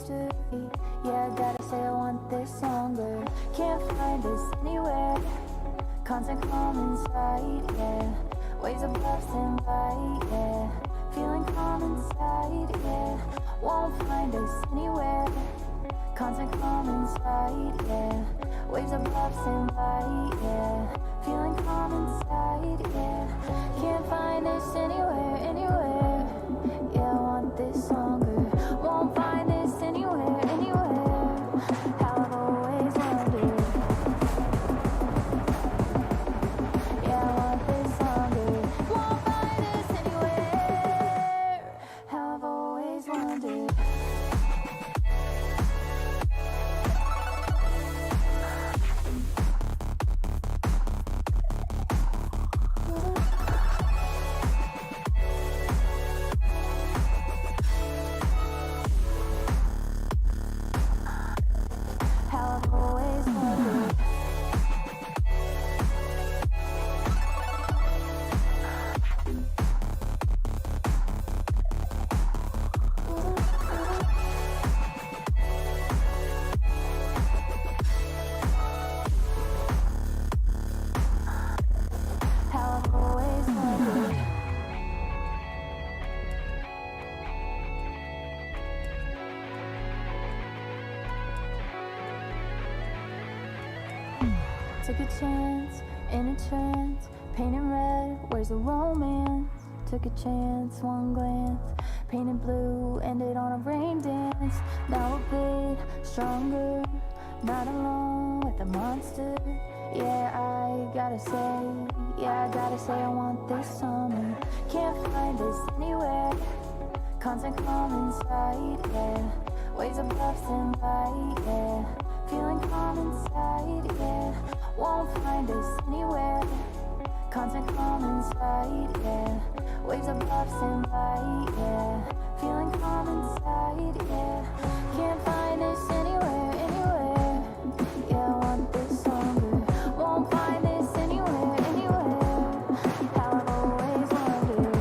monster. Yeah, I gotta say I want this longer. Can't find this anywhere. Constant calm inside, yeah. Waves above stand by, yeah. Feeling calm inside, yeah. Won't find us anywhere. Constant calm inside, yeah. Waves above stand by, yeah. Feeling calm inside, yeah. Can't find this anywhere, anywhere. Yeah, I want this longer. Won't find this anywhere, anywhere. How I've always wondered. Yeah, I want this longer. Won't find this anywhere. How I've always wondered. How I've always wondered. How I've always wondered. Took a chance, in a trance, painted red, where's the romance? Took a chance, one glance, painted blue, ended on a rain dance. Now a bit stronger, not alone with the monster. Yeah, I gotta say I want this summer. Can't find this anywhere. Constant calm inside, yeah. Waves above stand by, yeah. Feeling calm inside, yeah. Won't find us anywhere. Constant calm inside, yeah. Waves above stand by, yeah. Feeling calm inside, yeah. Can't find us anywhere, anywhere. Yeah, I want this longer. Won't find this anywhere, anywhere. How I've always wondered.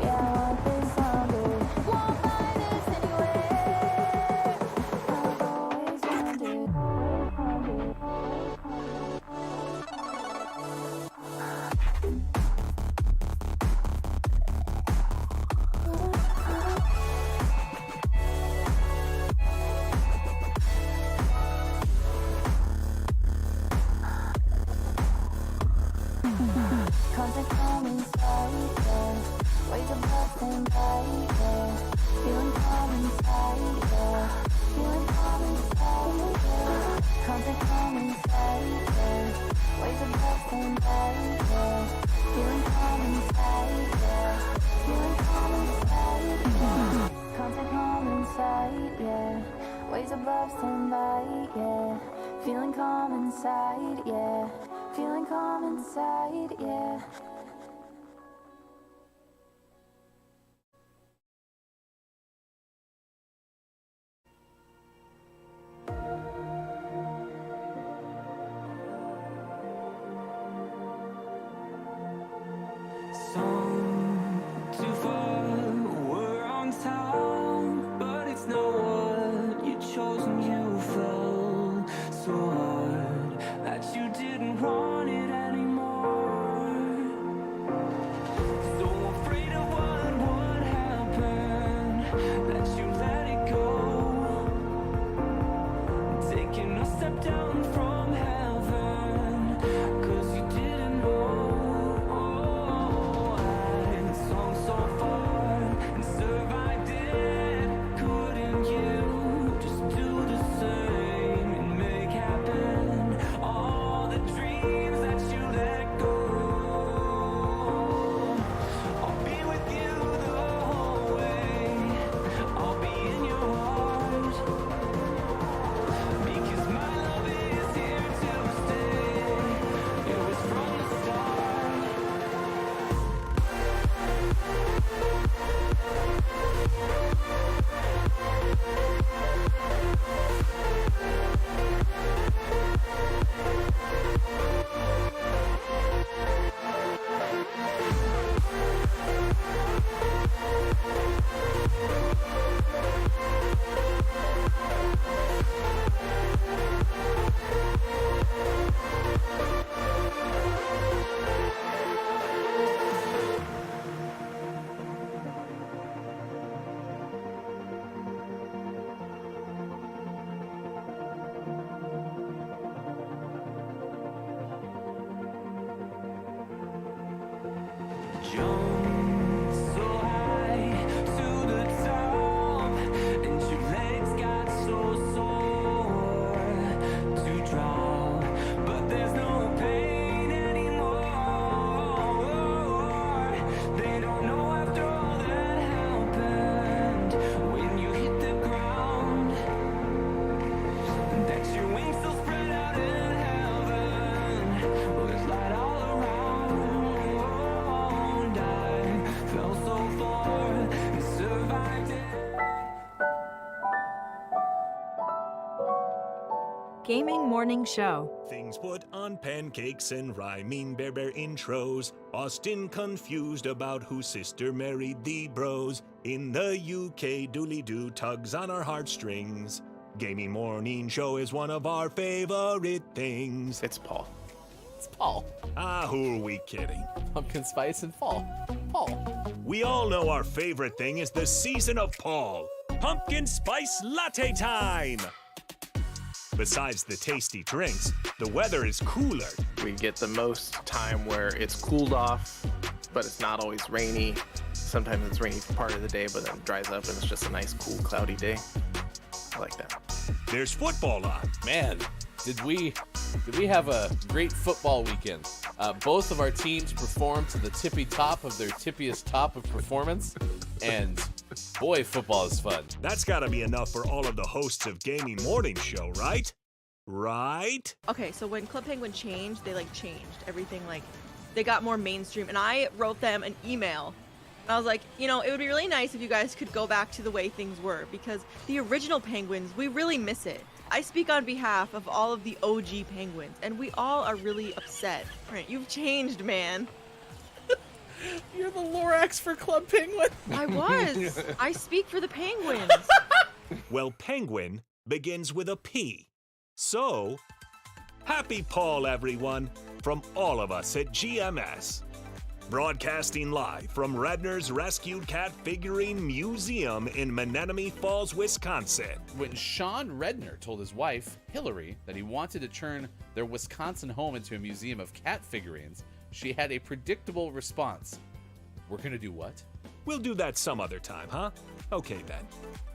Yeah, I want this longer. Won't find this anywhere. How I've always wondered. Constant calm inside, yeah. Waves above stand by, yeah. Feeling calm inside, yeah. Feeling calm inside, yeah. Constant calm inside, yeah. Waves above stand by, yeah. Feeling calm inside, yeah. Feeling calm inside, yeah. Constant calm inside, yeah. Waves above stand by, yeah. Feeling calm inside, yeah. Feeling calm inside, yeah. Song too far, we're on time, but it's not what you chose and you fell so hard that you didn't want it anymore. Gaming Morning Show. Things put on pancakes and rhyming bear intros. Austin confused about whose sister married the bros. In the UK, dooley-doo tugs on our heartstrings. Gaming Morning Show is one of our favorite things. It's Paul. It's Paul. Ah, who are we kidding? Pumpkin spice and fall. Paul. We all know our favorite thing is the season of Paul. Pumpkin spice latte time! Besides the tasty drinks, the weather is cooler. We get the most time where it's cooled off, but it's not always rainy. Sometimes it's rainy for part of the day, but then it dries up and it's just a nice, cool, cloudy day. I like that. There's football on. Man, did we have a great football weekend. Both of our teams performed to the tippy top of their tippiest top of performance, and boy, football is fun. That's gotta be enough for all of the hosts of Gaming Morning Show, right? Right? Okay, so when Club Penguin changed, they changed everything, they got more mainstream, and I wrote them an email. And I was like, it would be really nice if you guys could go back to the way things were, because the original Penguins, we really miss it. I speak on behalf of all of the OG Penguins, and we all are really upset. Brent, you've changed, man. You're the Lorax for Club Penguin. I was. I speak for the Penguins. Well, penguin begins with a P. So, happy Paul, everyone, from all of us at GMS. Broadcasting live from Redner's Rescued Cat Figurine Museum in Menominee Falls, Wisconsin. When Sean Redner told his wife, Hillary, that he wanted to turn their Wisconsin home into a museum of cat figurines, she had a predictable response. We're gonna do what? We'll do that some other time, huh? Okay then.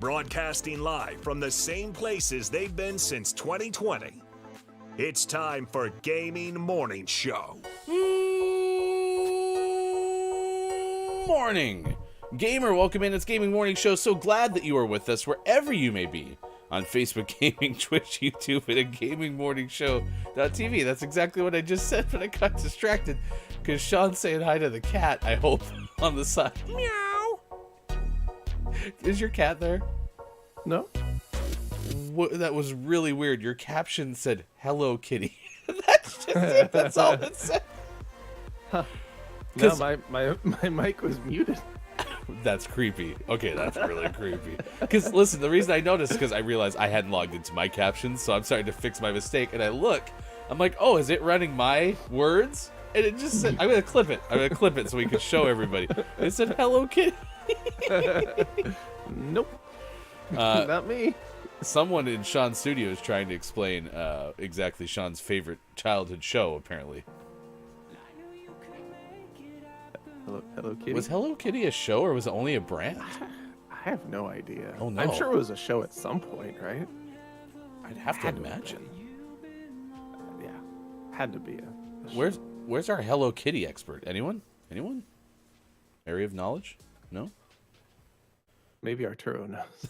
Broadcasting live from the same places they've been since 2020. It's time for Gaming Morning Show. Morning! Gamer, welcome in. It's Gaming Morning Show. So glad that you are with us wherever you may be. On Facebook Gaming, Twitch, YouTube, and at GamingMorningShow.tv. That's exactly what I just said, but I got distracted because Sean's saying hi to the cat, I hope, on the side. Meow! Is your cat there? No? That was really weird. Your caption said, "Hello, kitty." That's just it. That's all it said. Huh. No, my mic was muted. That's creepy. Okay, that's really creepy. Because, listen, the reason I noticed is because I realized I hadn't logged into my captions, so I'm starting to fix my mistake, and I look, I'm like, oh, is it running my words? And it just said, I'm going to clip it so we can show everybody. It said, "Hello, kitty." Nope. Not me. Someone in Sean's studio is trying to explain exactly Sean's favorite childhood show, apparently. Hello Kitty. Was Hello Kitty a show, or was it only a brand? I have no idea. Oh, no. I'm sure it was a show at some point, right? I'd have to imagine. Yeah, had to be a show. Where's our Hello Kitty expert? Anyone? Area of knowledge? No? Maybe Arturo knows.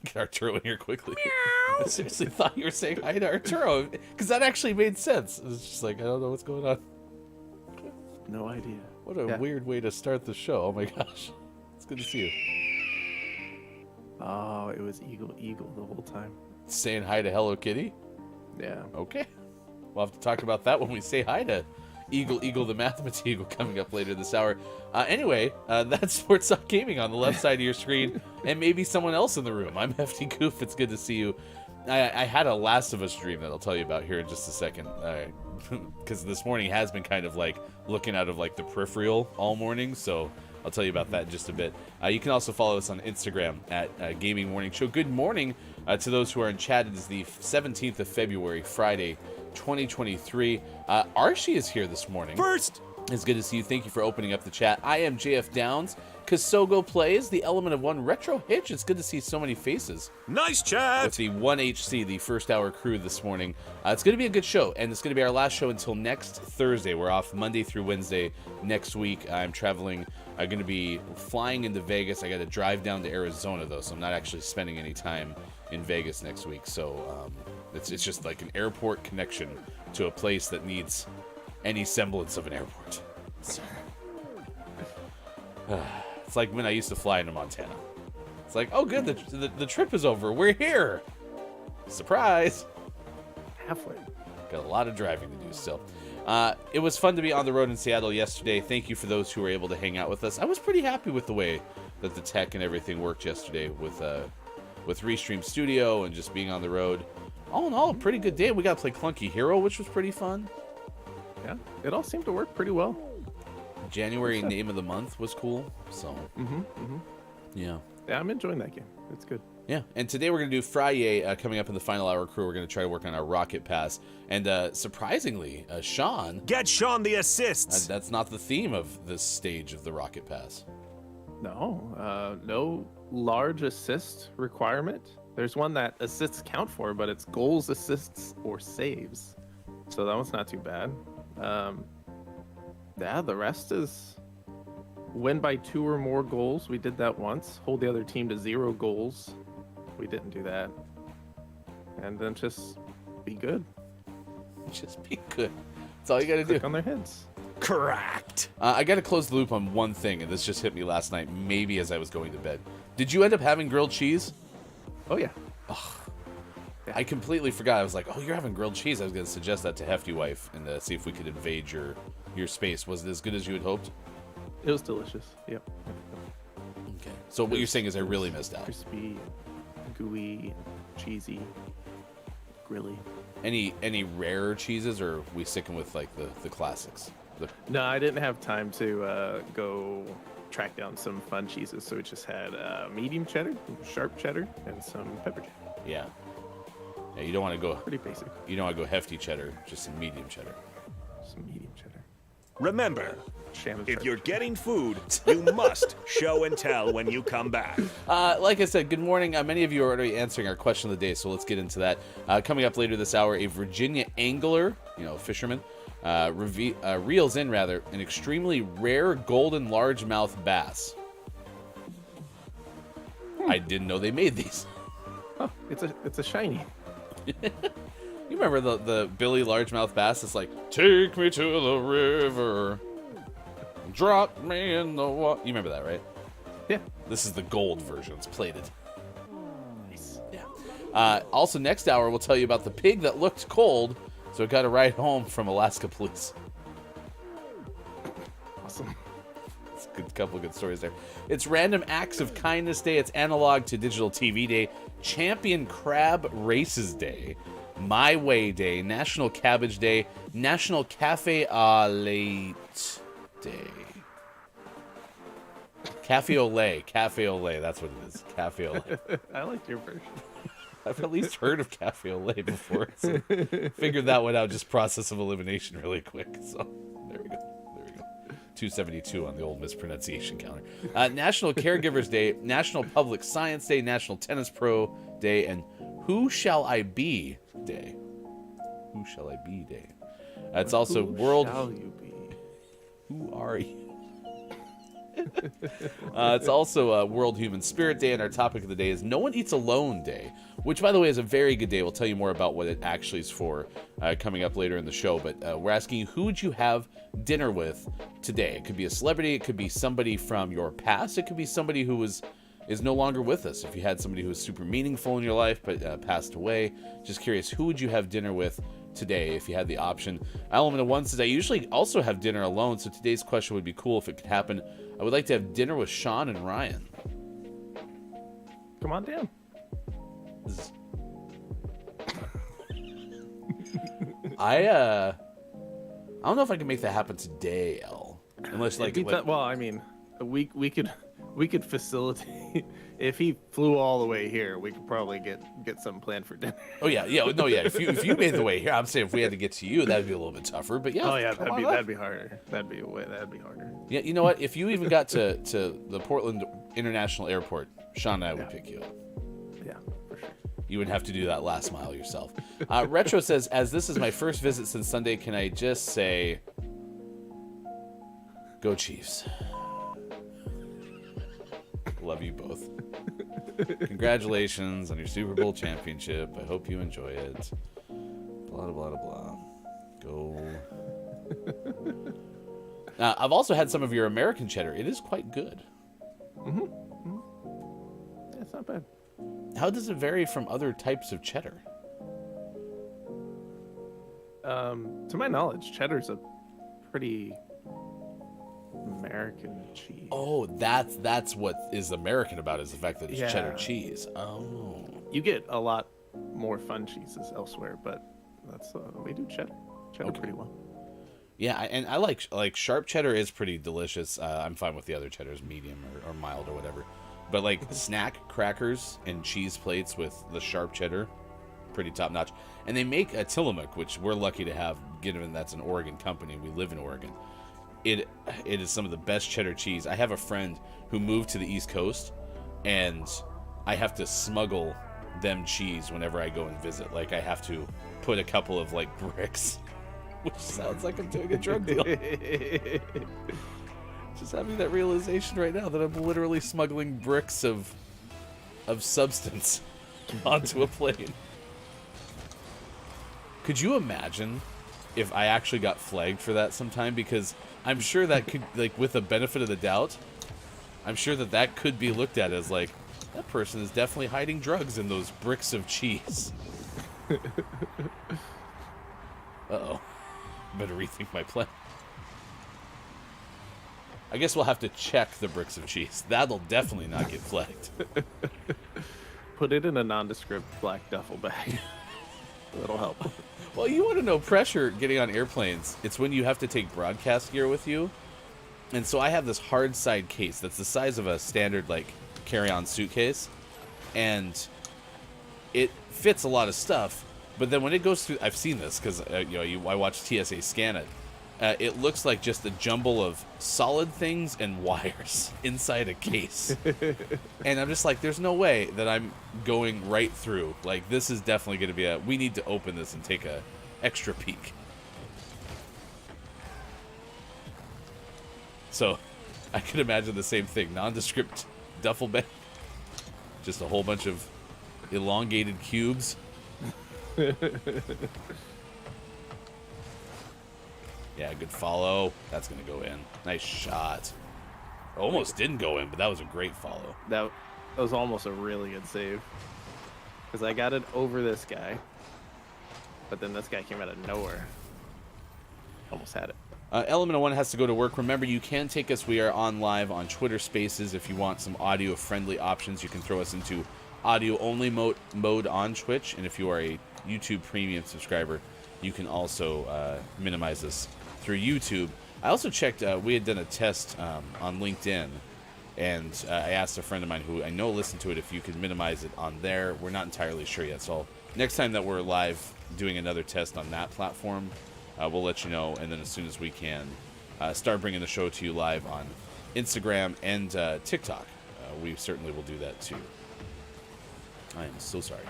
Get Arturo in here quickly. Meow. I seriously thought you were saying hi to Arturo, because that actually made sense. It's just like, I don't know what's going on. No idea. What a weird way to start the show. Oh my gosh. It's good to see you. Oh, it was Eagle the whole time. Saying hi to Hello Kitty? Yeah. Okay. We'll have to talk about that when we say hi to Eagle the Mathematical coming up later this hour. Anyway, that's Sports Talk Gaming on the left side of your screen, and maybe someone else in the room. I'm Hefty Goof. It's good to see you. I had a Last of Us dream that I'll tell you about here in just a second. Because this morning has been kind of like looking out of like the peripheral all morning, so I'll tell you about that in just a bit. You can also follow us on Instagram at Gaming Morning Show. Good morning to those who are in chat. It is the 17th of February, Friday, 2023. Archie is here this morning. First! It's good to see you. Thank you for opening up the chat. I am JF Downs. Kasogo plays the Element of One Retro Hitch. It's good to see so many faces. Nice chat! With the 1HC, the first hour crew this morning. It's going to be a good show, and it's going to be our last show until next Thursday. We're off Monday through Wednesday next week. I'm traveling. I'm going to be flying into Vegas. I got to drive down to Arizona, though, so I'm not actually spending any time in Vegas next week. So it's just like an airport connection to a place that needs any semblance of an airport. So, it's like when I used to fly into Montana. It's like, oh good, the trip is over. We're here. Surprise. halfway. Got a lot of driving to do still. It was fun to be on the road in Seattle yesterday. Thank you for those who were able to hang out with us. I was pretty happy with the way that the tech and everything worked yesterday with Restream Studio and just being on the road. All in all, a pretty good day. We got to play Clunky Hero, which was pretty fun. Yeah, it all seemed to work pretty well. January name of the month was cool. So, yeah. Yeah, I'm enjoying that game. It's good. Yeah, and today we're going to do Friday coming up in the final hour crew. We're going to try to work on our Rocket Pass. And surprisingly, Sean... Get Sean the assists! that's not the theme of this stage of the Rocket Pass. No, no large assist requirement. There's one that assists count for, but it's goals, assists, or saves. So that one's not too bad. Yeah, the rest is win by 2 or more goals. We did that once. Hold the other team to 0 goals. We didn't do that. And then just be good. Just be good. That's all you got to do. Click on their heads. Correct. I got to close the loop on one thing, and this just hit me last night, maybe as I was going to bed. Did you end up having grilled cheese? Oh, yeah. I completely forgot. I was like, oh, you're having grilled cheese. I was going to suggest that to Hefty Wife and see if we could invade your space. Was it as good as you had hoped? It was delicious. Yep. Okay. So what you're saying is I really missed out. Crispy, gooey, cheesy, grilly. Any rarer cheeses, or are we sticking with like the classics? No, I didn't have time to go track down some fun cheeses, so we just had medium cheddar, sharp cheddar, and some pepper jack. Yeah. Yeah, you don't want to go Pretty basic. You don't want to go hefty cheddar, just some medium cheddar. Some medium cheddar. Remember, Sham and if sharp you're cheddar. getting food, you must show and tell when you come back. Like I said, good morning. Many of you are already answering our question of the day, so let's get into that. Coming up later this hour, a Virginia angler, fisherman, reels in an extremely rare golden largemouth bass. I didn't know they made these. Oh, it's a shiny. You remember the Billy largemouth bass? It's like, take me to the river, drop me in the water. You remember that, right? Yeah. This is the gold version. It's plated. Nice. Yeah. Also, next hour, we'll tell you about the pig that looked cold, so it got a ride home from Alaska police. Awesome. It's a couple good stories there. It's Random Acts of Kindness Day. It's Analog to Digital TV Day. Champion Crab Races Day. My Way Day. National Cabbage Day. National Cafe au Lait Day. Cafe au lait. Cafe au lait. That's what it is. Cafe au lait. I like your version. I've at least heard of Cafe au lait before. So figured that one out, just process of elimination really quick. So there we go. 272 on the old mispronunciation counter. National Caregivers Day, National Public Science Day, National Tennis Pro Day, and Who Shall I Be Day. Who Shall I Be Day. It's also World... Who shall you be? Who are you? It's also World Human Spirit Day, and our topic of the day is No One Eats Alone Day, which, by the way, is a very good day. We'll tell you more about what it actually is for coming up later in the show, but we're asking you, who would you have dinner with today? It could be a celebrity, it could be somebody from your past, it could be somebody who is no longer with us. If you had somebody who was super meaningful in your life but passed away, just curious, who would you have dinner with today if you had the option? Element of One says, I usually also have dinner alone, so today's question would be cool if it could happen. I would like to have dinner with Sean and Ryan. Come on down. I don't know if I can make that happen today, El. Unless Well, I mean, we could facilitate. If he flew all the way here, we could probably get something planned for dinner. Oh yeah. If you made the way here, I'm saying if we had to get to you, that'd be a little bit tougher. But yeah. Oh yeah, that'd be harder. That'd be harder. Yeah, you know what? If you even got to the Portland International Airport, Sean and I would pick you up. Yeah, for sure. You would have to do that last mile yourself. Retro says, as this is my first visit since Sunday, can I just say, go Chiefs. Love you both. Congratulations on your Super Bowl championship. I hope you enjoy it. Blah, blah, blah, blah. Go. I've also had some of your American cheddar. It is quite good. Mm-hmm. Yeah, it's not bad. How does it vary from other types of cheddar? To my knowledge, cheddar's a pretty American cheese. Oh, that's what is American about, is the fact that it's Yeah. cheddar cheese. Oh. You get a lot more fun cheeses elsewhere, but that's we do cheddar Okay. pretty well. Yeah, and I like sharp cheddar is pretty delicious. I'm fine with the other cheddars, medium or mild or whatever. But like snack crackers and cheese plates with the sharp cheddar, pretty top notch. And they make a Tillamook, which we're lucky to have, given that's an Oregon company. We live in Oregon. It is some of the best cheddar cheese. I have a friend who moved to the East Coast, and I have to smuggle them cheese whenever I go and visit. Like, I have to put a couple of like bricks, which sounds like I'm doing a drug deal. Just having that realization right now that I'm literally smuggling bricks of substance onto a plane. Could you imagine if I actually got flagged for that sometime? Because I'm sure that could, like, with the benefit of the doubt, I'm sure that could be looked at as like, that person is definitely hiding drugs in those bricks of cheese. Uh-oh. Better rethink my plan. I guess we'll have to check the bricks of cheese. That'll definitely not get flagged. Put it in a nondescript black duffel bag. That'll help. Well, you want to know pressure getting on airplanes. It's when you have to take broadcast gear with you. And so I have this hard side case that's the size of a standard, like, carry-on suitcase. And it fits a lot of stuff. But then when it goes through, I've seen this because I watched TSA scan it. It looks like just a jumble of solid things and wires inside a case. And I'm just like, there's no way that I'm going right through. Like, this is definitely going to be we need to open this and take a extra peek. So I could imagine the same thing. Nondescript duffel bag. Just a whole bunch of elongated cubes. Yeah, good follow. That's going to go in. Nice shot. Almost didn't go in, but that was a great follow. That was almost a really good save. Because I got it over this guy. But then this guy came out of nowhere. Almost had it. Element 1 has to go to work. Remember, you can take us. We are on live on Twitter Spaces. If you want some audio-friendly options, you can throw us into audio-only mode on Twitch. And if you are a YouTube Premium subscriber, you can also minimize this through YouTube. I also checked, we had done a test on LinkedIn, and I asked a friend of mine who I know listened to it if you could minimize it on there. We're not entirely sure yet, so next time that we're live doing another test on that platform, we'll let you know, and then as soon as we can, start bringing the show to you live on Instagram and TikTok. We certainly will do that too. I am so sorry.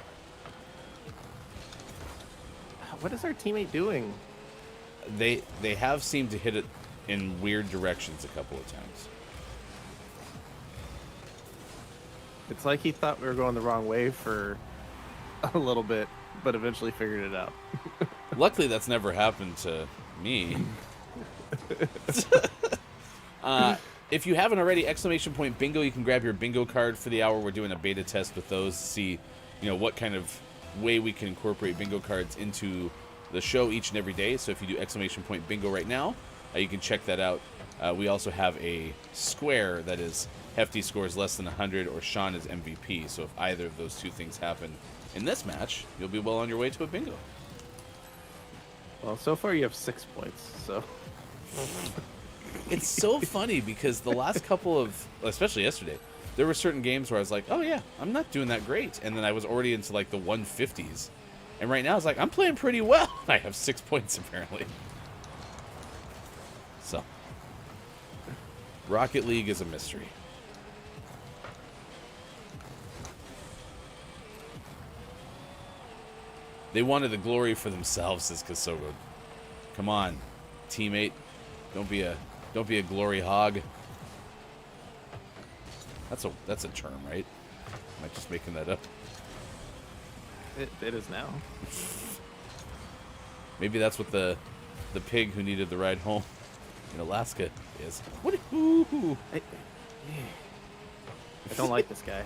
What is our teammate doing? They have seemed to hit it in weird directions a couple of times. It's like he thought we were going the wrong way for a little bit, but eventually figured it out. Luckily, that's never happened to me. If you haven't already, exclamation point bingo, you can grab your bingo card for the hour. We're doing a beta test with those to see, what kind of way we can incorporate bingo cards into the show each and every day. So if you do exclamation point bingo right now, you can check that out. We also have a square that is Hefty scores less than 100 or Sean is MVP. So if either of those two things happen in this match, you'll be well on your way to a bingo. Well, so far you have 6 points, so... It's so funny because the last couple of, especially yesterday, there were certain games where I was like, oh yeah, I'm not doing that great. And then I was already into like the 150s. And right now it's like, I'm playing pretty well. I have 6 points apparently. So, Rocket League is a mystery. They wanted the glory for themselves, says Kasogo. Come on, teammate. Don't be a glory hog. That's a term, right? Am I just making that up? It is now. Maybe that's what the pig who needed the ride home in Alaska is. What? Ooh. I don't like this guy.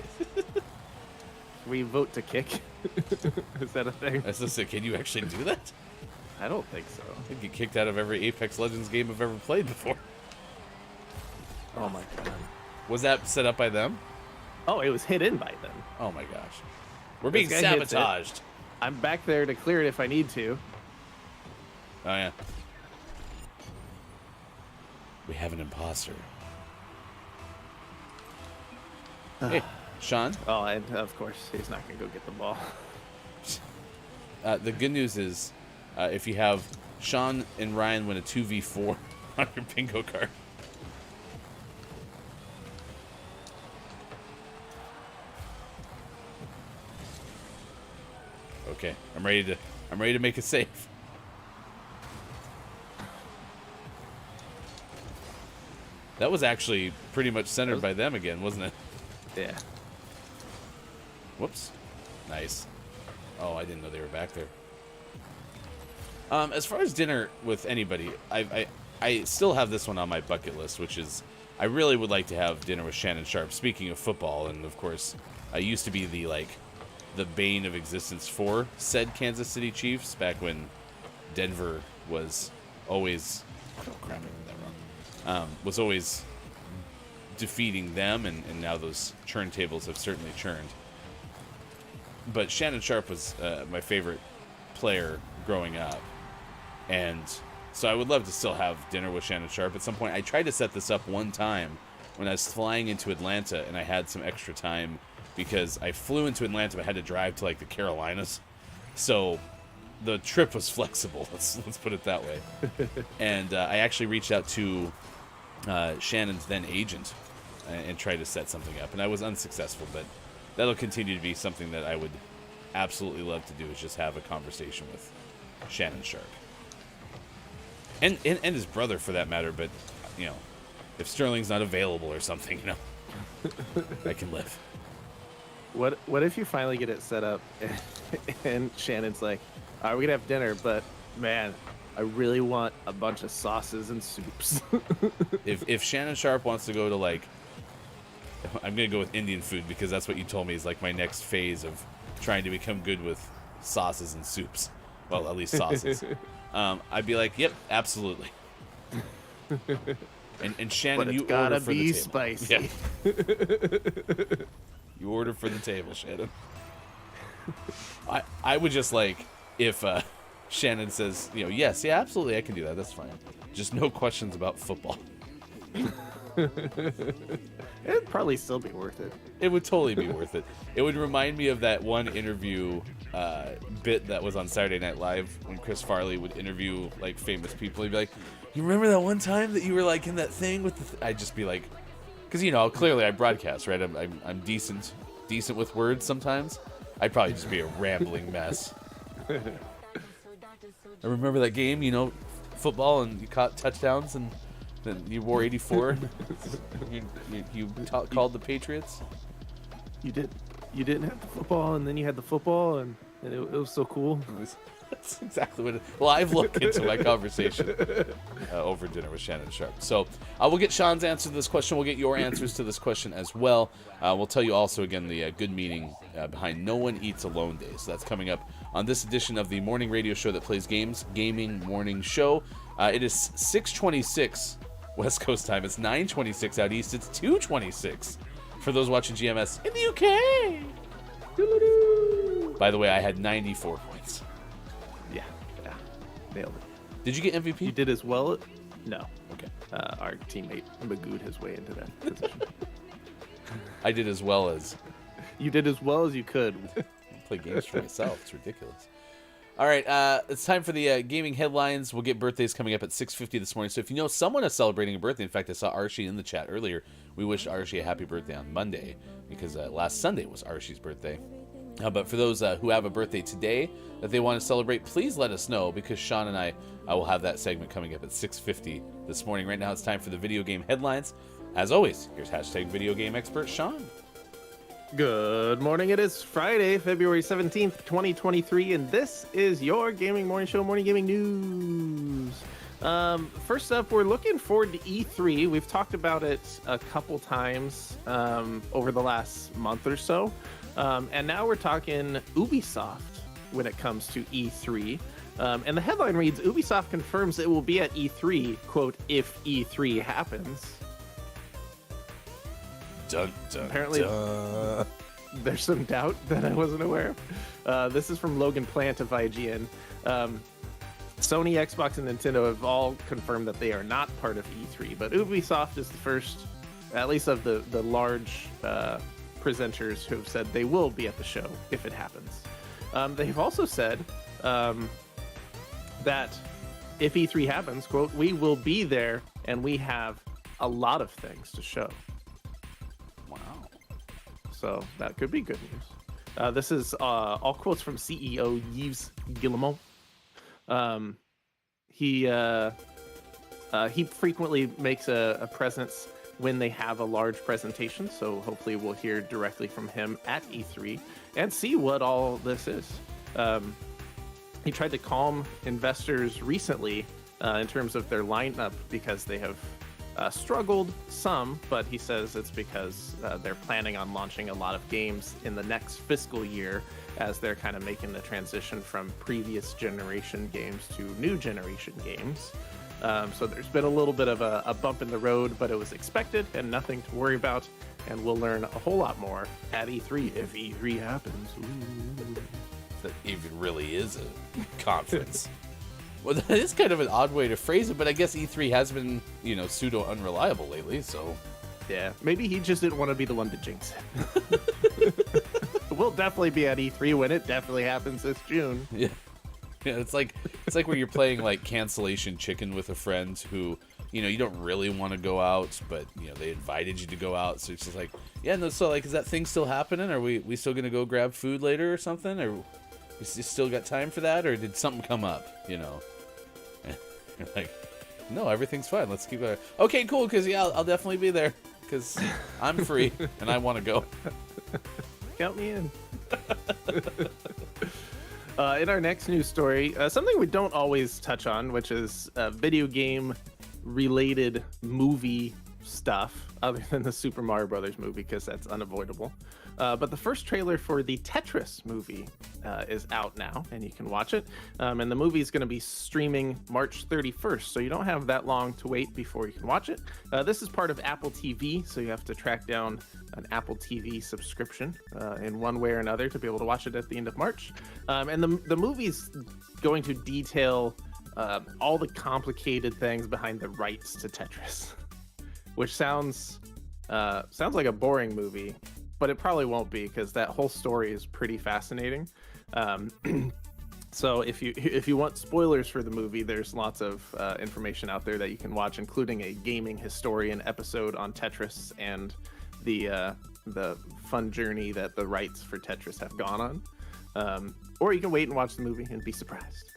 We vote to kick. Is that a thing? I was gonna say, can you actually do that? I don't think so. I get kicked out of every Apex Legends game I've ever played before. Oh my god. Was that set up by them? Oh, it was hit in by them. Oh my gosh. We're being This guy hits it. sabotaged. I'm back there to clear it if I need to. Oh yeah. We have an imposter. Hey, Sean. Oh, and of course, he's not going to go get the ball. The good news is, if you have Sean and Ryan win a 2v4 on your bingo card. Okay, I'm ready to make a save. That was actually pretty much centered by them again, wasn't it? Yeah. Whoops. Nice. Oh, I didn't know they were back there. As far as dinner with anybody, I still have this one on my bucket list, which is I really would like to have dinner with Shannon Sharp. Speaking of football, and of course, I used to be the bane of existence for said Kansas City Chiefs back when Denver was always crap, I did that wrong. Was always defeating them, and now those turntables have certainly churned. But Shannon Sharp was my favorite player growing up, and so I would love to still have dinner with Shannon Sharp at some point. I tried to set this up one time when I was flying into Atlanta, and I had some extra time because I flew into Atlanta but had to drive to the Carolinas, so the trip was flexible. Let's put it that way. And I actually reached out to Shannon's then agent and tried to set something up, and I was unsuccessful, but that'll continue to be something that I would absolutely love to do, is just have a conversation with Shannon Sharp. And his brother, for that matter, but, if Sterling's not available or something, I can live. What if you finally get it set up and Shannon's like, all right, we're going to have dinner, but, man, I really want a bunch of sauces and soups. If Shannon Sharp wants to go to, I'm going to go with Indian food because that's what you told me is my next phase of trying to become good with sauces and soups. Well, at least sauces. I'd be like, yep, absolutely. And Shannon, but it's you gotta order for be the table. spicy. Yeah. You order for the table, Shannon. I would just if Shannon says, yes, yeah, absolutely, I can do that. That's fine. Just no questions about football. It'd probably still be worth it. It would totally be worth it. It would remind me of that one interview bit that was on Saturday Night Live when Chris Farley would interview famous people. He'd be like, "You remember that one time that you were in that thing with the?" I'd just be like, because clearly I broadcast, right? I'm decent with words sometimes. I'd probably just be a rambling mess. I remember that game, football, and you caught touchdowns and. Then you wore 84. you called the Patriots. You didn't have the football, and then you had the football, and it was so cool. That's exactly what. Live look into my conversation over dinner with Shannon Sharp. So we'll get Sean's answer to this question. We'll get your answers to this question as well. We'll tell you also again the good meaning behind No One Eats Alone Day. So that's coming up on this edition of the morning radio show that plays games, Gaming Morning Show. It is 6:26. West Coast time. It's 9:26 out east. It's 2:26 for those watching GMS in the UK. Doo-doo-doo. By the way, I had 94 points. Yeah, nailed it. Did you get MVP? You did as well. No. Okay. Our teammate Magooed his way into that position. I did as well as. You did as well as you could. I play games for myself. It's ridiculous. All right, it's time for the gaming headlines. We'll get birthdays coming up at 6:50 this morning. So if you know someone is celebrating a birthday, in fact, I saw Archie in the chat earlier. We wished Archie a happy birthday on Monday because last Sunday was Archie's birthday. But for those who have a birthday today that they want to celebrate, please let us know because Sean and I will have that segment coming up at 6:50 this morning. Right now, it's time for the video game headlines. As always, here's hashtag video game expert Sean. Good morning. It is Friday, February 17th, 2023, and this is your Gaming Morning Show, Morning Gaming News. First up, we're looking forward to E3. We've talked about it a couple times over the last month or so, and now we're talking Ubisoft when it comes to E3. And the headline reads, Ubisoft confirms it will be at E3, quote, if E3 happens. Dun, dun, Apparently, dun. there's some doubt that I wasn't aware of. This is from Logan Plant of IGN. Sony, Xbox, and Nintendo have all confirmed that they are not part of E3, but Ubisoft is the first, at least of the large presenters who have said they will be at the show if it happens. They've also said that if E3 happens, quote, we will be there and we have a lot of things to show. Wow. So that could be good news. This is all quotes from CEO Yves Guillemot. He frequently makes a presence when they have a large presentation, so hopefully we'll hear directly from him at E3 and see what all this is. He tried to calm investors recently in terms of their lineup because they have struggled some, but he says it's because they're planning on launching a lot of games in the next fiscal year as they're kind of making the transition from previous generation games to new generation games. So there's been a little bit of a bump in the road, but it was expected and nothing to worry about. And we'll learn a whole lot more at E3 if E3 happens. Ooh. That even really is a conference. Well, that is kind of an odd way to phrase it, but I guess E3 has been, pseudo unreliable lately, so. Yeah, maybe he just didn't want to be the one to jinx it. We'll definitely be at E3 when it definitely happens this June. Yeah. Yeah, it's like where you're playing like cancellation chicken with a friend who, you don't really want to go out, but they invited you to go out, so it's just like, yeah, no, so like, is that thing still happening? Are we still gonna go grab food later or something? Or we still got time for that? Or did something come up? And you're like, no, everything's fine. Let's keep going. Okay, cool, because yeah, I'll definitely be there because I'm free and I want to go. Count me in. In our next news story, something we don't always touch on, which is video game related movie stuff other than the Super Mario Brothers movie, because that's unavoidable. But the first trailer for the Tetris movie is out now, and you can watch it. And the movie is going to be streaming March 31st, so you don't have that long to wait before you can watch it. This is part of Apple TV, so you have to track down an Apple TV subscription in one way or another to be able to watch it at the end of March. And the movie's going to detail all the complicated things behind the rights to Tetris, which sounds like a boring movie, but it probably won't be, because that whole story is pretty fascinating. So if you want spoilers for the movie, there's lots of information out there that you can watch, including a gaming historian episode on Tetris and the fun journey that the rights for Tetris have gone on. Or you can wait and watch the movie and be surprised.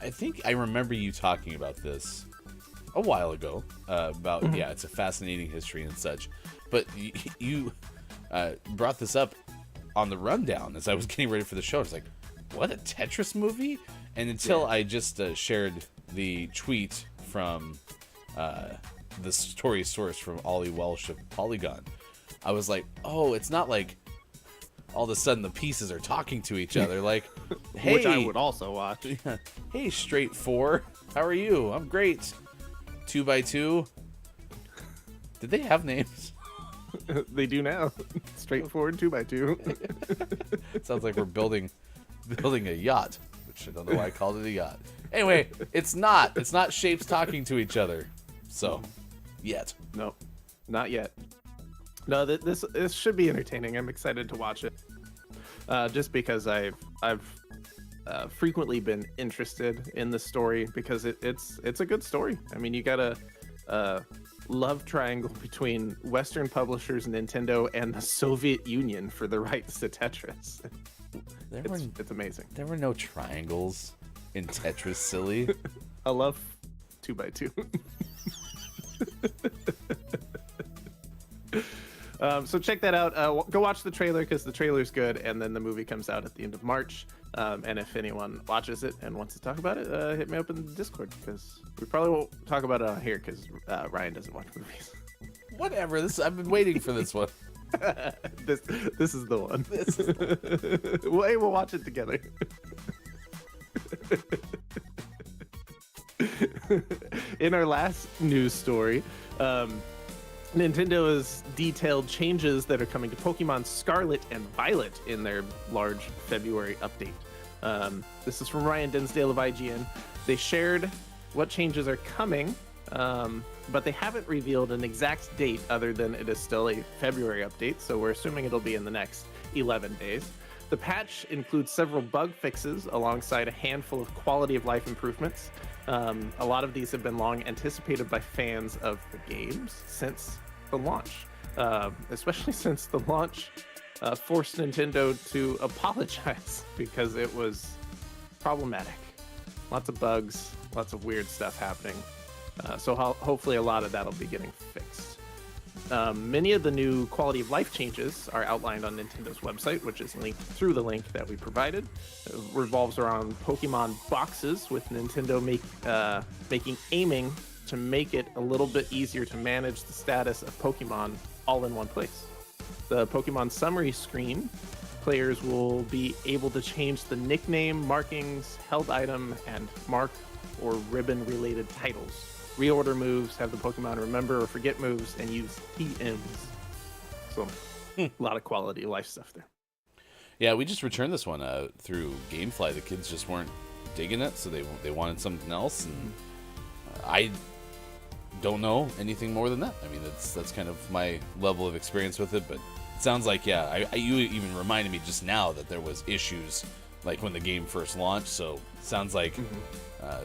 I think I remember you talking about this a while ago, about, yeah, it's a fascinating history and such. But you brought this up on the rundown as I was getting ready for the show. It's like, what, a Tetris movie? And until I just shared the tweet from the story source from Ollie Welsh of Polygon, I was like, oh, it's not like all of a sudden the pieces are talking to each other. Like, hey, which I would also watch. Hey, Straight 4, how are you? I'm great. 2x2. Did they have names? They do now. Straightforward 2x2. Sounds like we're building a yacht, which I don't know why I called it a yacht. Anyway, it's not shapes talking to each other. So, yet. No, not yet. No, this should be entertaining. I'm excited to watch it. Just because I've frequently been interested in the story, because it's a good story. I mean, you got a love triangle between Western publishers, Nintendo, and the Soviet Union for the rights to Tetris. It's amazing. There were no triangles in Tetris, silly. I love 2x2. So check that out. Go watch the trailer, because the trailer's good, and then the movie comes out at the end of March. And if anyone watches it and wants to talk about it, hit me up in the Discord, because we probably won't talk about it on here, because Ryan doesn't watch movies. Whatever. I've been waiting for this one. This is the one. We'll watch it together. In our last news story, Nintendo has detailed changes that are coming to Pokemon Scarlet and Violet in their large February update. This is from Ryan Dinsdale of IGN. They shared what changes are coming, but they haven't revealed an exact date other than it is still a February update, so we're assuming it'll be in the next 11 days. The patch includes several bug fixes alongside a handful of quality of life improvements. A lot of these have been long anticipated by fans of the games since the launch, especially since the launch forced Nintendo to apologize because it was problematic. Lots of bugs, lots of weird stuff happening. So hopefully a lot of that'll be getting fixed. Many of the new quality of life changes are outlined on Nintendo's website, which is linked through the link that we provided. It revolves around Pokemon boxes, with Nintendo aiming to make it a little bit easier to manage the status of Pokemon all in one place. The Pokemon summary screen, players will be able to change the nickname, markings, held item, and mark or ribbon related titles. Reorder moves, have the Pokemon remember or forget moves, and use TMs. So, a lot of quality of life stuff there. Yeah, we just returned this one through GameFly. The kids just weren't digging it, so they wanted something else, and I don't know anything more than that. I mean, that's kind of my level of experience with it, but it sounds like, yeah, you even reminded me just now that there was issues like when the game first launched, so it sounds like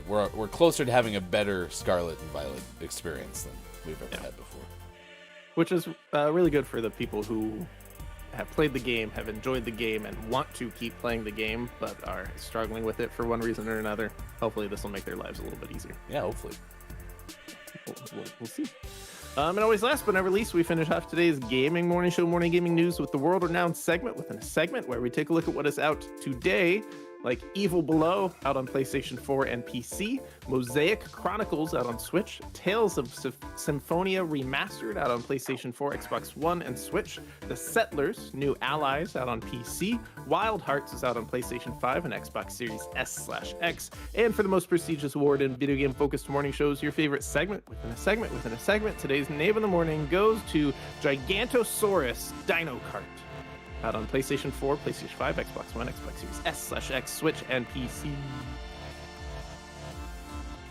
we're closer to having a better Scarlet and Violet experience than we've ever had before. Which is really good for the people who have played the game, have enjoyed the game, and want to keep playing the game, but are struggling with it for one reason or another. Hopefully this will make their lives a little bit easier. Yeah, hopefully. We'll see. And always last but not least, we finish off today's Gaming Morning Show Morning Gaming News with the world-renowned segment within a segment where we take a look at what is out today, like Evil Below out on PlayStation 4 and PC, Mosaic Chronicles out on Switch, Tales of Symphonia Remastered out on PlayStation 4, Xbox One, and Switch, The Settlers, New Allies out on PC, Wild Hearts is out on PlayStation 5 and Xbox Series S/X, and for the most prestigious award in video game focused morning shows, your favorite segment within a segment within a segment, today's Name of the Morning goes to Gigantosaurus Dino Kart. Out on PlayStation 4, PlayStation 5, Xbox One, Xbox Series S/X, Switch, and PC.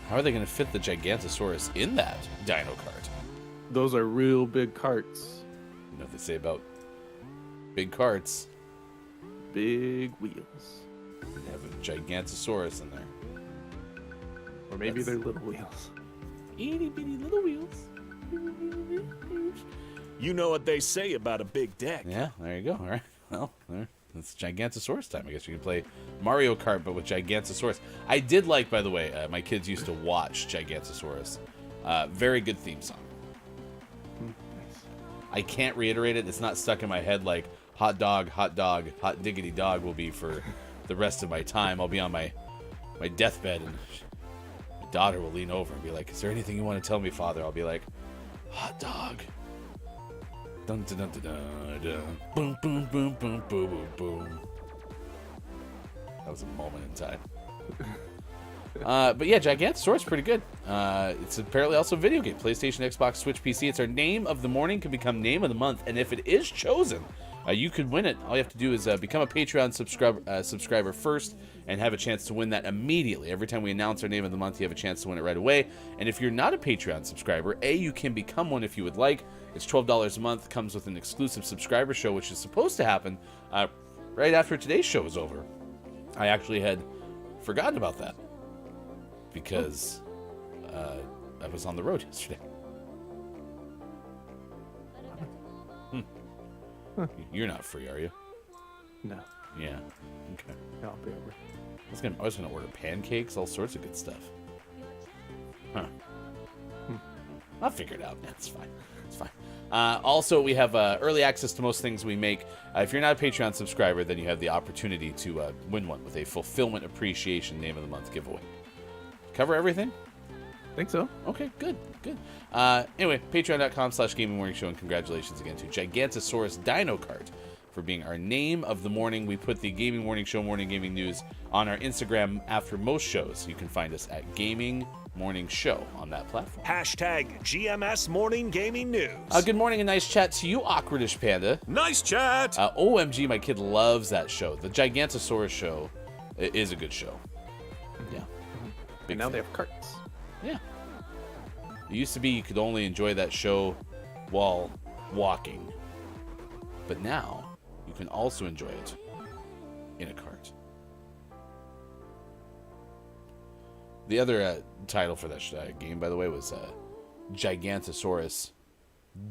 How are they going to fit the Gigantosaurus in that Dino Kart? Those are real big carts. You know what they say about big carts? Big wheels. They have a Gigantosaurus in there. Or maybe they're little wheels. Itty bitty little wheels. You know what they say about a big deck. Yeah, there you go. All right. Well, it's Gigantosaurus time. I guess you can play Mario Kart, but with Gigantosaurus. I did like, by the way, my kids used to watch Gigantosaurus. Very good theme song. I can't reiterate it. It's not stuck in my head like hot dog, hot diggity dog will be for the rest of my time. I'll be on my deathbed, and my daughter will lean over and be like, "Is there anything you want to tell me, Father?" I'll be like, "Hot dog." Dun dun dun dun dun dun. Boom boom boom boom boom boom boom. That was a moment in time. But yeah, Gigantosaurus pretty good. It's apparently also a video game. PlayStation, Xbox, Switch, PC. It's our Name of the Morning, can become Name of the Month, and if it is chosen, you could win it. All you have to do is become a Patreon subscriber first and have a chance to win that immediately. Every time we announce our Name of the Month, you have a chance to win it right away. And if you're not a Patreon subscriber, you can become one if you would like. It's $12 a month, comes with an exclusive subscriber show, which is supposed to happen right after today's show is over. I actually had forgotten about that because I was on the road yesterday. You're not free, are you? No. Yeah. Okay. I'll be over. I was gonna order pancakes, all sorts of good stuff. Huh. I'll figure it out. It's fine. It's fine. Also, we have early access to most things we make. If you're not a Patreon subscriber, then you have the opportunity to win one with a Fulfillment Appreciation Name of the Month giveaway. Cover everything? Think so. Okay, good. Anyway, patreon.com/gamingmorningshow, and congratulations again to Gigantosaurus Dino Kart for being our name of the morning. We put the Gaming Morning Show Morning Gaming News on our Instagram after most shows. You can find us at Gaming Morning Show on that platform. Hashtag GMS Morning Gaming News. Good morning and nice chat to you, Awkwardish Panda. Nice chat. OMG, my kid loves that show. The Gigantosaurus show is a good show. Yeah. And now they have carts. Yeah. It used to be you could only enjoy that show while walking. But now you can also enjoy it in a cart. The other title for that game, by the way, was Gigantosaurus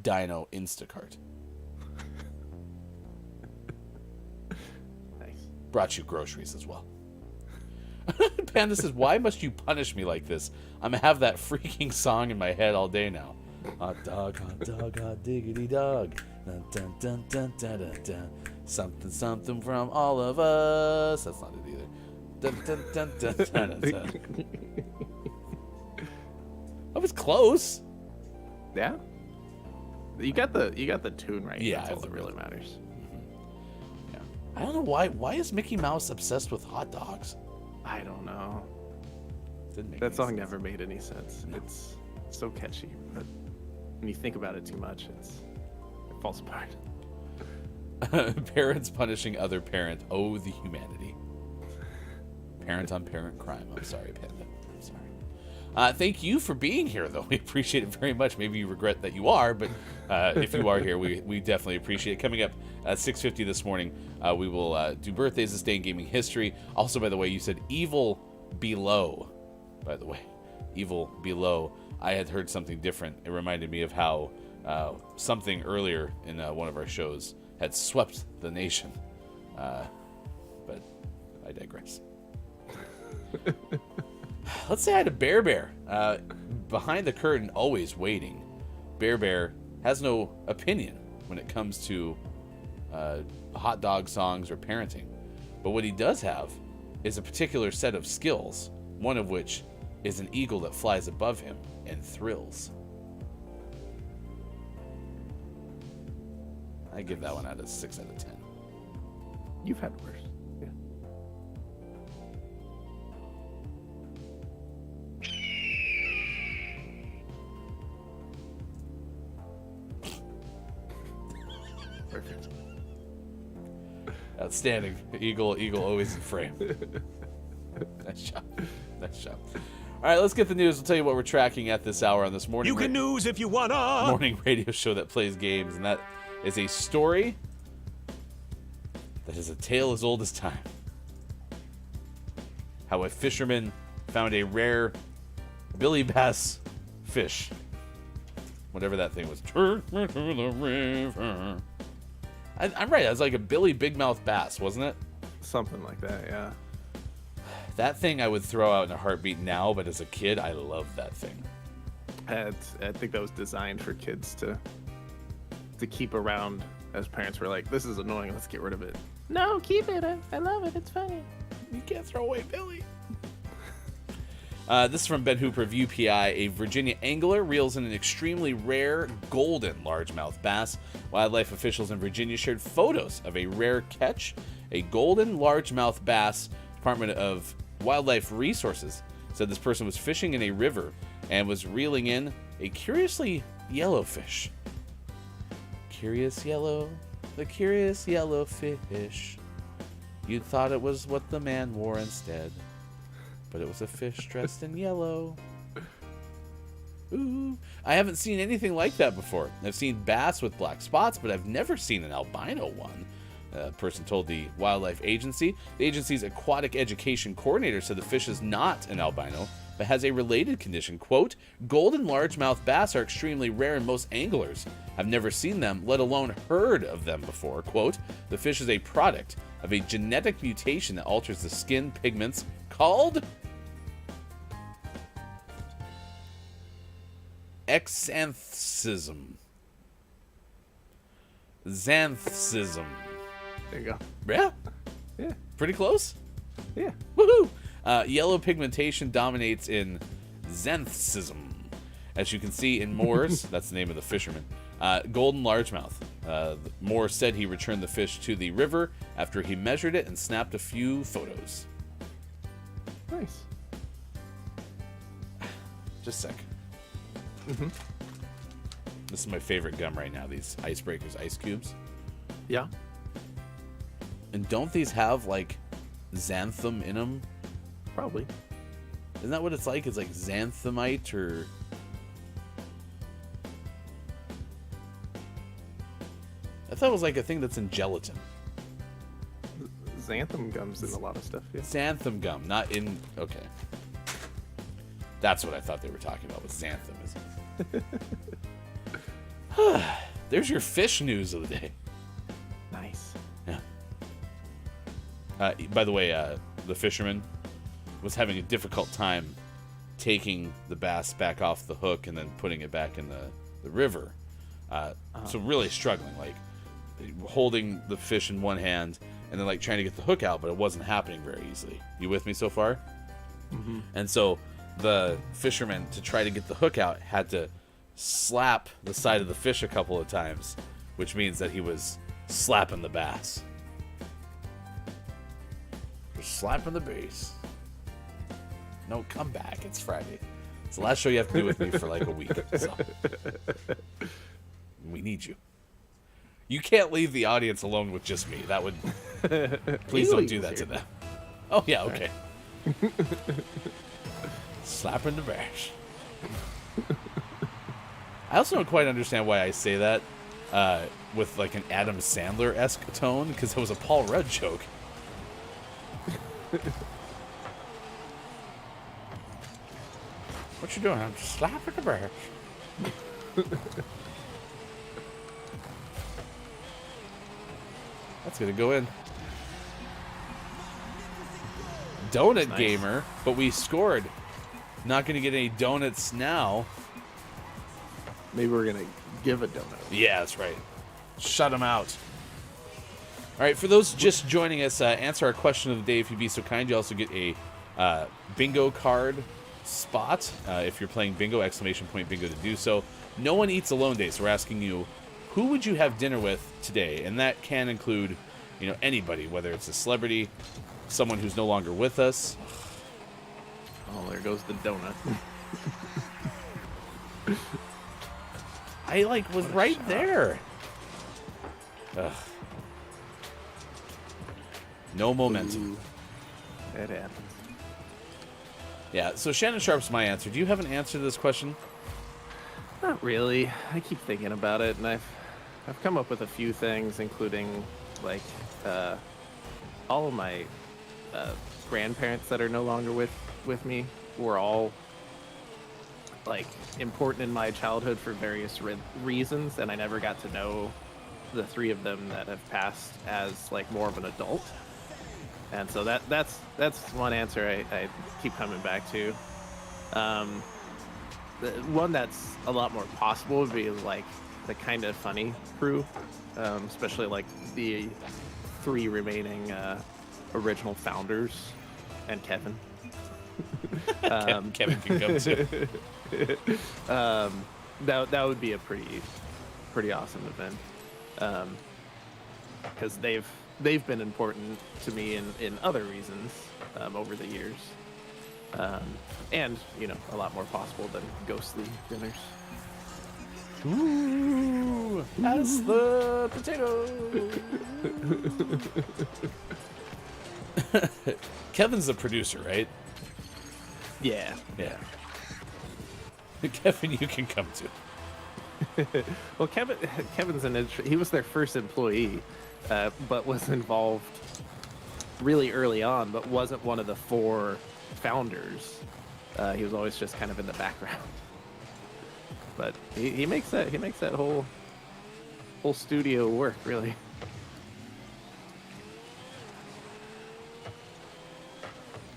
Dino Instacart. Nice. Brought you groceries as well. Panda says, why must you punish me like this? I'm going to have that freaking song in my head all day now. Hot dog, hot diggity dog. Dun, dun, dun, dun, dun, dun, dun. Something, something from all of us. That's not it either. Dun, dun, dun, dun, dun, dun, dun. That was close. Yeah. You got the tune right. Yeah, That's all that really matters. Yeah. I don't know why. Why is Mickey Mouse obsessed with hot dogs? I don't know. Didn't make That any song sense. never made any sense. No. It's so catchy, but when you think about it too much, it falls apart. Parents punishing other parent. Oh, the humanity. Parent on parent crime. I'm sorry, Panda. I'm sorry. Thank you for being here, though. We appreciate it very much. Maybe you regret that you are, but if you are here, we definitely appreciate it. Coming up at 6:50 this morning, we will do birthdays this day in gaming history. Also, by the way, you said Evil Below. By the way, Evil Below. I had heard something different. It reminded me of how something earlier in one of our shows had swept the nation. But I digress. Let's say hi to Bear Bear. Behind the curtain, always waiting. Bear Bear has no opinion when it comes to hot dog songs or parenting. But what he does have is a particular set of skills, one of which is an eagle that flies above him and thrills. I give that one out of 6 out of 10. You've had worse. Yeah. Perfect. Outstanding. Eagle always in frame. Nice job. Nice job. All right, let's get the news. We'll tell you what we're tracking at this hour on this morning. You can news if you wanna. Morning radio show that plays games, and that is a story that is a tale as old as time. How a fisherman found a rare Billy Bass fish. Whatever that thing was. Turn me to the river. I'm right. It was like a Billy Big Mouth bass, wasn't it? Something like that, yeah. That thing I would throw out in a heartbeat now, but as a kid, I loved that thing. I think that was designed for kids to keep around, as parents were like, this is annoying, let's get rid of it. No, keep it. I love it. It's funny. You can't throw away Billy. This is from Ben Hooper of UPI. A Virginia angler reels in an extremely rare golden largemouth bass. Wildlife officials in Virginia shared photos of a rare catch. A golden largemouth bass. Department of Wildlife Resources said this person was fishing in a river and was reeling in a curiously yellow fish. Curious yellow, the curious yellow fish. You'd thought it was what the man wore instead, but it was a fish dressed in yellow. Ooh, I haven't seen anything like that before. I've seen bass with black spots, but I've never seen an albino one. A person told the Wildlife Agency. The agency's aquatic education coordinator said the fish is not an albino, but has a related condition. Quote, golden largemouth bass are extremely rare and most anglers have never seen them, let alone heard of them before. Quote, the fish is a product of a genetic mutation that alters the skin pigments called xanthism. Xanthism. There you go. Yeah. Yeah. Pretty close. Yeah. Woohoo! Yellow pigmentation dominates in xanthism. As you can see in Moores, that's the name of the fisherman. Golden largemouth Moore said he returned the fish to the river after he measured it and snapped a few photos. Nice. Just a sec. This is my favorite gum right now, these Icebreakers ice cubes. Yeah. And don't these have, like, xanthan in them? Probably. Isn't that what it's like? It's like xanthemite or... I thought it was like a thing that's in gelatin. Xanthan gum's in a lot of stuff, yeah. Xanthan gum, not in... Okay. That's what I thought they were talking about, was xanthan. There's your fish news of the day. Nice. Yeah. By the way, the fisherman was having a difficult time taking the bass back off the hook and then putting it back in the river. So really struggling, like holding the fish in one hand and then like trying to get the hook out, but it wasn't happening very easily. You with me so far? Mm-hmm. And so the fisherman, to try to get the hook out, had to slap the side of the fish a couple of times, which means that he was slapping the bass. Just slapping the bass. No, come back. It's Friday. It's the last show you have to do with me for like a week. So. We need you. You can't leave the audience alone with just me. That would... Please don't do that to them. Oh, yeah, okay. Slapping the bass. I also don't quite understand why I say that with like an Adam Sandler-esque tone, because it was a Paul Rudd joke. What you doing? I'm just slapping the bass. That's gonna go in. Donut Nice. gamer, but we scored. Not gonna get any donuts now. Maybe we're gonna give a donut. Yeah, that's right. Shut them out. All right, for those just joining us, answer our question of the day if you'd be so kind. You also get a bingo card spot if you're playing bingo, exclamation point bingo to do so. No one eats alone day, so we're asking you, who would you have dinner with today? And that can include, you know, anybody, whether it's a celebrity, someone who's no longer with us. Oh, there goes the donut. I like was right there. Ugh. No momentum. Ooh, it happens. Yeah, so Shannon Sharp's my answer. Do you have an answer to this question? Not really. I keep thinking about it, and I've come up with a few things, including like all of my grandparents that are no longer with me were all like important in my childhood for various reasons, and I never got to know the three of them that have passed as like more of an adult. And so that's one answer I keep coming back to. The one that's a lot more possible would be like the Kind of Funny crew, especially like the three remaining original founders and Kevin. Kevin can come too. That would be a pretty awesome event, because they've been important to me in other reasons over the years, and you know, a lot more possible than ghostly dinners. Ooh, that's the potato. Kevin's the producer, right? Yeah. Yeah. Kevin, you can come too. Well, Kevin's he was their first employee, but was involved really early on, but wasn't one of the four founders. He was always just kind of in the background. But he makes that whole studio work, really.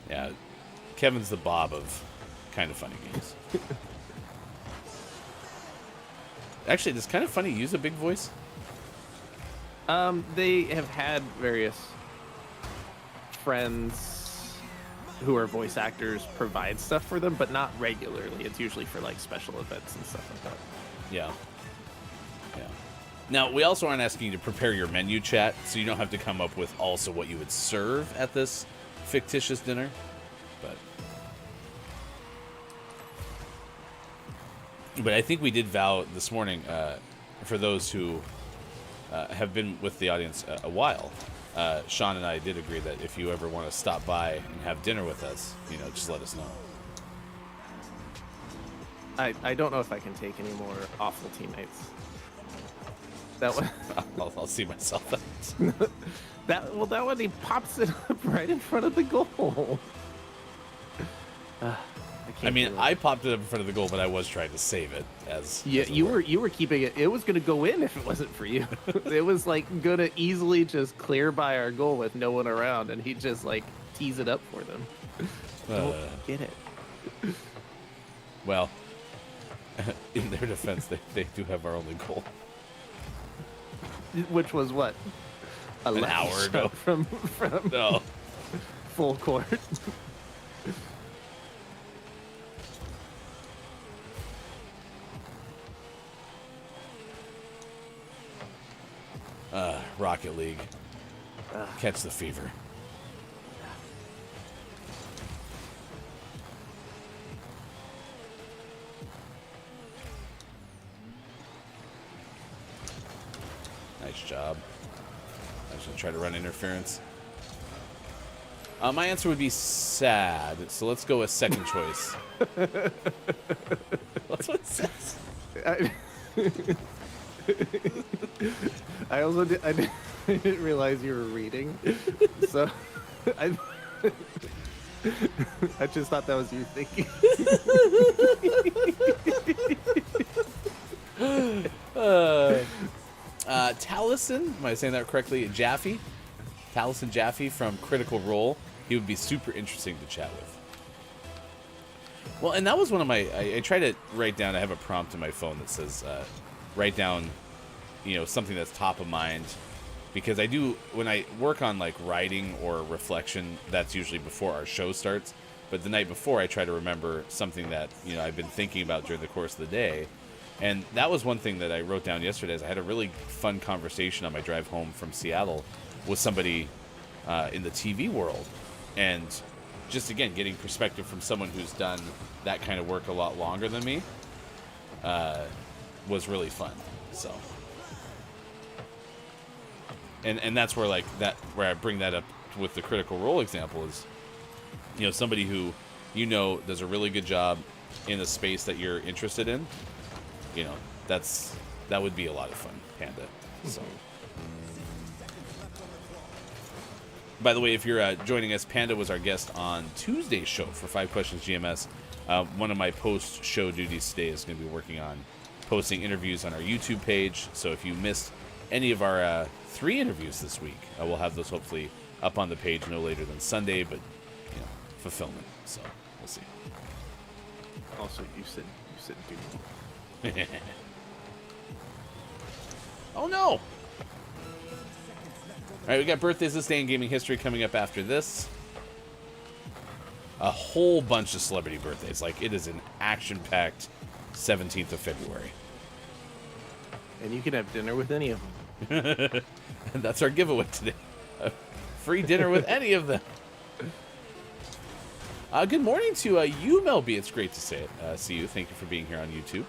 Yeah, Kevin's the Bob of Kind of Funny games. Actually, does Kind of Funny use a big voice? They have had various friends who are voice actors provide stuff for them, but not regularly. It's usually for like special events and stuff like that. Yeah. Yeah. Now, we also aren't asking you to prepare your menu, chat, so you don't have to come up with also what you would serve at this fictitious dinner. But I think we did vow this morning, for those who have been with the audience a while, Sean and I did agree that if you ever want to stop by and have dinner with us, just let us know. I don't know if I can take any more awful teammates. That one. I'll see myself out. That one he pops it up right in front of the goal. I popped it up in front of the goal, but I was trying to save it you were keeping it. It was going to go in if it wasn't for you. It was like going to easily just clear by our goal with no one around, and he just like tees it up for them. Don't get it. Well, in their defense, they do have our only goal, which was what? An hour ago from no full court. Rocket League. Catch the fever. Nice job. I was going to try to run interference. My answer would be sad, so let's go with second choice. That's what it says. I didn't realize you were reading, so I just thought that was you thinking. Taliesin, am I saying that correctly? Taliesin Jaffe from Critical Role. He would be super interesting to chat with. Well, and that was one of my. I try to write down. I have a prompt in my phone that says, write down, something that's top of mind. Because I do, when I work on like writing or reflection, that's usually before our show starts. But the night before, I try to remember something that, I've been thinking about during the course of the day. And that was one thing that I wrote down yesterday. Is I had a really fun conversation on my drive home from Seattle with somebody in the TV world. And just, again, getting perspective from someone who's done that kind of work a lot longer than me was really fun. So... And that's where where I bring that up with the Critical Role example is, somebody who, does a really good job in the space that you're interested in. That would be a lot of fun, Panda. So, by the way, if you're joining us, Panda was our guest on Tuesday's show for 5 Questions GMS. One of my post-show duties today is going to be working on posting interviews on our YouTube page. So if you missed any of our 3 interviews this week, we'll have those hopefully up on the page no later than Sunday, but fulfillment, so we'll see. Also, you said do. Oh no! All right, we got birthdays this day in gaming history coming up after this. A whole bunch of celebrity birthdays. Like, it is an action-packed 17th of February. And you can have dinner with any of them. And that's our giveaway today. A free dinner with any of them. Good morning to you, Melby. It's great to see you. Thank you for being here on YouTube.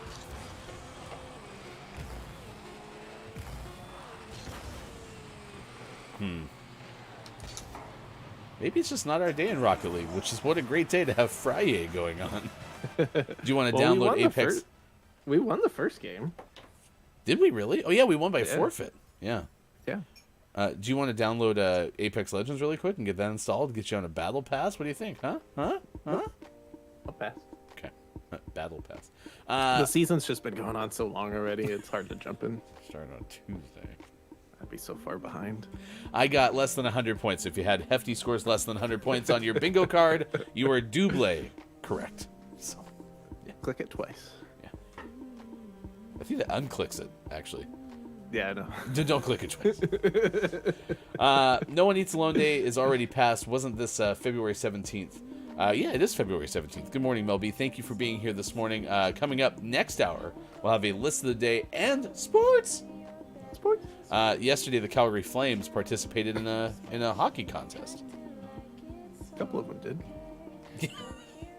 Maybe it's just not our day in Rocket League, which is what a great day to have Friday going on. Do you want to download Apex? We won the first game. Did we really? Oh, yeah, we won by forfeit. Yeah. Yeah. Do you want to download Apex Legends really quick and get that installed? Get you on a battle pass? What do you think? Huh? I'll pass. Okay. Battle pass. The season's just been going on so long already, it's hard to jump in. Starting on Tuesday. I'd be so far behind. I got less than 100 points. If you had hefty scores less than 100 points on your bingo card, you are double correct. So, yeah. Click it twice. Yeah. I think that unclicks it, actually. Yeah, I know. Don't click it twice. No One Eats Alone Day is already passed. Wasn't this February 17th? Yeah, it is February 17th. Good morning, Melby. Thank you for being here this morning. Coming up next hour, we'll have a list of the day and sports. Yesterday, the Calgary Flames participated in a hockey contest. A couple of them did.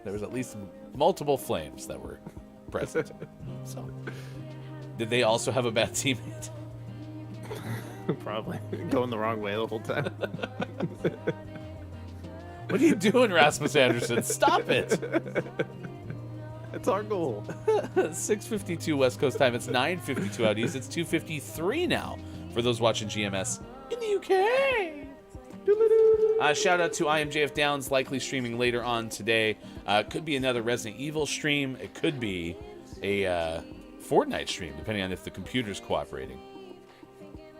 There was at least multiple Flames that were present. So, did they also have a bad teammate? Probably going the wrong way the whole time. What are you doing, Rasmus Anderson? Stop it! It's our goal. 6:52 West Coast time. It's 9:52 out east. It's 2:53 now for those watching GMS in the UK. Shout out to IMJF Downs, likely streaming later on today. Could be another Resident Evil stream. It could be a Fortnite stream, depending on if the computer's cooperating.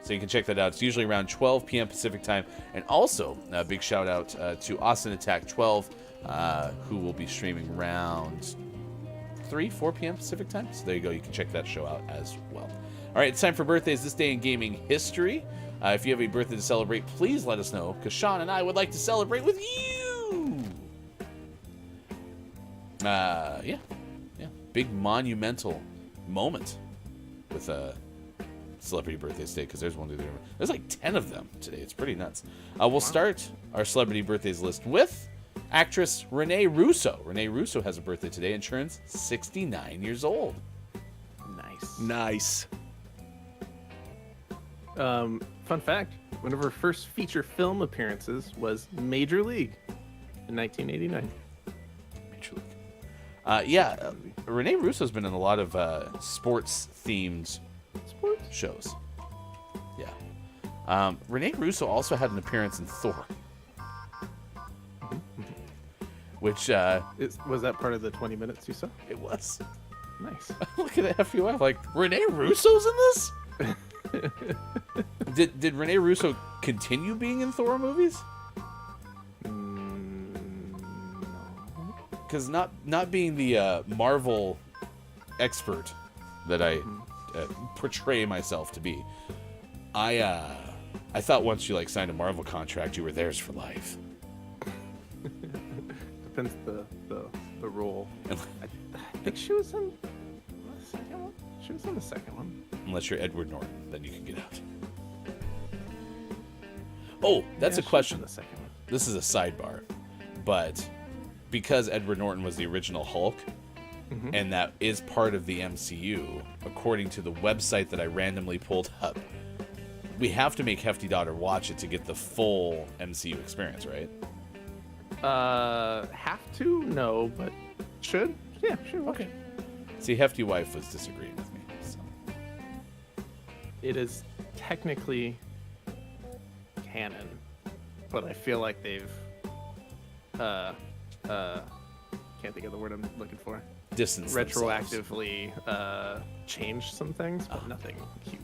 So you can check that out. It's usually around 12 p.m. Pacific time. And also, a big shout out to Austin Attack 12, who will be streaming around 4 p.m. Pacific time. So there you go. You can check that show out as well. All right, it's time for birthdays this day in gaming history. If you have a birthday to celebrate, please let us know, because Sean and I would like to celebrate with you. Yeah. Big monumental moment with celebrity birthdays today, because there's like 10 of them today. It's pretty nuts. We'll start our celebrity birthdays list with actress Rene Russo. Rene Russo has a birthday today and turns 69 years old. Nice. Fun fact, one of her first feature film appearances was Major League in 1989. Major League. Rene Russo's been in a lot of sports-themed shows. Yeah. Rene Russo also had an appearance in Thor. Which... was that part of the 20 minutes you saw? It was. Nice. Look at the FUF, like, Rene Russo's in this? Did Rene Russo continue being in Thor movies? Because not being the Marvel expert that I portray myself to be, I thought once you like signed a Marvel contract, you were theirs for life. Depends the role. I think she was in the second one. She was in the second one. Unless you're Edward Norton, then you can get out. Oh, that's a question. The second one. This is a sidebar, but because Edward Norton was the original Hulk, and that is part of the MCU, according to the website that I randomly pulled up, we have to make Hefty Daughter watch it to get the full MCU experience, right? Have to? No, but should? Yeah, sure. Okay. See, Hefty Wife was disagreeing with me. So. It is technically canon, but I feel like they've can't think of the word I'm looking for. Distance Retroactively changed some things, but nothing huge.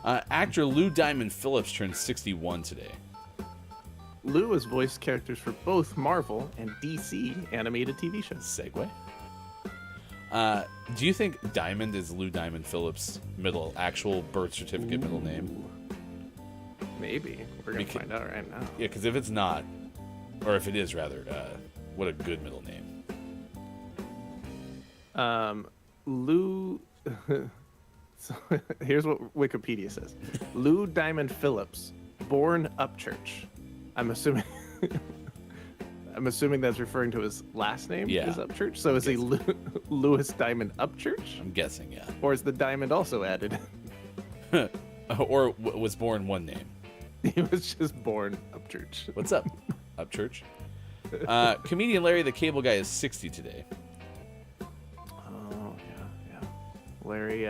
Actor Lou Diamond Phillips turned 61 today. Lou has voiced characters for both Marvel and DC animated TV shows. Segue. Do you think Diamond is Lou Diamond Phillips' actual birth certificate middle name? Maybe. We're going to find out right now. Yeah, because if it's not, or if it is rather, what a good middle name. Lou... So, here's what Wikipedia says. Lou Diamond Phillips, born Upchurch. I'm assuming that's referring to his last name is Upchurch. So is he Louis Diamond Upchurch? I'm guessing, yeah. Or is the diamond also added? Or was born one name. He was just born Upchurch. What's up, Upchurch? Comedian Larry the Cable Guy is 60 today. Oh, yeah. Larry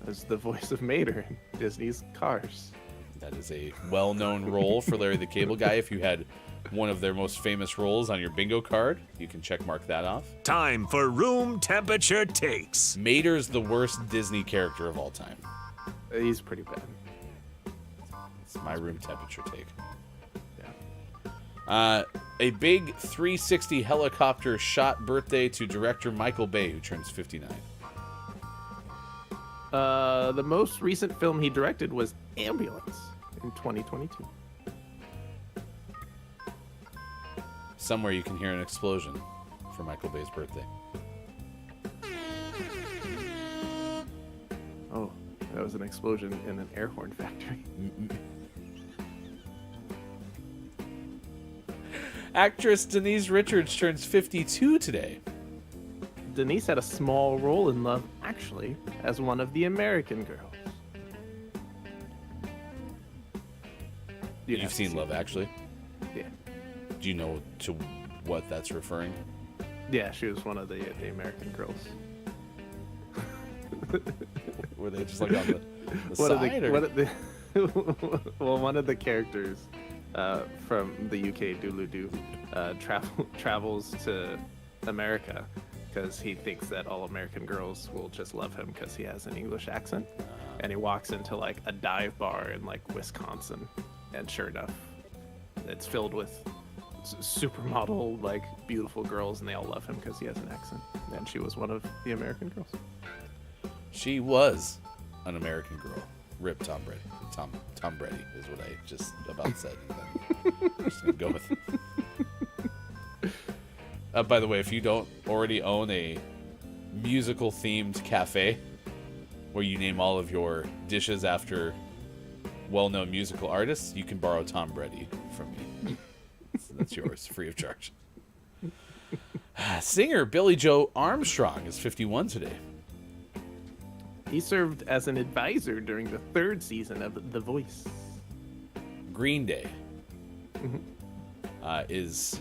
is the voice of Mater in Disney's Cars. That is a well-known role for Larry the Cable Guy. If you had one of their most famous roles on your bingo card, you can check mark that off. Time for room temperature takes. Mater's the worst Disney character of all time. He's pretty bad. It's my room temperature take. Yeah. A big 360 helicopter shot birthday to director Michael Bay, who turns 59. The most recent film he directed was Ambulance in 2022. Somewhere you can hear an explosion for Michael Bay's birthday. Oh, That was an explosion in an air horn factory. Actress Denise Richards turns 52 today. Denise had a small role in Love Actually as one of the American girls. You've seen Love Actually? Yeah. Do you know to what that's referring? Yeah, she was one of the American girls. Were they just like on the side? Well, one of the characters from the UK, Dulu travels to America because he thinks that all American girls will just love him because he has an English accent. And he walks into like a dive bar in like Wisconsin, and sure enough, it's filled with supermodel, like beautiful girls, and they all love him because he has an accent. And she was one of the American girls. She was an American girl. Rip Tom Brady. Tom Brady is what I just about said. And then I'm just gonna go with it. By the way, if you don't already own a musical themed cafe where you name all of your dishes after well-known musical artists, you can borrow Tom Brady from me. That's yours, free of charge. Singer Billie Joe Armstrong is 51 today. He served as an advisor during the 3rd season of The Voice. Green Day is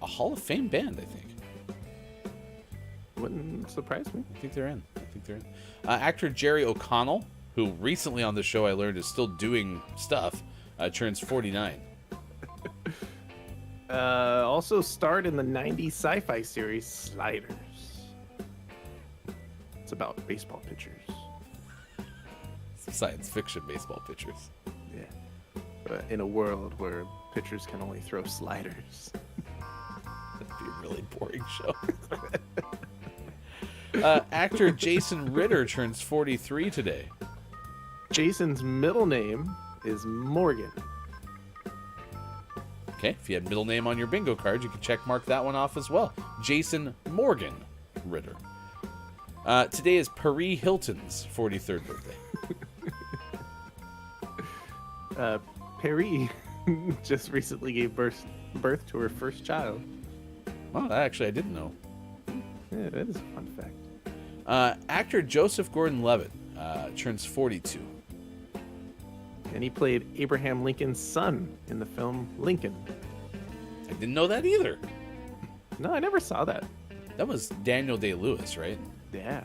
a Hall of Fame band, I think. Wouldn't surprise me. I think they're in. Actor Jerry O'Connell, who recently on the show I learned is still doing stuff, turns 49. Also starred in the 90s sci-fi series Sliders. It's about baseball pitchers. Science fiction baseball pitchers. Yeah. In a world where pitchers can only throw sliders. That'd be a really boring show. Actor Jason Ritter turns 43 today. Jason's middle name is Morgan. Okay, if you had middle name on your bingo card, you can check mark that one off as well. Jason Morgan Ritter. Today is Paris Hilton's 43rd birthday. Perry just recently gave birth to her first child. Oh, actually, I didn't know. Yeah, that is a fun fact. Actor Joseph Gordon-Levitt turns 42. And he played Abraham Lincoln's son in the film Lincoln. I didn't know that either. No, I never saw that. That was Daniel Day-Lewis, right? Yeah.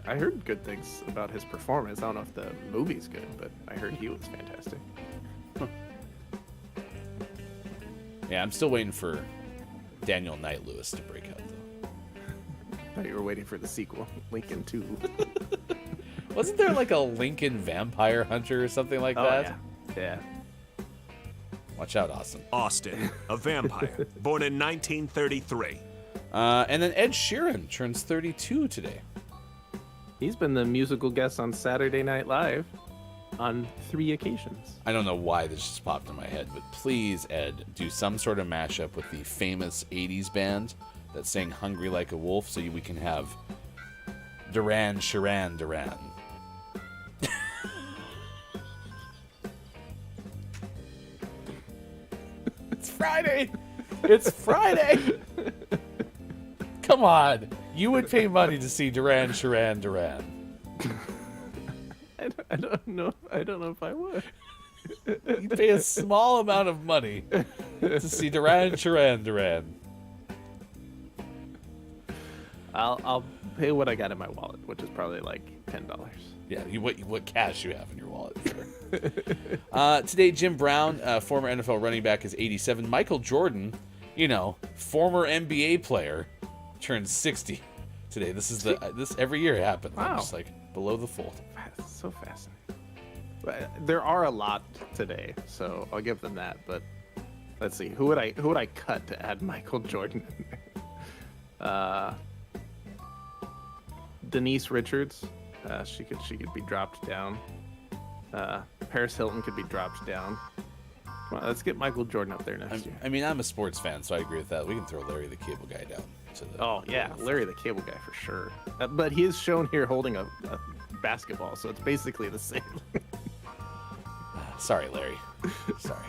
I heard good things about his performance. I don't know if the movie's good, but I heard he was fantastic. Yeah, I'm still waiting for Daniel Knight-Lewis to break out, though. I thought you were waiting for the sequel, Lincoln 2. Wasn't there like a Lincoln vampire hunter or something like that? Yeah. Watch out, Austin. Austin, a vampire, born in 1933. And then Ed Sheeran turns 32 today. He's been the musical guest on Saturday Night Live on 3 occasions. I don't know why this just popped in my head, but please, Ed, do some sort of mashup with the famous 80s band that sang Hungry Like a Wolf so we can have Duran Sharan Duran. It's Friday! It's Friday! Come on! You would pay money to see Duran Sharan Duran. I don't know if I would. You pay a small amount of money to see Duran Sharan Duran. I'll pay what I got in my wallet, which is probably like $10. Yeah, what cash you have in your wallet. Sure. Today, Jim Brown, former NFL running back, is 87. Michael Jordan, former NBA player, turns 60 today. This every year it happens. Wow. I'm just like below the fold. That's so fascinating. But there are a lot today, so I'll give them that. But let's see, who would I cut to add Michael Jordan in there? Denise Richards, she could be dropped down. Paris Hilton could be dropped down. Come on, let's get Michael Jordan up there next year. I mean, I'm a sports fan, so I agree with that. We can throw Larry the Cable Guy down. Oh yeah, Larry the Cable Guy for sure. But he is shown here holding a basketball, so it's basically the same. Sorry, Larry. Sorry.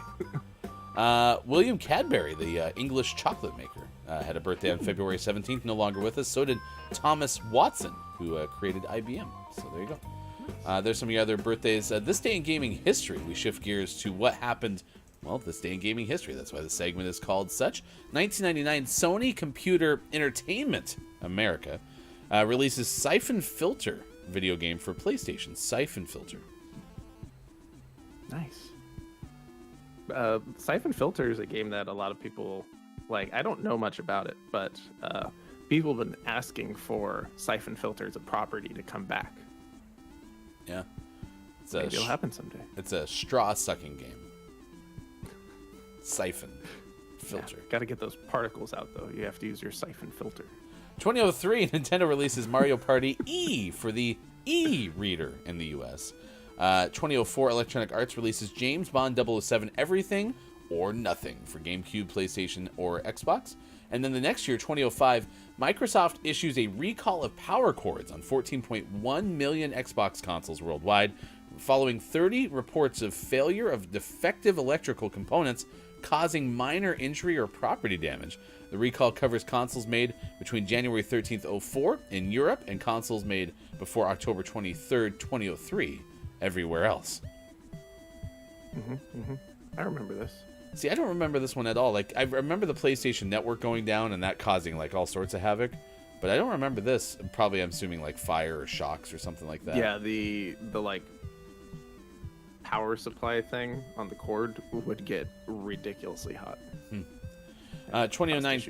William Cadbury, the English chocolate maker, had a birthday on February 17th, no longer with us. So did Thomas Watson, who created IBM. So there you go. There's some of your other birthdays. This day in gaming history, we shift gears to what happened, well, this day in gaming history. That's why the segment is called such. 1999, Sony Computer Entertainment America releases Siphon Filter video game for PlayStation. Siphon Filter. Nice. Siphon Filter is a game that a lot of people like. I don't know much about it, but people have been asking for Siphon Filter as a property to come back. Yeah. Maybe it'll happen someday. It's a straw-sucking game. Siphon Filter. Got to get those particles out, though. You have to use your Siphon Filter. 2003, Nintendo releases Mario Party E for the e-reader in the US. 2004, Electronic Arts releases James Bond 007 Everything or Nothing for GameCube, PlayStation, or Xbox. And then the next year, 2005, Microsoft issues a recall of power cords on 14.1 million Xbox consoles worldwide, following 30 reports of failure of defective electrical components causing minor injury or property damage. The recall covers consoles made between January 13th, 2004 in Europe and consoles made before October 23rd, 2003 everywhere else. I remember this. See, I don't remember this one at all. Like, I remember the PlayStation Network going down and that causing, like, all sorts of havoc. But I don't remember this. Probably, I'm assuming, like, fire or shocks or something like that. Yeah, the like, power supply thing on the cord would get ridiculously hot. 2009,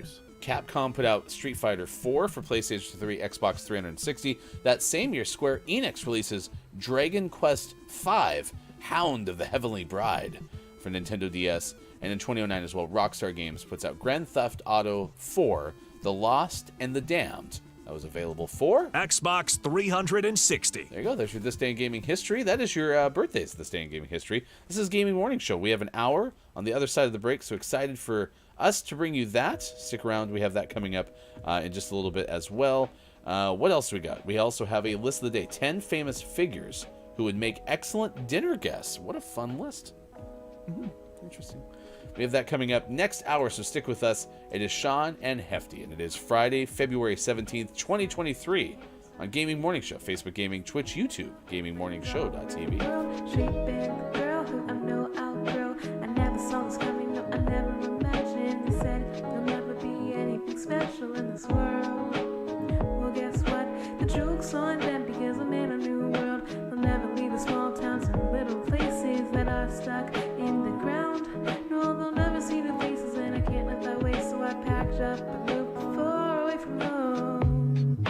Capcom put out Street Fighter 4 for PlayStation 3, Xbox 360. That same year, Square Enix releases Dragon Quest V, Hound of the Heavenly Bride for Nintendo DS. And in 2009 as well, Rockstar Games puts out Grand Theft Auto 4, The Lost and the Damned. That was available for Xbox 360. There you go. There's your This Day in Gaming History. That is your birthdays, This Day in Gaming History. This is Gaming Morning Show. We have an hour on the other side of the break, so excited for us to bring you that. Stick around. We have that coming up in just a little bit as well. What else do we got? We also have a list of the day. 10 famous figures who would make excellent dinner guests. What a fun list. Interesting. We have that coming up next hour, so stick with us. It is Sean and Hefty, and it is Friday, February 17th, 2023 on Gaming Morning Show, Facebook Gaming, Twitch, YouTube, GamingMorningShow.tv. Shaping girl who I know I'll grow. I never saw this coming, no, I never imagined. They said there'll never be anything special in this world. Well, guess what? The joke's on them because I'm in a new world. They'll never leave the small towns and little places that are stuck in the ground. No, they'll never see the faces, and I can't let that waste, so I packed up and moved far away from home.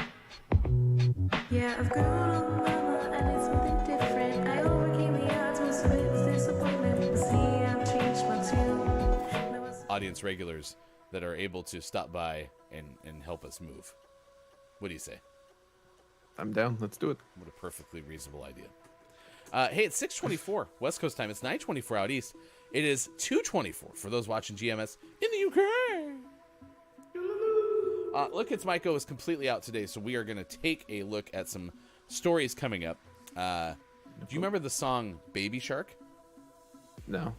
Yeah, I've grown a little and it's something different. I overcame the odds with some disappointment. See, I've changed my tune. Audience regulars that are able to stop by and help us move. What do you say? I'm down. Let's do it. What a perfectly reasonable idea. Hey, it's 6:24 West Coast time. It's 9:24 out east. It is 2:24 for those watching GMS in the UK. Look, it's Miko is completely out today, so we are going to take a look at some stories coming up. Do you remember the song Baby Shark? No,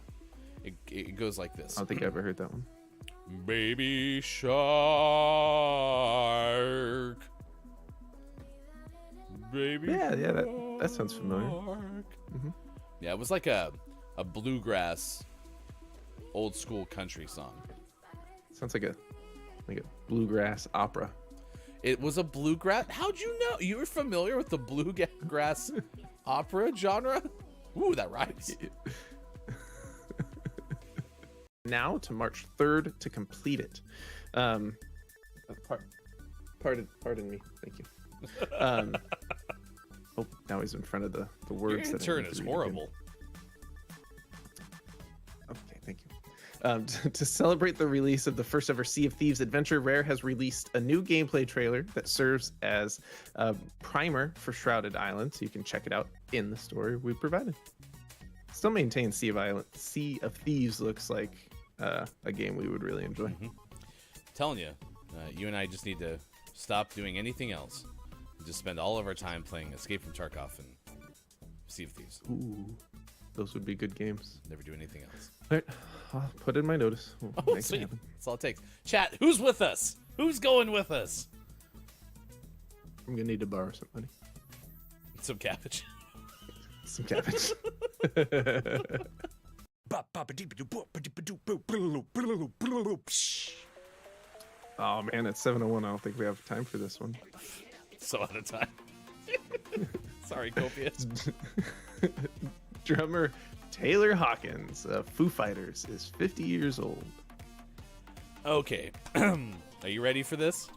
It goes like this. I don't think I ever heard that one. Baby Shark. Baby Yeah, that sounds familiar. Yeah, it was like a bluegrass, old school country song. Sounds like a bluegrass opera. It was a bluegrass. How'd you know? You were familiar with the bluegrass opera genre? Ooh, that rhymes. Now to March 3rd to complete it. Pardon me. Thank you. Oh, now he's in front of the words. Your intern is horrible. Okay, thank you. To celebrate the release of the first ever Sea of Thieves adventure, Rare has released a new gameplay trailer that serves as a primer for Shrouded Island, so you can check it out in the story we provided. Still maintains Sea of Thieves looks like a game we would really enjoy. Telling you, you and I just need to stop doing anything else. just spend all of our time playing Escape from Tarkov and Sea of Thieves. Ooh, those would be good games. Never do anything else. All right, I'll put in my notice. We'll Oh, make it sweet. happen. That's all it takes. Chat, who's with us? Who's going with us? I'm gonna need to borrow some money. Some cabbage. Some cabbage. Oh man, it's 7:01. I don't think we have time for this one. So out of time. Sorry, Copious. Drummer Taylor Hawkins of Foo Fighters is 50 years old. Okay. Are you ready for this?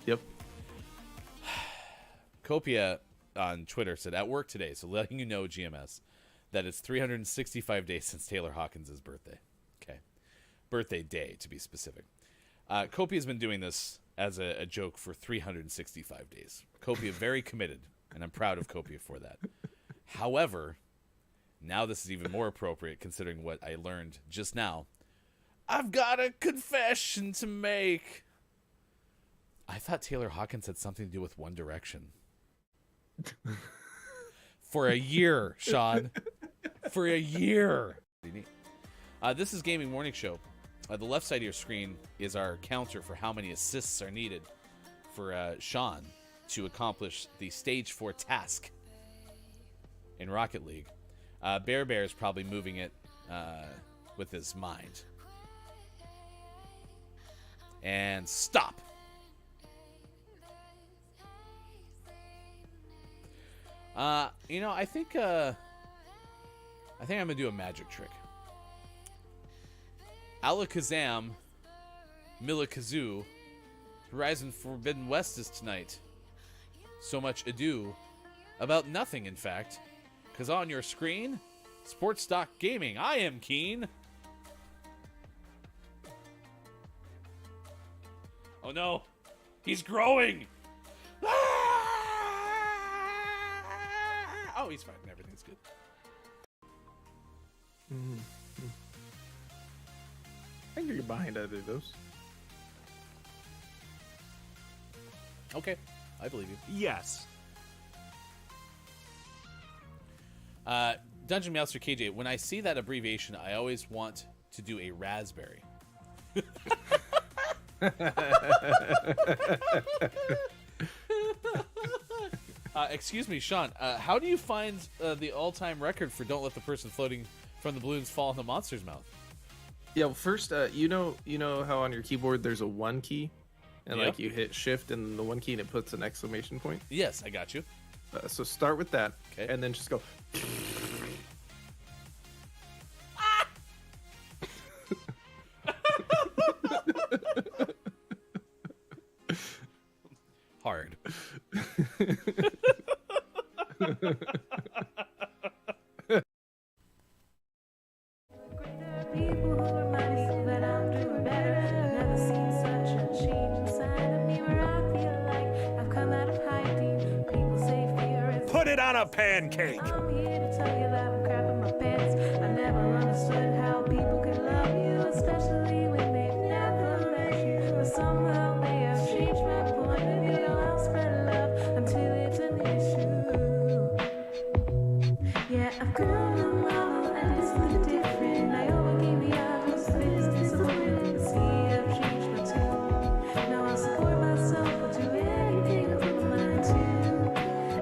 Yep. Copia on Twitter said, at work today, so letting you know, GMS, that it's 365 days since Taylor Hawkins' birthday. Okay. Birthday day, to be specific. Copia has been doing this as a joke for 365 days. Copia very committed, and I'm proud of Copia for that. However, now this is even more appropriate considering what I learned just now. I've got a confession to make. I thought Taylor Hawkins had something to do with One Direction. For a year, Sean. For a year. This is Gaming Morning Show. The left side of your screen is our counter for how many assists are needed for Sean to accomplish the Stage 4 task in Rocket League. Bear is probably moving it with his mind. And stop. I think I'm gonna do a magic trick. Alakazam, Milakazoo, Horizon Forbidden West is tonight. So much ado about nothing, in fact, because on your screen, Sports Stock Gaming. I am keen. Oh no, he's growing. Oh, he's fine. Everything's good. I can get behind either of those. Okay, I believe you. Yes. Dungeon Master KJ, when I see that abbreviation, I always want to do a raspberry. Excuse me, Sean. How do you find the all-time record for "Don't let the person floating from the balloons fall in the monster's mouth"? Yeah, well, first, you know how on your keyboard there's a 1 key, and Yep. like you hit Shift and the 1 key and it puts an exclamation point. Yes, I got you. So start with that, Okay. and then just go. Hard. People who remind me that I'm doing better. I've never seen such a change inside of me where I feel like I've come out of hiding. People say fear is. Put it on a pancake. I'm here to tell you that I'm crapping my pants. I never understood how people can love you, especially when they've never met you. But somehow they have changed my point of view. I'll spread love until it's an issue. Yeah, I've grown a model and it's looking different. I overcame the obvious, but it's disappointing to see I've changed my tune. Now I support myself, but do anything I put my mind to.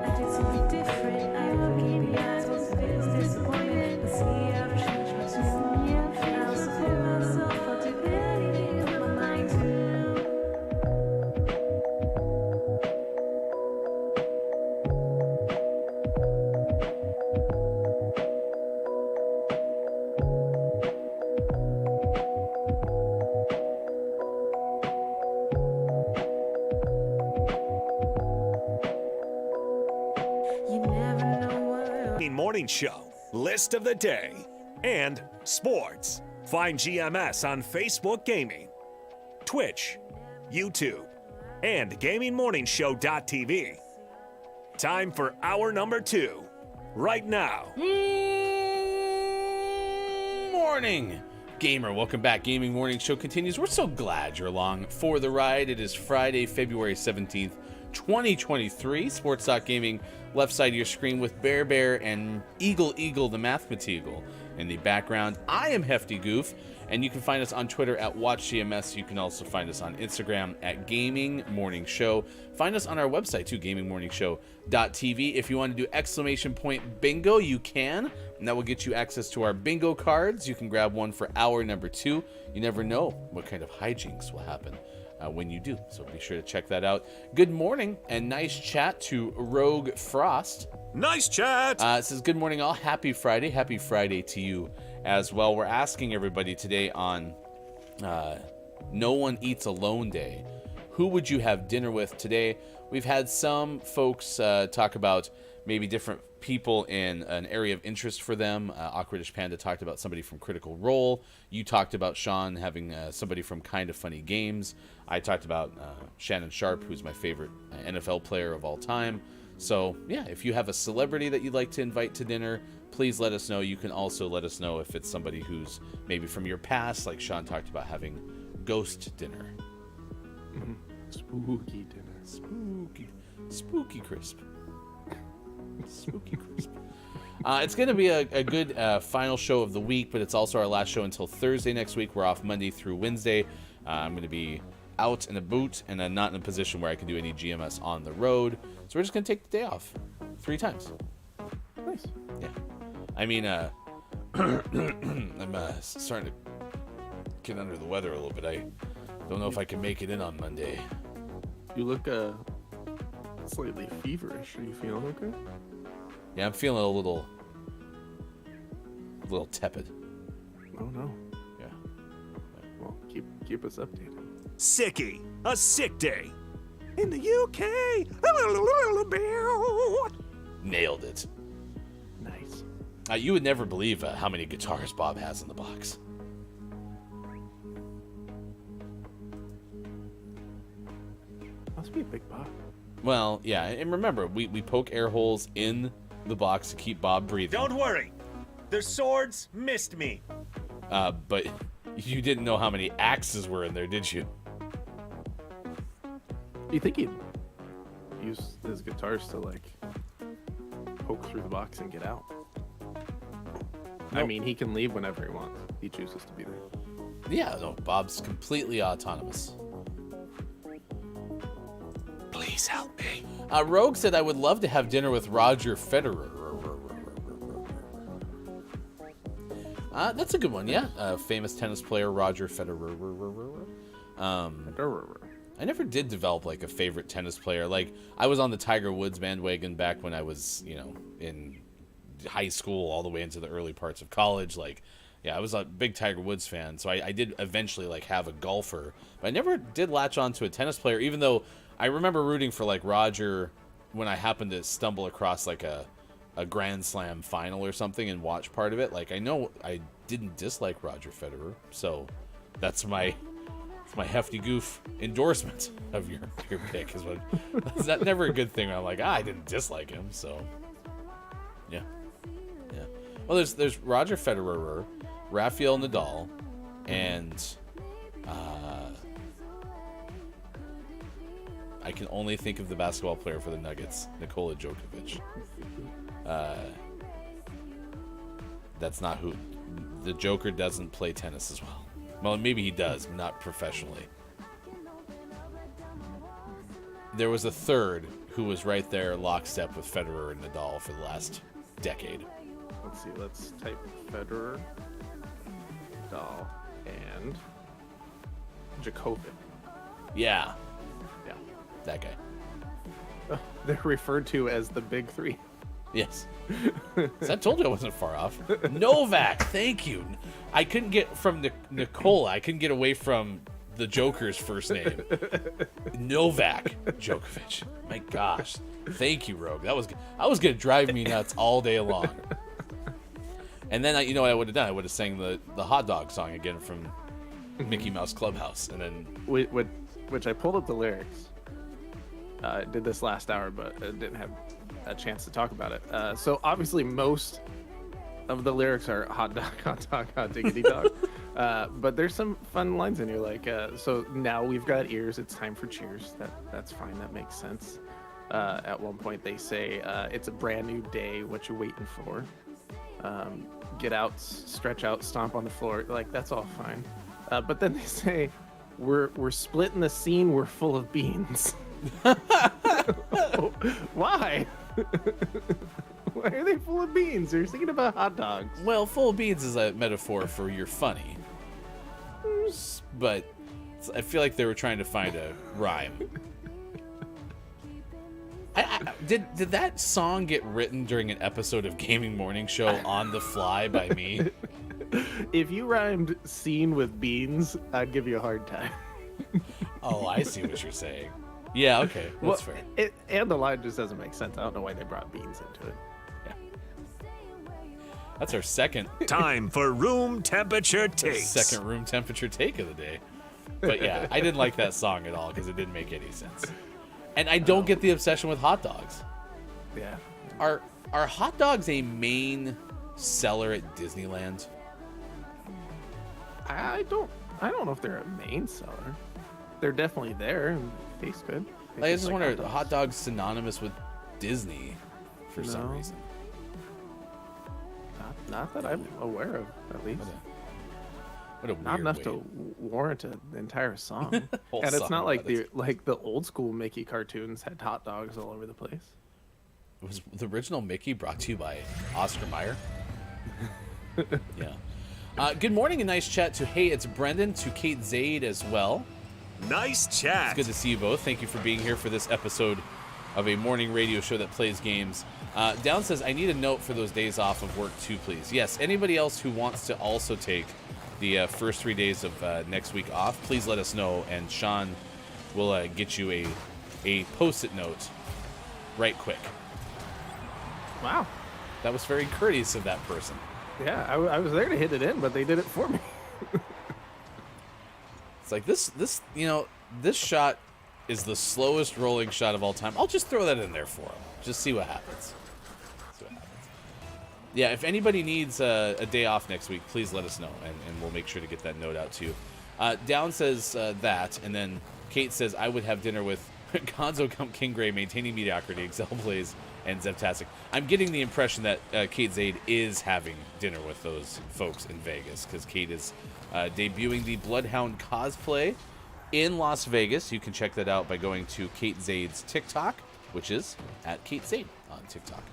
I did something different. I overcame the odds, but it's disappointing to see I've changed my tune. I'll support myself, I'll do anything I put my mind to. You never know what Morning Show, list of the day, and sports. Find GMS on Facebook Gaming, Twitch, YouTube, and GamingMorningShow.tv. Time for hour number 2, right now. Morning, gamer. Welcome back. Gaming Morning Show continues. We're so glad you're along for the ride. It is Friday, February 17th, 2023. Sports Gaming, left side of your screen with Bear Bear and Eagle the Mathemateagle in the background. I am Hefty Goof, and you can find us on Twitter at WatchGMS. You can also find us on Instagram at Gaming Morning Show. Find us on our website too, gamingmorningshow.tv. If you want to do exclamation point bingo, you can, and that will get you access to our bingo cards. You can grab one for hour number 2. You never know what kind of hijinks will happen when you do, so be sure to check that out. Good morning and nice chat to Rogue Frost. Nice chat! It says, good morning all, happy Friday to you as well. We're asking everybody today on No One Eats Alone Day, who would you have dinner with today? We've had some folks talk about maybe different people in an area of interest for them. Awkwardish Panda talked about somebody from Critical Role. You talked about Sean having somebody from Kind of Funny Games. I talked about Shannon Sharp, who's my favorite NFL player of all time. So, yeah, if you have a celebrity that you'd like to invite to dinner, please let us know. You can also let us know if it's somebody who's maybe from your past, like Sean talked about having ghost dinner. Spooky dinner. Spooky crisp. Spooky crisp. It's going to be a good final show of the week, but it's also our last show until Thursday next week. We're off Monday through Wednesday. I'm going to be out and about, and I'm not in a position where I can do any GMS on the road. So we're just going to take the day off 3 times. Nice. Yeah. I mean, I'm starting to get under the weather a little bit. I don't know if I can make it in on Monday. You look slightly feverish. Are you feeling okay? Yeah, I'm feeling a little tepid. Oh no. Yeah. Well, keep us updated. Sicky, a sick day. In the UK. Nailed it. Nice. You would never believe how many guitars Bob has in the box. Must be a big box. Well, yeah, and remember, we poke air holes in the box to keep Bob breathing. Don't worry. The swords missed me. But you didn't know how many axes were in there, did you? You think he'd use his guitars to, like, poke through the box and get out? I mean, he can leave whenever he wants. He chooses to be there. Yeah, no, Bob's completely autonomous. Please help me. Rogue said, I would love to have dinner with Roger Federer. That's a good one, yeah. Famous tennis player Roger Federer. I never did develop like a favorite tennis player. Like, I was on the Tiger Woods bandwagon back when I was, in high school all the way into the early parts of college. Like, yeah, I was a big Tiger Woods fan, so I did eventually like have a golfer, but I never did latch on to a tennis player, even though I remember rooting for like Roger when I happened to stumble across like a Grand Slam final or something and watch part of it. Like, I know I didn't dislike Roger Federer, so that's my Hefty Goof endorsement of your pick. Is what is that never a good thing? I'm like, I didn't dislike him, so yeah. Well, there's Roger Federer, Rafael Nadal, and I can only think of the basketball player for the Nuggets, Nikola Djokovic. That's not who. The Joker doesn't play tennis as well. Well, maybe he does, but not professionally. There was a third who was right there lockstep with Federer and Nadal for the last decade. Let's see. Let's type Federer, Nadal, and Djokovic. Yeah, Yeah. that guy. They're referred to as the Big Three. Yes. So I told you I wasn't far off. Novak, thank you. I couldn't get from Nikola. I couldn't get away from the Joker's first name. Novak Djokovic. My gosh. Thank you, Rogue. That was going to drive me nuts all day long. And then, you know what I would have done? I would have sang the hot dog song again from Mickey Mouse Clubhouse. And then... Which I pulled up the lyrics. Did this last hour, but I didn't have a chance to talk about it. So obviously most of the lyrics are hot dog, hot dog, hot diggity dog. But there's some fun lines in here, like, so now we've got ears, it's time for cheers. That's fine, that makes sense. At one point they say, it's a brand new day, what you waiting for? Get out, stretch out, stomp on the floor. Like, that's all fine. But then they say, we're splitting the scene, we're full of beans. Why? Why are they full of beans? They're thinking about hot dogs. Well, full of beans is a metaphor for you're funny. But I feel like they were trying to find a rhyme. Did that song get written during an episode of Gaming Morning Show on the fly by me? If you rhymed scene with beans, I'd give you a hard time. Oh, I see what you're saying. Yeah, okay, that's fair. And the line just doesn't make sense. I don't know why they brought beans into it. Yeah. That's our second Time for room temperature takes. second room temperature take of the day. But yeah, I didn't like that song at all because it didn't make any sense. And I don't get the obsession with hot dogs. Yeah. Are hot dogs a main seller at Disneyland? I don't know if they're a main seller. They're definitely there and taste good. I just wonder, are hot dogs synonymous with Disney for some No. reason? Not that I'm aware of, at least. What a weird Not enough way. to warrant an entire song. Whole And it's song not like about the old school Mickey cartoons had hot dogs all over the place. Was the original Mickey brought to you by Oscar Mayer? Yeah. Good morning and nice chat to Hey, it's Brendan, to Kate Zaid as well. Nice It's chat. good to see you both. Thank you for being here for this episode of a morning radio show that plays games. Down says, I need a note for those days off of work too, please. Yes, anybody else who wants to also take the first 3 days of next week off, please let us know, and Sean will get you a post-it note right quick. Wow. That was very courteous of that person. Yeah, I was there to hit it in, but they did it for me. It's like this shot is the slowest rolling shot of all time. I'll just throw that in there for him. Just see what happens. Yeah, if anybody needs a day off next week, please let us know, and we'll make sure to get that note out to you. Down says that, and then Kate says, I would have dinner with Gonzo King Gray, maintaining mediocrity, Excel Blaze, and Zeptastic. I'm getting the impression that Kate Zaid is having dinner with those folks in Vegas, because Kate is debuting the Bloodhound cosplay in Las Vegas. You can check that out by going to Kate Zaid's TikTok, which is at Kate Zaid on TikTok.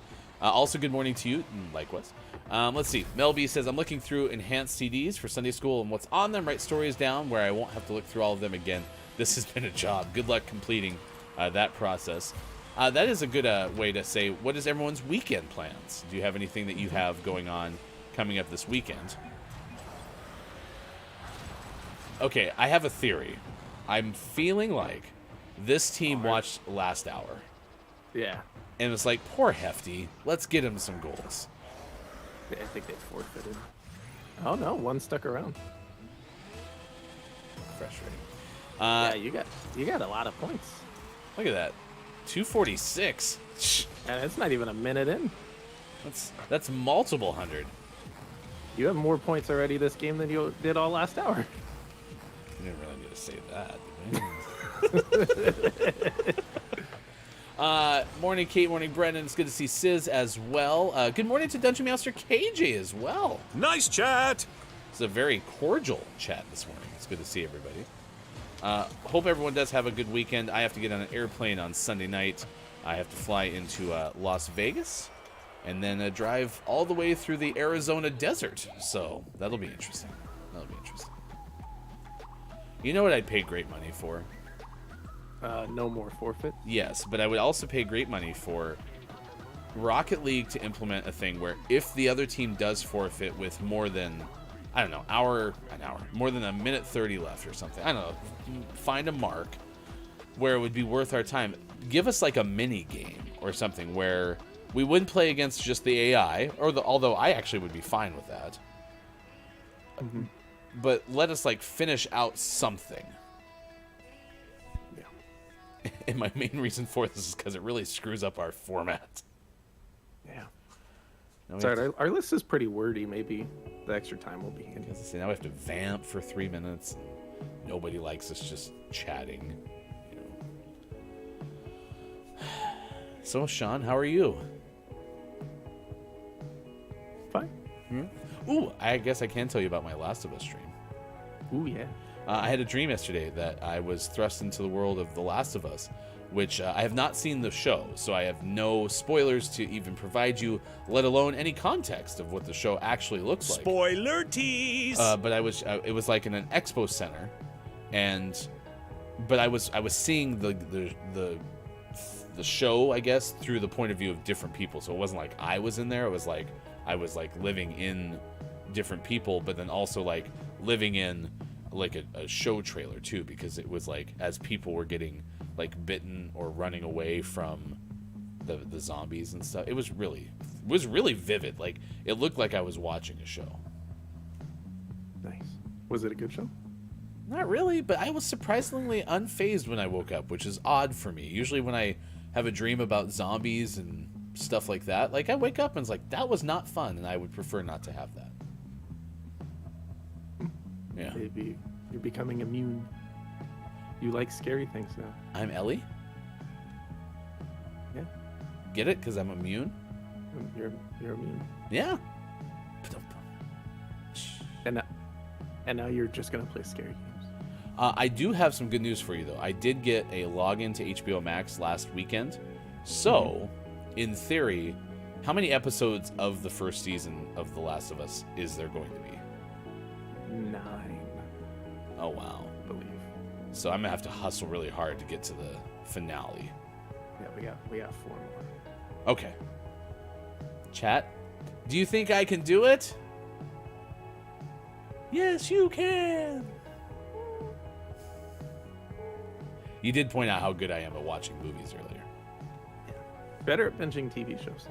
Also, good morning to you, and likewise. Let's see. Mel B says, I'm looking through enhanced CDs for Sunday school and what's on them. Write stories down where I won't have to look through all of them again. This has been a job. Good luck completing that process. That is a good way to say, what is everyone's weekend plans? Do you have anything that you have going on coming up this weekend? Okay, I have a theory. I'm feeling like this team watched last hour. Yeah. And it's like, poor Hefty, let's get him some goals. I think they forfeited. Oh no, one stuck around. Frustrating. Yeah, you got a lot of points. Look at that. 246. And it's not even a minute in. That's multiple hundred. You have more points already this game than you did all last hour. You didn't really need to say that, did you? Morning, Kate. Morning, Brendan. It's good to see Sis as well. Good morning to Dungeon Master KJ as well. Nice chat. It's a very cordial chat this morning. It's good to see everybody. Hope everyone does have a good weekend. I have to get on an airplane on Sunday night. I have to fly into Las Vegas and then drive all the way through the Arizona desert. So that'll be interesting. You know what I'd pay great money for? No more forfeit. Yes, but I would also pay great money for Rocket League to implement a thing where if the other team does forfeit with more than, I don't know, more than a minute 30 left or something, I don't know, find a mark where it would be worth our time. Give us like a mini game or something where we wouldn't play against just the AI, although I actually would be fine with that. Mm-hmm. But let us like finish out something. And my main reason for this is because it really screws up our format. Yeah. Now we Sorry, have to- our list is pretty wordy. Maybe the extra time will be handy. As I say, now we have to vamp for 3 minutes. Nobody likes us just chatting. You know. So, Sean, how are you? Fine. Ooh, I guess I can tell you about my Last of Us stream. Ooh, yeah. I had a dream yesterday that I was thrust into the world of The Last of Us, which I have not seen the show, so I have no spoilers to even provide you, let alone any context of what the show actually looks like. Spoiler tease. But it was like in an expo center, but I was seeing the show, I guess, through the point of view of different people. So it wasn't like I was in there. It was like I was like living in different people, but then also like living in like a show trailer too, because it was like as people were getting like bitten or running away from the zombies and stuff. It was really vivid. Like it looked like I was watching a show. Nice. Was it a good show? Not really, but I was surprisingly unfazed when I woke up, which is odd for me. Usually when I have a dream about zombies and stuff like that, like I wake up and it's like, that was not fun, and I would prefer not to have that. Yeah. Maybe you're becoming immune. You like scary things now. I'm Ellie? Yeah. Get it? Because I'm immune? You're immune. Yeah. And now you're just gonna play scary games. I do have some good news for you, though. I did get a login to HBO Max last weekend. So, in theory, how many episodes of the first season of The Last of Us is there going to be? 9, Oh, wow. I believe. So I'm going to have to hustle really hard to get to the finale. Yeah, we got 4 more. Okay. Chat, do you think I can do it? Yes, you can. You did point out how good I am at watching movies earlier. Better at binging TV shows.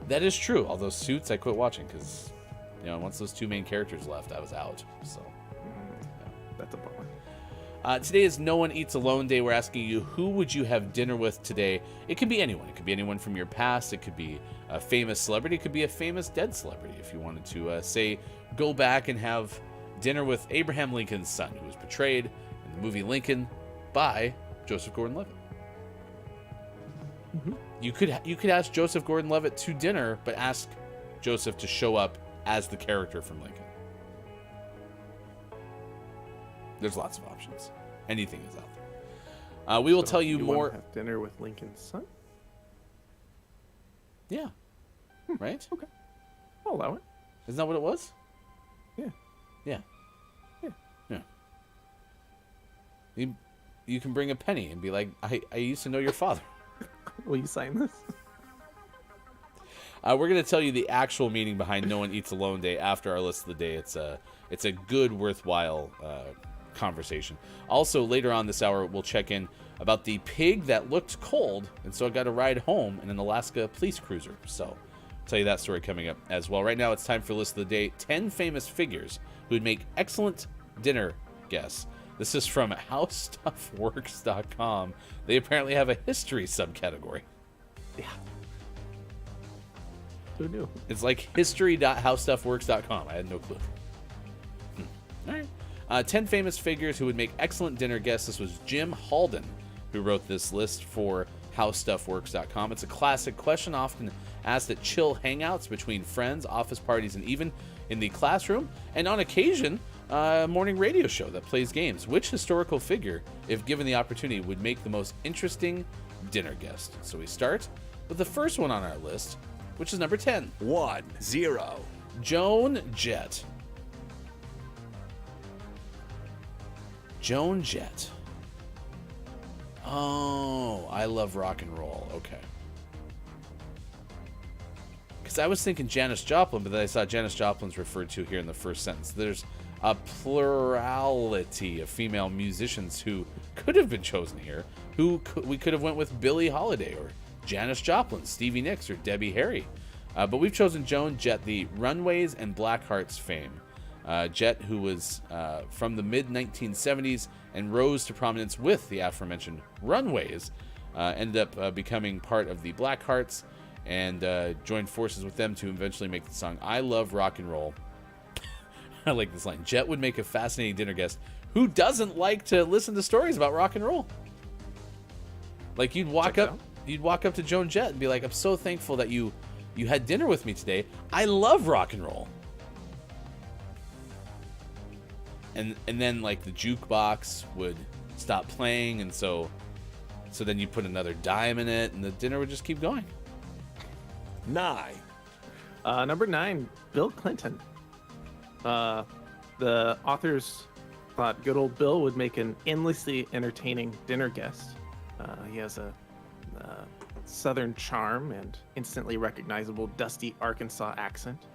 That is true. Although Suits, I quit watching because, once those 2 main characters left, I was out. So That's a bummer. today is No One Eats Alone Day. We're asking you, who would you have dinner with today? It could be anyone. It could be anyone from your past. It could be a famous celebrity. It could be a famous dead celebrity. If you wanted to, say, go back and have dinner with Abraham Lincoln's son, who was portrayed in the movie Lincoln by Joseph Gordon-Levitt. You could ask Joseph Gordon-Levitt to dinner, but ask Joseph to show up as the character from Lincoln. There's lots of options. Anything is out there. We will tell you wanna more. have dinner with Lincoln's son? Yeah. Right? Okay. I'll allow it. Isn't that what it was? Yeah. Yeah. Yeah. Yeah. You can bring a penny and be like, I used to know your father. Will you sign this? We're going to tell you the actual meaning behind No One Eats Alone Day after our list of the day. It's a good, worthwhile conversation. Also, later on this hour, we'll check in about the pig that looked cold, and so I got a ride home in an Alaska police cruiser. So, I'll tell you that story coming up as well. Right now, it's time for list of the day. 10 famous figures who would make excellent dinner guests. This is from HowStuffWorks.com. They apparently have a history subcategory. Yeah. Who knew? It's like history.howstuffworks.com. I had no clue. All right. 10 famous figures who would make excellent dinner guests. This was Jim Halden who wrote this list for HowStuffWorks.com. It's a classic question often asked at chill hangouts between friends, office parties, and even in the classroom. And on occasion, a morning radio show that plays games. Which historical figure, if given the opportunity, would make the most interesting dinner guest? So we start with the first one on our list, which is number 10. 1-0. Joan Jett. Joan Jett. Oh, I love rock and roll. Okay. Because I was thinking Janis Joplin, but then I saw Janis Joplin's referred to here in the first sentence. There's a plurality of female musicians who could have been chosen here. We could have went with Billie Holiday or Janis Joplin, Stevie Nicks, or Debbie Harry. But we've chosen Joan Jett, the Runways and Blackhearts fame. Jett, who was from the mid-1970s and rose to prominence with the aforementioned Runways, ended up becoming part of the Blackhearts and joined forces with them to eventually make the song I Love Rock and Roll. I like this line. Jet would make a fascinating dinner guest. Who doesn't like to listen to stories about rock and roll? Like you'd walk up to Joan Jett and be like, I'm so thankful that you had dinner with me today. I love rock and roll. And then like the jukebox would stop playing, and so then you put another dime in it, and the dinner would just keep going. 9. Number 9, Bill Clinton. The authors thought good old Bill would make an endlessly entertaining dinner guest. He has a southern charm and instantly recognizable dusty Arkansas accent.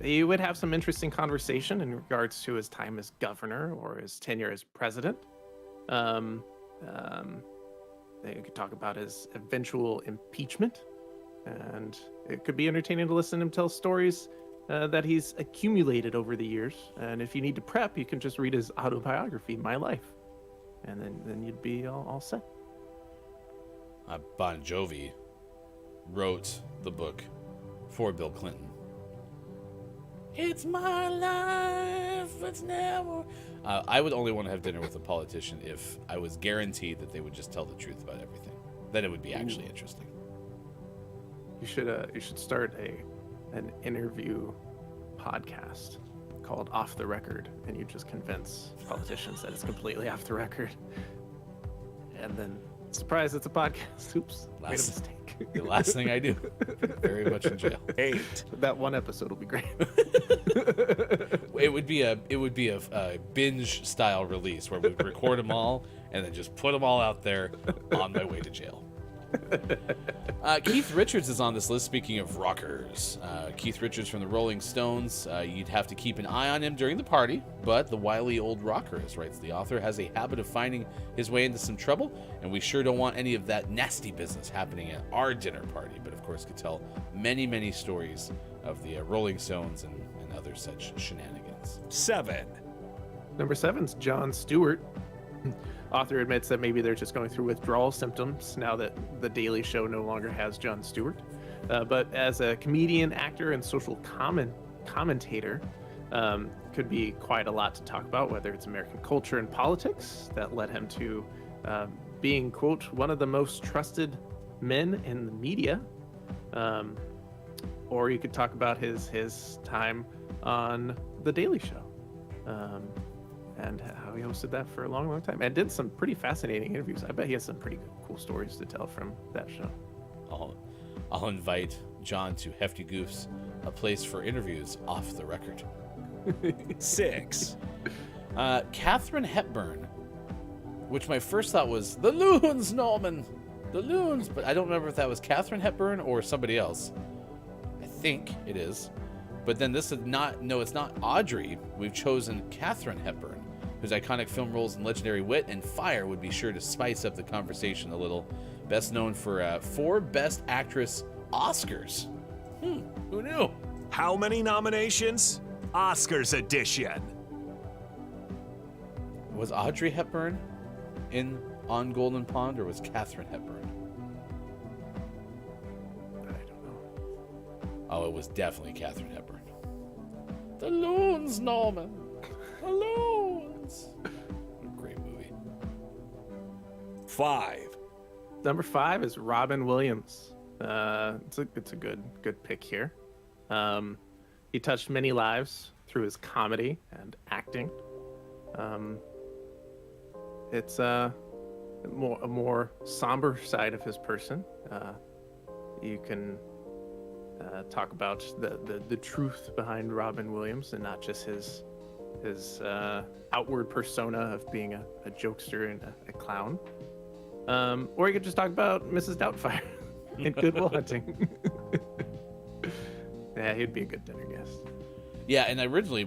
He would have some interesting conversation in regards to his time as governor or his tenure as president. They could talk about his eventual impeachment, and it could be entertaining to listen to him tell stories that he's accumulated over the years. And if you need to prep, you can just read his autobiography, My Life, and then you'd be all set. Bon Jovi wrote the book for Bill Clinton. It's my life, it's never... I would only want to have dinner with a politician if I was guaranteed that they would just tell the truth about everything. Then it would be actually interesting. You should start an interview podcast called Off the Record, and you just convince politicians that it's completely off the record. And then, surprise, it's a podcast. Oops, made a mistake. The last thing I do. Very much in jail. 8. That one episode will be great. It would be a binge style release where we record them all and then just put them all out there on my way to jail. Keith Richards is on this list. Speaking of rockers, Keith Richards from the Rolling Stones. You'd have to keep an eye on him during the party, but the wily old rocker, as writes the author, has a habit of finding his way into some trouble, and we sure don't want any of that nasty business happening at our dinner party. But of course, could tell many, many stories of the Rolling Stones and other such shenanigans. 7. Number 7's Jon Stewart. Author admits that maybe they're just going through withdrawal symptoms now that The Daily Show no longer has Jon Stewart. But as a comedian, actor, and social commentator, could be quite a lot to talk about, whether it's American culture and politics that led him to being, quote, one of the most trusted men in the media. Or you could talk about his time on The Daily Show. And how he hosted that for a long, long time, and did some pretty fascinating interviews. I bet he has some pretty cool stories to tell from that show. I'll invite John to Hefty Goofs, a place for interviews off the record. 6. Katharine Hepburn, which my first thought was the Loons, Norman, the Loons, but I don't remember if that was Katharine Hepburn or somebody else. I think it is. But then this is it's not Audrey. We've chosen Katharine Hepburn, whose iconic film roles in legendary wit and fire would be sure to spice up the conversation a little. Best known for 4 Best Actress Oscars. Who knew? How many nominations? Oscars edition. Was Audrey Hepburn on Golden Pond, or was Katharine Hepburn? I don't know. Oh, it was definitely Katharine Hepburn. The Loons, Norman. The Loons. What a great movie. 5. Number 5 is Robin Williams. It's a good pick here. He touched many lives through his comedy and acting. It's a more somber side of his person. You can talk about the truth behind Robin Williams and not just his outward persona of being a jokester and a clown. Or you could just talk about Mrs. Doubtfire in Good Will Hunting. Yeah, he'd be a good dinner guest. Yeah, and originally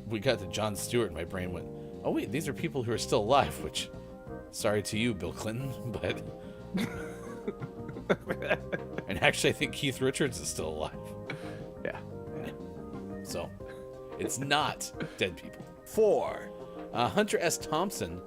we got to Jon Stewart, and my brain went, oh wait, these are people who are still alive, which, sorry to you, Bill Clinton, but... And actually, I think Keith Richards is still alive. Yeah. So, it's not dead people. 4. Hunter S. Thompson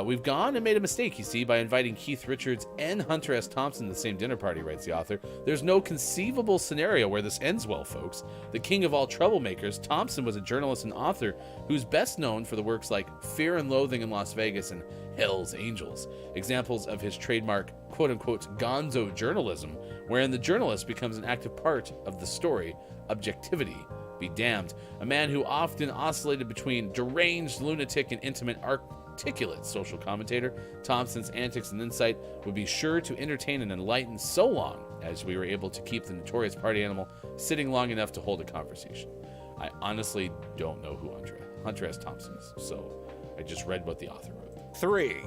We've gone and made a mistake, you see, by inviting Keith Richards and Hunter S. Thompson to the same dinner party, writes the author. There's no conceivable scenario where this ends well, folks. The king of all troublemakers, Thompson was a journalist and author who's best known for the works like Fear and Loathing in Las Vegas and Hell's Angels, examples of his trademark quote-unquote gonzo journalism, wherein the journalist becomes an active part of the story. Objectivity be damned. A man who often oscillated between deranged lunatic and intimate articulate social commentator, Thompson's antics and insight would be sure to entertain and enlighten so long as we were able to keep the notorious party animal sitting long enough to hold a conversation. I honestly don't know who Hunter S. Thompson is, so I just read what the author wrote. 3.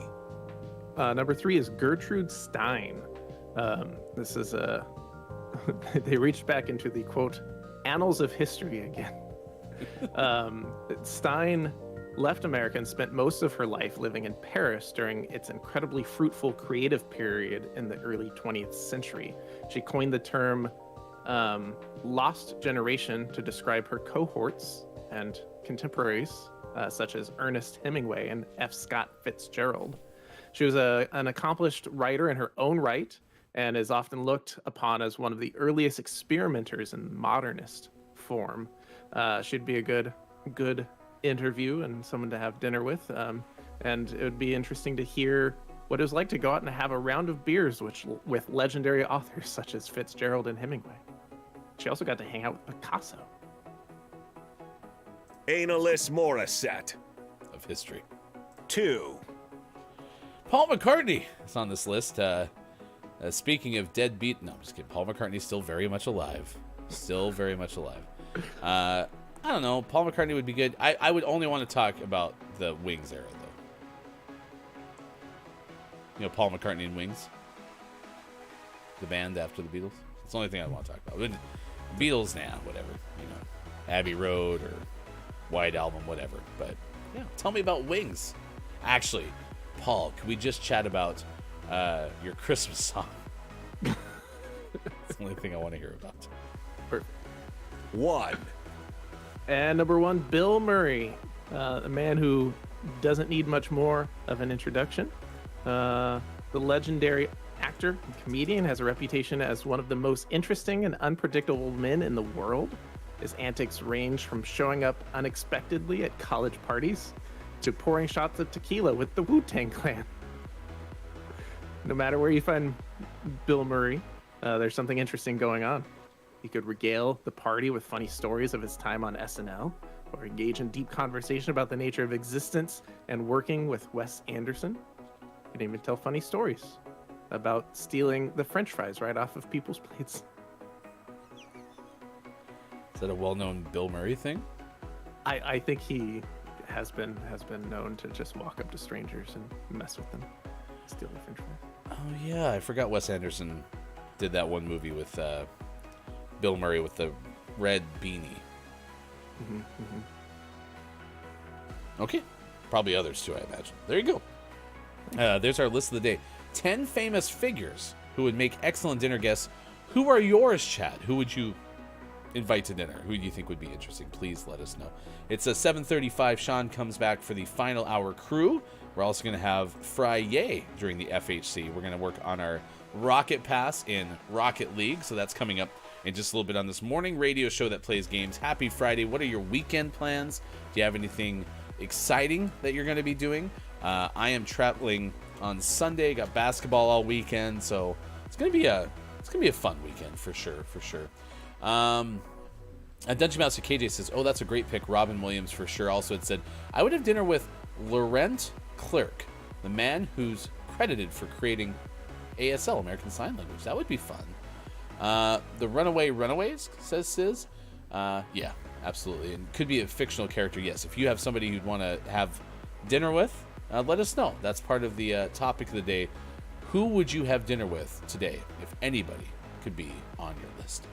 Number 3 is Gertrude Stein. This is they reached back into the quote annals of history again. Stein left America and spent most of her life living in Paris during its incredibly fruitful creative period in the early 20th century. She coined the term lost generation to describe her cohorts and contemporaries, such as Ernest Hemingway and F. Scott Fitzgerald. She was an accomplished writer in her own right and is often looked upon as one of the earliest experimenters in modernist form. She'd be a good interview and someone to have dinner with, and it would be interesting to hear what it was like to go out and have a round of beers with legendary authors such as Fitzgerald and Hemingway. She also got to hang out with Picasso. Analyst Morissette. Of history. 2. Paul McCartney is on this list. Speaking of deadbeat, no, I'm just kidding. Paul McCartney's still very much alive. Still very much alive. I don't know. Paul McCartney would be good. I would only want to talk about the Wings era, though. You know, Paul McCartney and Wings? The band after the Beatles? It's the only thing I want to talk about. Beatles, whatever. You know, Abbey Road or White Album, whatever. But, yeah, tell me about Wings. Actually, Paul, could we just chat about your Christmas song? It's the only thing I want to hear about. Perfect. 1. And number 1, Bill Murray, a man who doesn't need much more of an introduction. The legendary actor and comedian has a reputation as one of the most interesting and unpredictable men in the world. His antics range from showing up unexpectedly at college parties to pouring shots of tequila with the Wu-Tang Clan. No matter where you find Bill Murray, there's something interesting going on. He could regale the party with funny stories of his time on SNL, or engage in deep conversation about the nature of existence and working with Wes Anderson. He could even tell funny stories about stealing the French fries right off of people's plates. Is that a well-known Bill Murray thing? I think he has been known to just walk up to strangers and mess with them, steal their French fries. Oh yeah, I forgot Wes Anderson did that one movie with Bill Murray with the red beanie. Mm-hmm, mm-hmm. Okay, probably others too, I imagine. There you go. There's our list of the day. 10 famous figures who would make excellent dinner guests. Who are yours, Chad? Who would you invite to dinner? Who do you think would be interesting? Please let us know. It's a 7:35. Sean comes back for the final hour crew. We're also going to have Friday during the FHC. We're going to work on our Rocket Pass in Rocket League, so that's coming up in just a little bit on this morning radio show that plays games. Happy Friday. What are your weekend plans? Do you have anything exciting that you're going to be doing? I am traveling on Sunday. Got basketball all weekend, so it's going to be a fun weekend for sure. Dungeon Master KJ says, "Oh, that's a great pick, Robin Williams for sure." Also, it said, "I would have dinner with Laurent Clerc, the man who's credited for creating ASL, American Sign Language. That would be fun." The Runaways, says Sis. Yeah, absolutely. And could be a fictional character, yes. If you have somebody you'd want to have dinner with, let us know. That's part of the topic of the day. Who would you have dinner with today, if anybody could be on your list?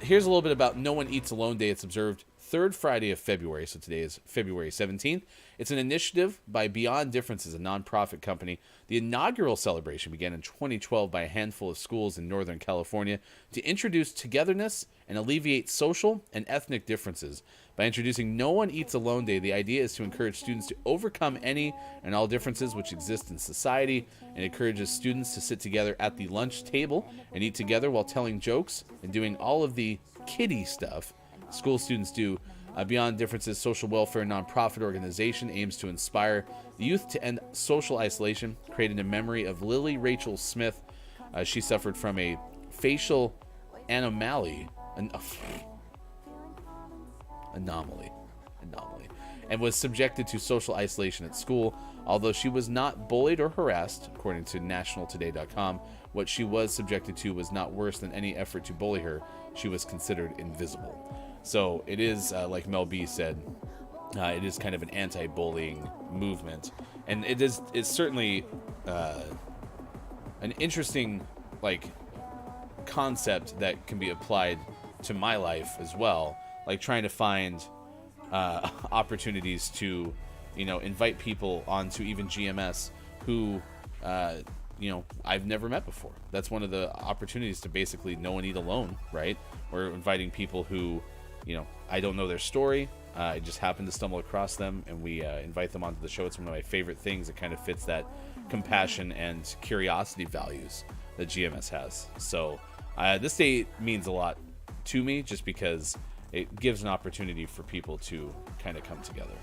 Here's a little bit about No One Eats Alone Day. It's observed third Friday of February, so today is February 17th. It's an initiative by Beyond Differences, a nonprofit company. The inaugural celebration began in 2012 by a handful of schools in Northern California to introduce togetherness and alleviate social and ethnic differences. By introducing No One Eats Alone Day, the idea is to encourage students to overcome any and all differences which exist in society, and encourages students to sit together at the lunch table and eat together while telling jokes and doing all of the kiddie stuff school students do. Beyond Differences social welfare nonprofit organization aims to inspire the youth to end social isolation, creating a memory of Lily Rachel Smith. She suffered from a facial anomaly, and was subjected to social isolation at school. Although she was not bullied or harassed, according to nationaltoday.com, what she was subjected to was not worse than any effort to bully her. She was considered invisible. So it is, like Mel B said, it is kind of an anti-bullying movement, and it's certainly an interesting concept that can be applied to my life as well. Like trying to find opportunities to, invite people onto even GMS who, I've never met before. That's one of the opportunities to basically know and eat alone, right? We're inviting people who, I don't know their story. I just happened to stumble across them, and we invite them onto the show. It's one of my favorite things. It kind of fits that compassion and curiosity values that GMS has. So this day means a lot to me just because it gives an opportunity for people to kind of come together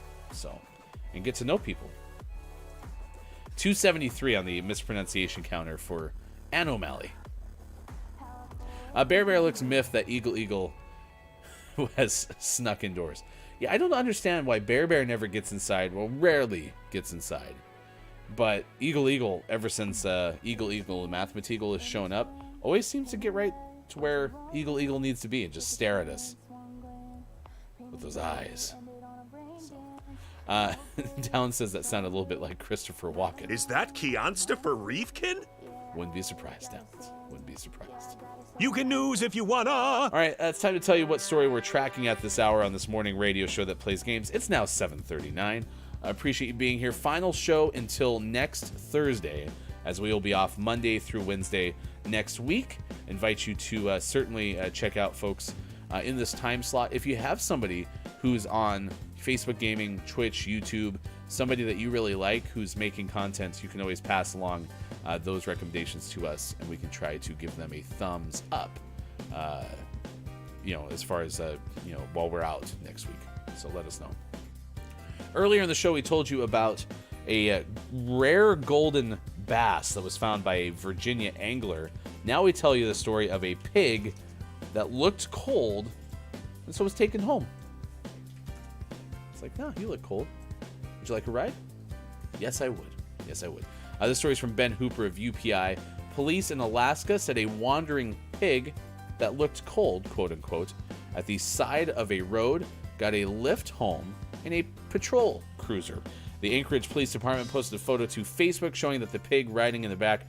and get to know people. 273 on the mispronunciation counter for anomaly. Bear looks miffed that Eagle has snuck indoors. Yeah, I don't understand why Bear never gets inside. Well, rarely gets inside. But Eagle, ever since Eagle the Mathematical has shown up, always seems to get right to where Eagle needs to be and just stare at us with those eyes. Dallin says that sounded a little bit like Christopher Walken. Is that Keonstopher Reefkin? Wouldn't be surprised, Dallin. Wouldn't be surprised. You can news if you wanna. All right, it's time to tell you what story we're tracking at this hour on this morning radio show that plays games. It's now 7:39. I appreciate you being here. Final show until next Thursday, as we will be off Monday through Wednesday next week. Invite you to certainly check out folks in this time slot. If you have somebody who's on Facebook Gaming, Twitch, YouTube, somebody that you really like who's making content, you can always pass along those recommendations to us, and we can try to give them a thumbs up, as far as, while we're out next week. So let us know. Earlier in the show, we told you about a rare golden bass that was found by a Virginia angler. Now we tell you the story of a pig that looked cold, and so was taken home. It's like, no, you look cold. Would you like a ride? Yes, I would. This story is from Ben Hooper of UPI. Police in Alaska said a wandering pig that looked cold, quote unquote, at the side of a road got a lift home in a patrol cruiser. The Anchorage Police Department posted a photo to Facebook showing that the pig riding in the back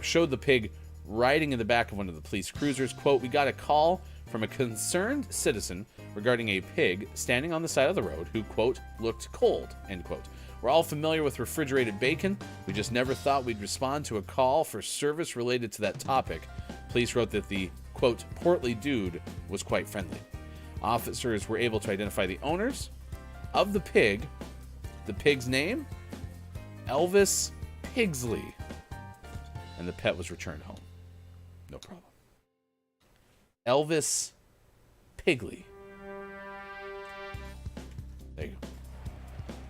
showed the pig riding in the back of one of the police cruisers. Quote, "We got a call from a concerned citizen regarding a pig standing on the side of the road who, quote, looked cold," end quote. "We're all familiar with refrigerated bacon. We just never thought we'd respond to a call for service related to that topic." Police wrote that the, quote, portly dude was quite friendly. Officers were able to identify the owners of the pig. The pig's name? Elvis Pigsley. And the pet was returned home. No problem. Elvis Pigley. There you go.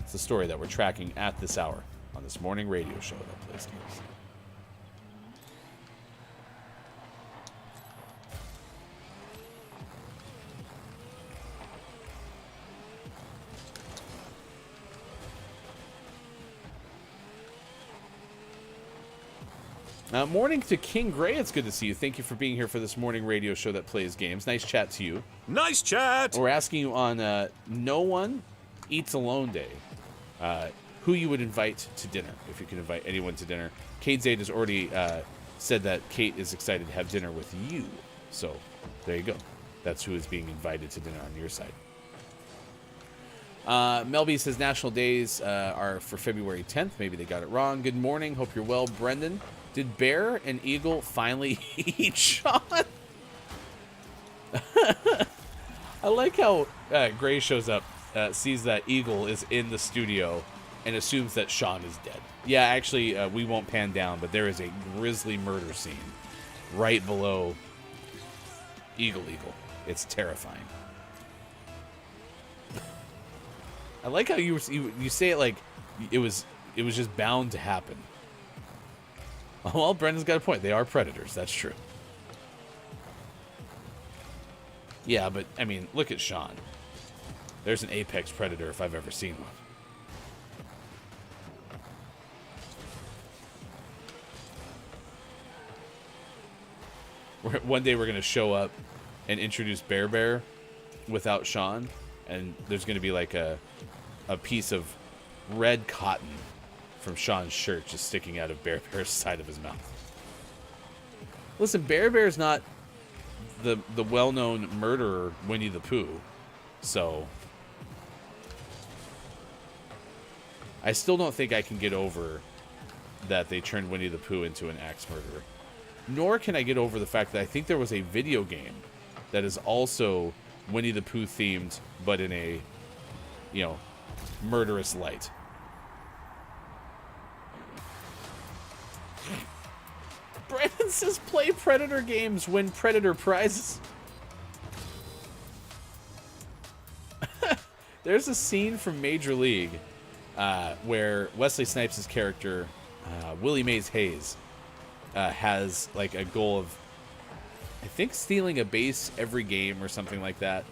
It's the story that we're tracking at this hour on this morning radio show that plays games. Morning to King Gray. It's good to see you. Thank you for being here for this morning radio show that plays games. Nice chat to you. Nice chat. We're asking you on No One Eats Alone Day who you would invite to dinner, if you can invite anyone to dinner. Kate Zaid has already said that Kate is excited to have dinner with you. So there you go. that's who is being invited to dinner on your side. Melby says national days are for February 10th. Maybe they got it wrong. Good morning. Hope you're well, Brendan. Did Bear and Eagle finally eat Sean? I like how Gray shows up, sees that Eagle is in the studio, and assumes that Sean is dead. Yeah, actually, we won't pan down, but there is a grisly murder scene right below Eagle. It's terrifying. I like how you say it like it was just bound to happen. Well, Brendan's got a point. They are predators. That's true. Yeah, but, I mean, look at Sean. There's an apex predator if I've ever seen one. One day we're going to show up and introduce Bear without Sean, and there's going to be like a piece of red cotton from Sean's shirt just sticking out of Bear's side of his mouth. Listen, Bear's not the well-known murderer Winnie the Pooh, so I still don't think I can get over that they turned Winnie the Pooh into an axe murderer. Nor can I get over the fact that I think there was a video game that is also Winnie the Pooh themed, but in a, murderous light. Brandon says play Predator games, win Predator prizes. There's a scene from Major League where Wesley Snipes' character, Willie Mays Hayes, has like a goal of, I think, stealing a base every game or something like that.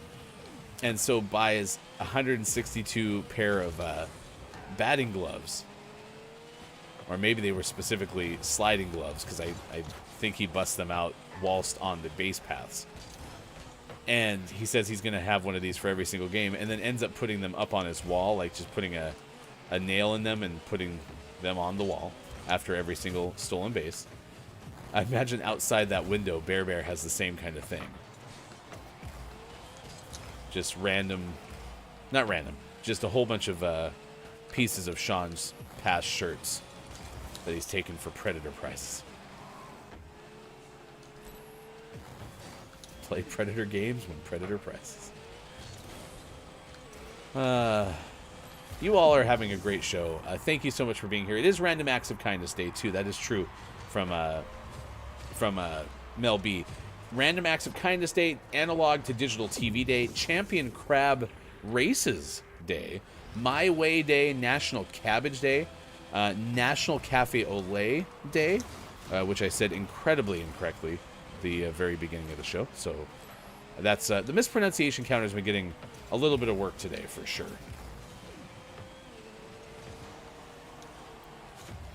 And so buys 162 pair of batting gloves. Or maybe they were specifically sliding gloves, because I think he busts them out whilst on the base paths. And he says he's going to have one of these for every single game, and then ends up putting them up on his wall, like just putting a nail in them and putting them on the wall after every single stolen base. I imagine outside that window, Bear has the same kind of thing. Just not random, just a whole bunch of pieces of Sean's past shirts that he's taken for Predator prizes. Play Predator games, win Predator prizes. You all are having a great show. Thank you so much for being here. It is Random Acts of Kindness Day, too. That is true from Mel B. Random Acts of Kindness Day, Analog to Digital TV Day, Champion Crab Races Day, My Way Day, National Cabbage Day, National Cafe au Lait Day, which I said incredibly incorrectly the very beginning of the show. So that's the mispronunciation counter has been getting a little bit of work today for sure.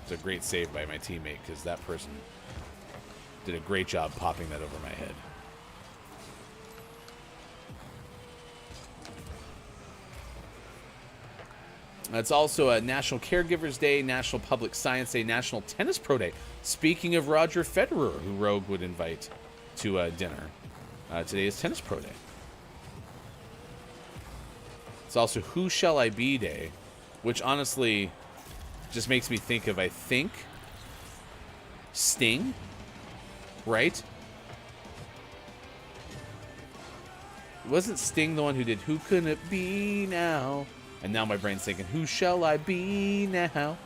It's a great save by my teammate, because that person did a great job popping that over my head. It's also a National Caregivers Day, National Public Science Day, National Tennis Pro Day. Speaking of Roger Federer, who Rogue would invite to dinner, today is Tennis Pro Day. It's also Who Shall I Be Day, which honestly just makes me think of, I think, Sting, right? Wasn't Sting the one who did Who Can It Be Now? And now my brain's thinking, who shall I be now?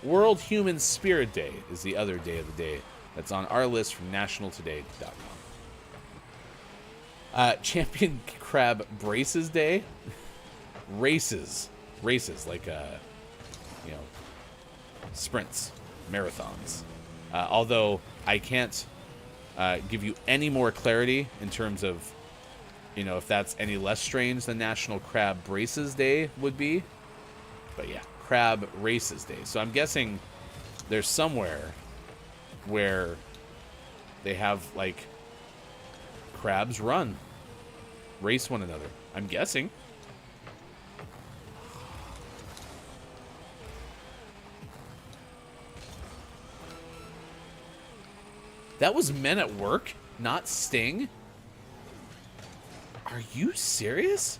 World Human Spirit Day is the other day of the day that's on our list from nationaltoday.com. Champion Crab Braces Day. Races, like, sprints, marathons. Although I can't give you any more clarity in terms of, if that's any less strange than National Crab Braces Day would be. But yeah, Crab Races Day. So I'm guessing there's somewhere where they have, like, crabs race one another. I'm guessing. That was Men at Work, not Sting. Are you serious?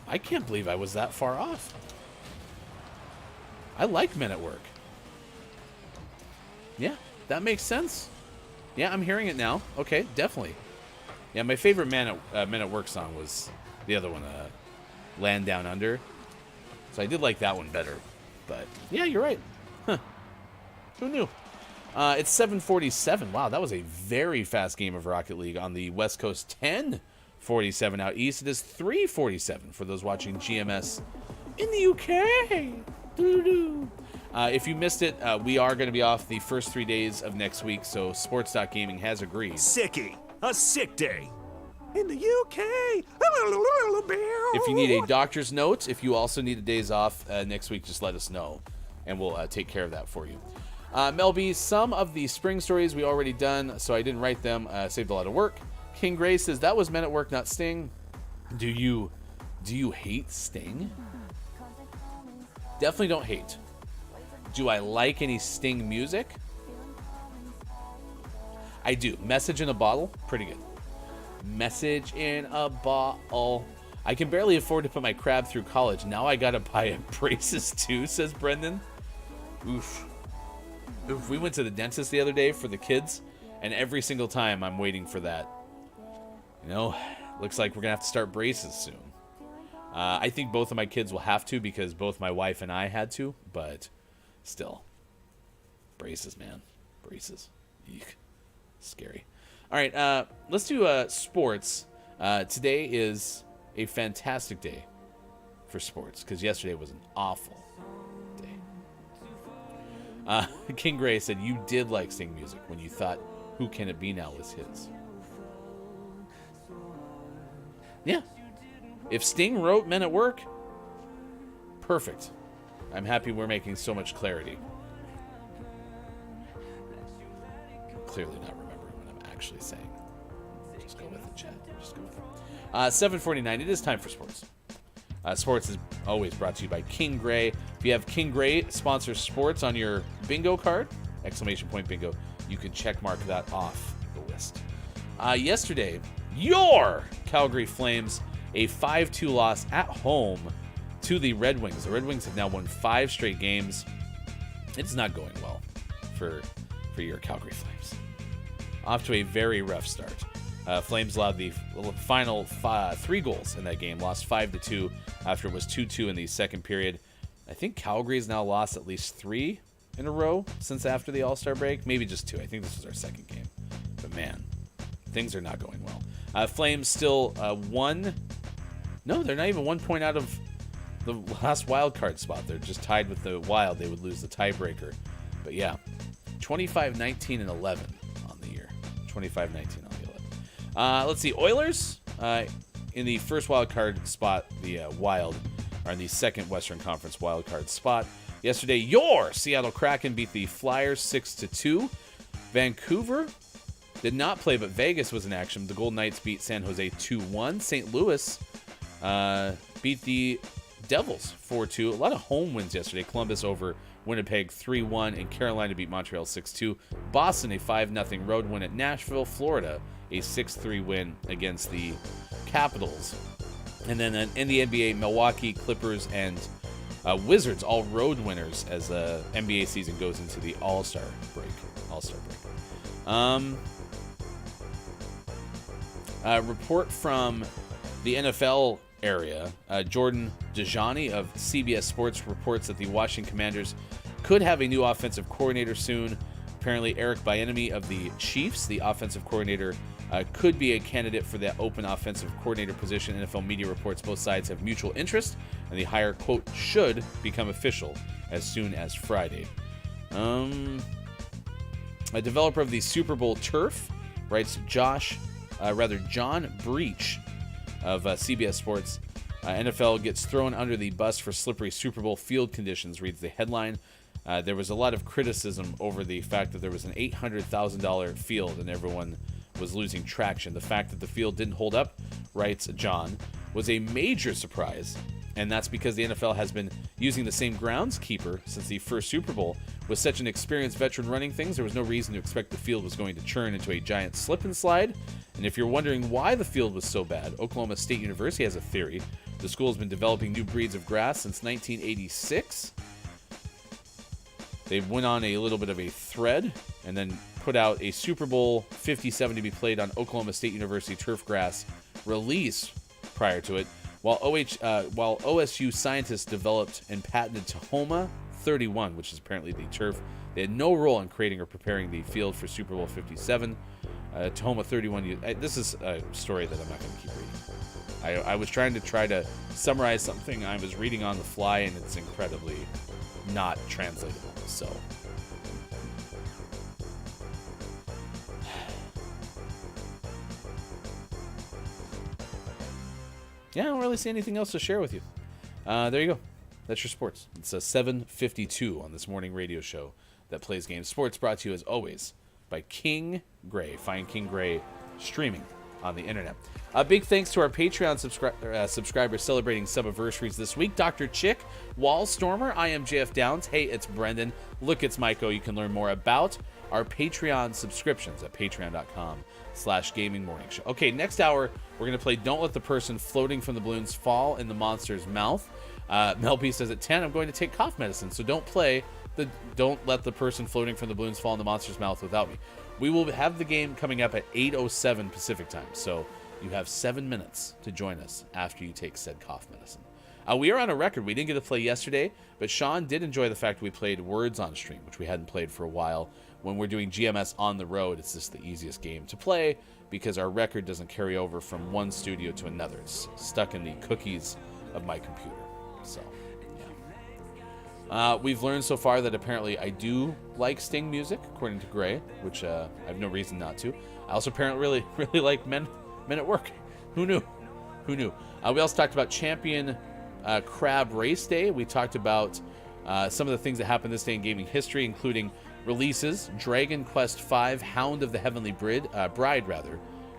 I can't believe I was that far off. I like Men at Work. Yeah, that makes sense. Yeah, I'm hearing it now. Okay, definitely. Yeah, my favorite Men at Work song was the other one, Land Down Under. So I did like that one better. But yeah, you're right. Huh. Who knew? It's 7:47. Wow, that was a very fast game of Rocket League on the West Coast. 10:47 out east. It is 3:47 for those watching GMS in the UK. Doo-doo-doo. If you missed it, we are going to be off the first 3 days of next week, so Sports.Gaming has agreed. Sicky, a sick day. In the UK. If you need a doctor's note, if you also need a days off next week, just let us know, and we'll take care of that for you. Mel B, some of the spring stories we already done, so I didn't write them. Saved a lot of work. King Gray says, that was Men at Work, not Sting. Do you hate Sting? Definitely don't hate. Do I like any Sting music? I do. Message in a Bottle, pretty good. Message in a Bottle. I can barely afford to put my crab through college. Now I gotta buy it braces too, says Brendan. Oof. Oof. We went to the dentist the other day for the kids, and every single time I'm waiting for that. You know, looks like we're gonna have to start braces soon. I think both of my kids will have to because both my wife and I had to, but still. Braces, man. Braces. Eek. Scary. All right, let's do sports. Today is a fantastic day for sports because yesterday was an awful day. King Gray said you did like Sting music when you thought Who Can It Be Now was his. Yeah. If Sting wrote Men at Work, perfect. I'm happy we're making so much clarity. Clearly not remembering what I'm actually saying. Just go with it, chat. Just go with it. 7:49. It is time for sports. Sports is always brought to you by King Gray. If you have King Gray sponsor sports on your bingo card, exclamation point bingo, you can check mark that off the list. Yesterday, your Calgary Flames, a 5-2 loss at home to the Red Wings. The Red Wings have now won 5 straight games. It's not going well for your Calgary Flames. Off to a very rough start. Flames allowed the final 3 goals in that game, lost 5-2 after it was 2-2 in the second period. I think Calgary has now lost at least 3 in a row since after the All-Star break. Maybe just 2. I think this was our second game. But man, things are not going well. Flames still 1. No, they're not even 1 point out of the last wild card spot. They're just tied with the Wild. They would lose the tiebreaker. But yeah, 25-19 and 11 on the year. 25-19 on the 11. Let's see. Oilers in the first wild card spot. The Wild are in the second Western Conference wild card spot. Yesterday, your Seattle Kraken beat the Flyers 6-2. Vancouver did not play, but Vegas was in action. The Golden Knights beat San Jose 2-1. St. Louis beat the Devils 4-2. A lot of home wins yesterday. Columbus over Winnipeg 3-1, and Carolina beat Montreal 6-2. Boston a 5-0 road win at Nashville. Florida a 6-3 win against the Capitals. And then in the NBA, Milwaukee, Clippers, and Wizards all road winners as the NBA season goes into the All-Star break. Report from the NFL area. Jordan Dajani of CBS Sports reports that the Washington Commanders could have a new offensive coordinator soon. Apparently, Eric Bieniemy of the Chiefs, the offensive coordinator, could be a candidate for that open offensive coordinator position. NFL media reports both sides have mutual interest, and the hire, quote, should become official as soon as Friday. A developer of the Super Bowl turf, writes John Breach of CBS Sports. NFL gets thrown under the bus for slippery Super Bowl field conditions, reads the headline. There was a lot of criticism over the fact that there was an $800,000 field and everyone was losing traction. The fact that the field didn't hold up, writes John, was a major surprise, and that's because the NFL has been using the same groundskeeper since the first Super Bowl. With such an experienced veteran running things, there was no reason to expect the field was going to churn into a giant slip and slide, And if you're wondering why the field was so bad, Oklahoma State University has a theory. The school has been developing new breeds of grass since 1986. They went on a little bit of a thread and then put out a Super Bowl 57 to be played on Oklahoma State University turf grass release prior to it, while OSU scientists developed and patented Tahoma 31, which is apparently the turf. They had no role in creating or preparing the field for Super Bowl 57. Tahoma 31, this is a story that I'm not going to keep reading. I was trying to summarize something I was reading on the fly, and it's incredibly not translatable, so... yeah, I don't really see anything else to share with you. There you go. That's your sports. It's a 7:52 on this morning radio show that plays games. Sports brought to you, as always, by King Gray. Find King Gray streaming on the internet. A big thanks to our Patreon subscribers celebrating subiversaries this week. Dr. Chick, Wallstormer, I am JF Downs. Hey, it's Brendan. Look, it's Maiko. You can learn more about our Patreon subscriptions at patreon.com/gamingmorningshow. Okay, next hour, we're going to play Don't Let the Person Floating from the Balloons Fall in the Monster's Mouth. Mel B says at 10, I'm going to take cough medicine, so don't let the person floating from the balloons fall in the monster's mouth without me. We will have the game coming up at 8:07 Pacific time, so you have 7 minutes to join us after you take said cough medicine. We are on a record. We didn't get to play yesterday, but Sean did enjoy the fact we played Words on stream, which we hadn't played for a while. When we're doing GMS on the road, it's just the easiest game to play because our record doesn't carry over from one studio to another. It's stuck in the cookies of my computer. So, yeah. We've learned so far that apparently I do like Sting music, according to Gray, which I have no reason not to. I also apparently really like Men at Work. Who knew? We also talked about Champion Crab Race Day. We talked about some of the things that happened this day in gaming history, including releases. Dragon Quest V, Hound of the Heavenly Bride,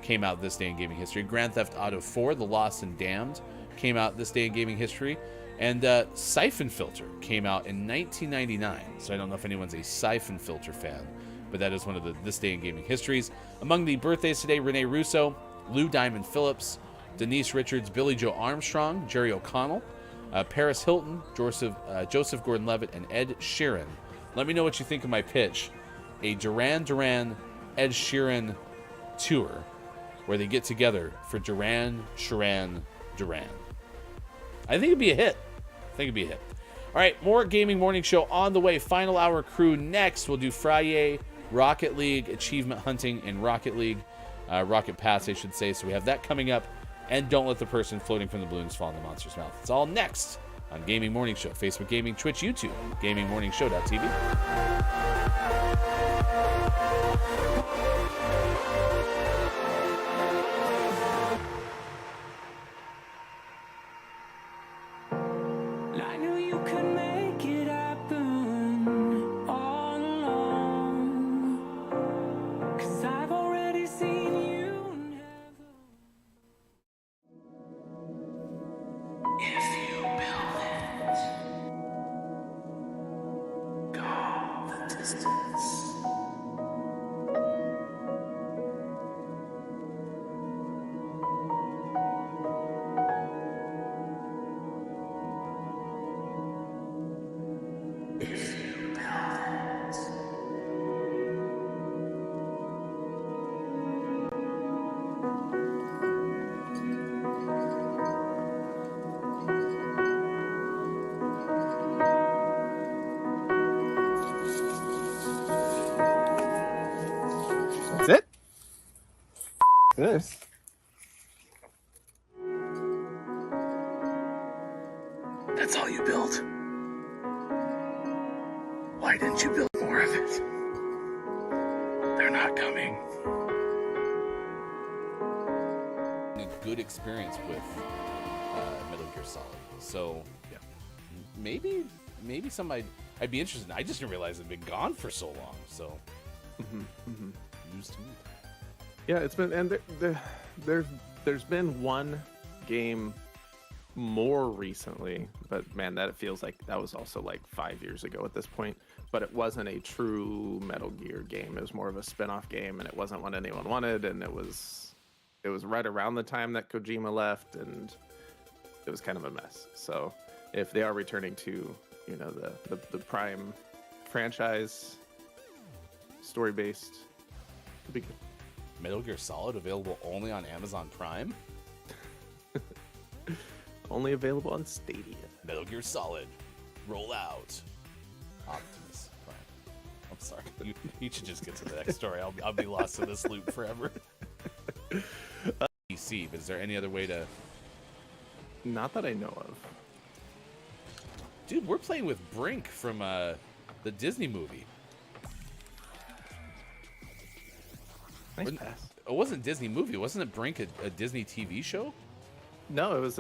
came out this day in gaming history. Grand Theft Auto 4, The Lost and Damned, came out this day in gaming history. And Siphon Filter came out in 1999. So I don't know if anyone's a Siphon Filter fan, but that is one of the this day in gaming histories. Among the birthdays today, Rene Russo, Lou Diamond Phillips, Denise Richards, Billie Joe Armstrong, Jerry O'Connell, Paris Hilton, Joseph Gordon-Levitt, and Ed Sheeran. Let me know what you think of my pitch. A Duran Duran Ed Sheeran tour where they get together for Duran Duran. I think it'd be a hit. All right, more Gaming Morning Show on the way. Final hour crew next. We'll do Friday, Rocket League, achievement hunting in Rocket League. Rocket Pass, I should say. So we have that coming up. And Don't Let the Person Floating from the Balloons Fall in the Monster's Mouth. It's all next on Gaming Morning Show. Facebook Gaming, Twitch, YouTube, GamingMorningShow.tv. I knew you could make it happen all along, 'cause I've already seen you never. If you build it, go the distance. That's it? This. That's all you built. Why didn't you build more of it? They're not coming. A good experience with Metal Gear Solid. So, yeah. Maybe somebody I'd be interested in. I just didn't realize it'd been gone for so long. So, news to me. Yeah, it's been, and there's been one game more recently, but man, that feels like that was also like 5 years ago at this point. But it wasn't a true Metal Gear game. It was more of a spin-off game, and it wasn't what anyone wanted, and it was it was right around the time that Kojima left, and it was kind of a mess. So if they are returning to, you know, the Prime franchise, story based, could be good. Metal Gear Solid available only on Amazon Prime. Only available on Stadia. Metal Gear Solid, roll out. Optimus Prime. I'm sorry. You should just get to the next story. I'll be lost in this loop forever. PC, but is there any other way to? Not that I know of. Dude, we're playing with Brink from the Disney movie. Nice pass. It wasn't a Disney movie. Wasn't it Brink a Disney TV show? No, it was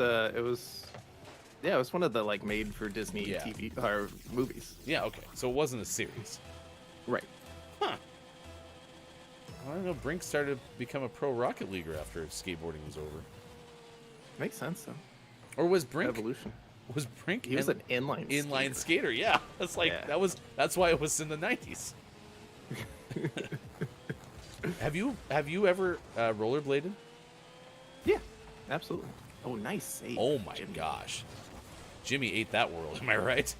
one of the like made for Disney TV or movies. Yeah, okay. So it wasn't a series. Right. Huh. I don't know. Brink started to become a pro Rocket Leaguer after skateboarding was over. Makes sense though. Or was Brink Evolution? Was Brink? He was an inline skater. Yeah, that's like that's why it was in the 90s. Have you ever rollerbladed? Yeah, absolutely. Oh, nice save. Oh my gosh, Jimmy ate that world. Am I right?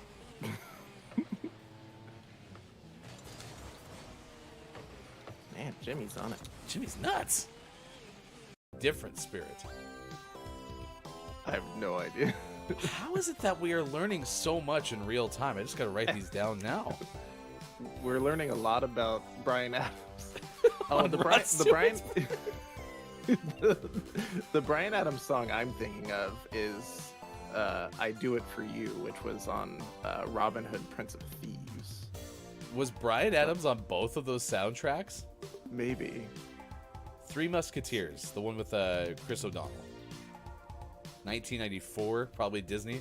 Man, Jimmy's on it. Jimmy's nuts. Different spirit. I have no idea. How is it that we are learning so much in real time? I just got to write these down now. We're learning a lot about Bryan Adams. Oh, the Bryan Adams song I'm thinking of is "I Do It For You," which was on Robin Hood, Prince of Thieves. Was Bryan Adams on both of those soundtracks? Maybe. Three Musketeers, the one with Chris O'Donnell. 1994, probably Disney.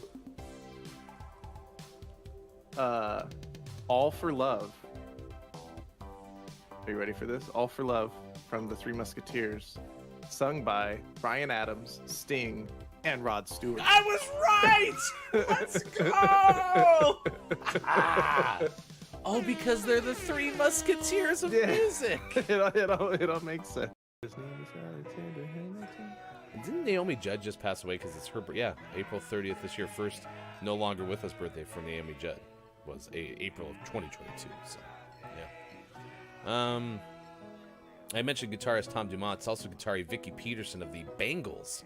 All for Love. Are you ready for this? All for Love from the Three Musketeers, sung by Bryan Adams, Sting, and Rod Stewart. I was right! Let's go! Oh, because they're the Three Musketeers of music. It all makes sense. Didn't Naomi Judd just pass away because it's her? Yeah, April 30th this year. First, no longer with us birthday for Naomi Judd was April of 2022. So, yeah. I mentioned guitarist Tom Dumont. It's also guitarist Vicky Peterson of the Bangles,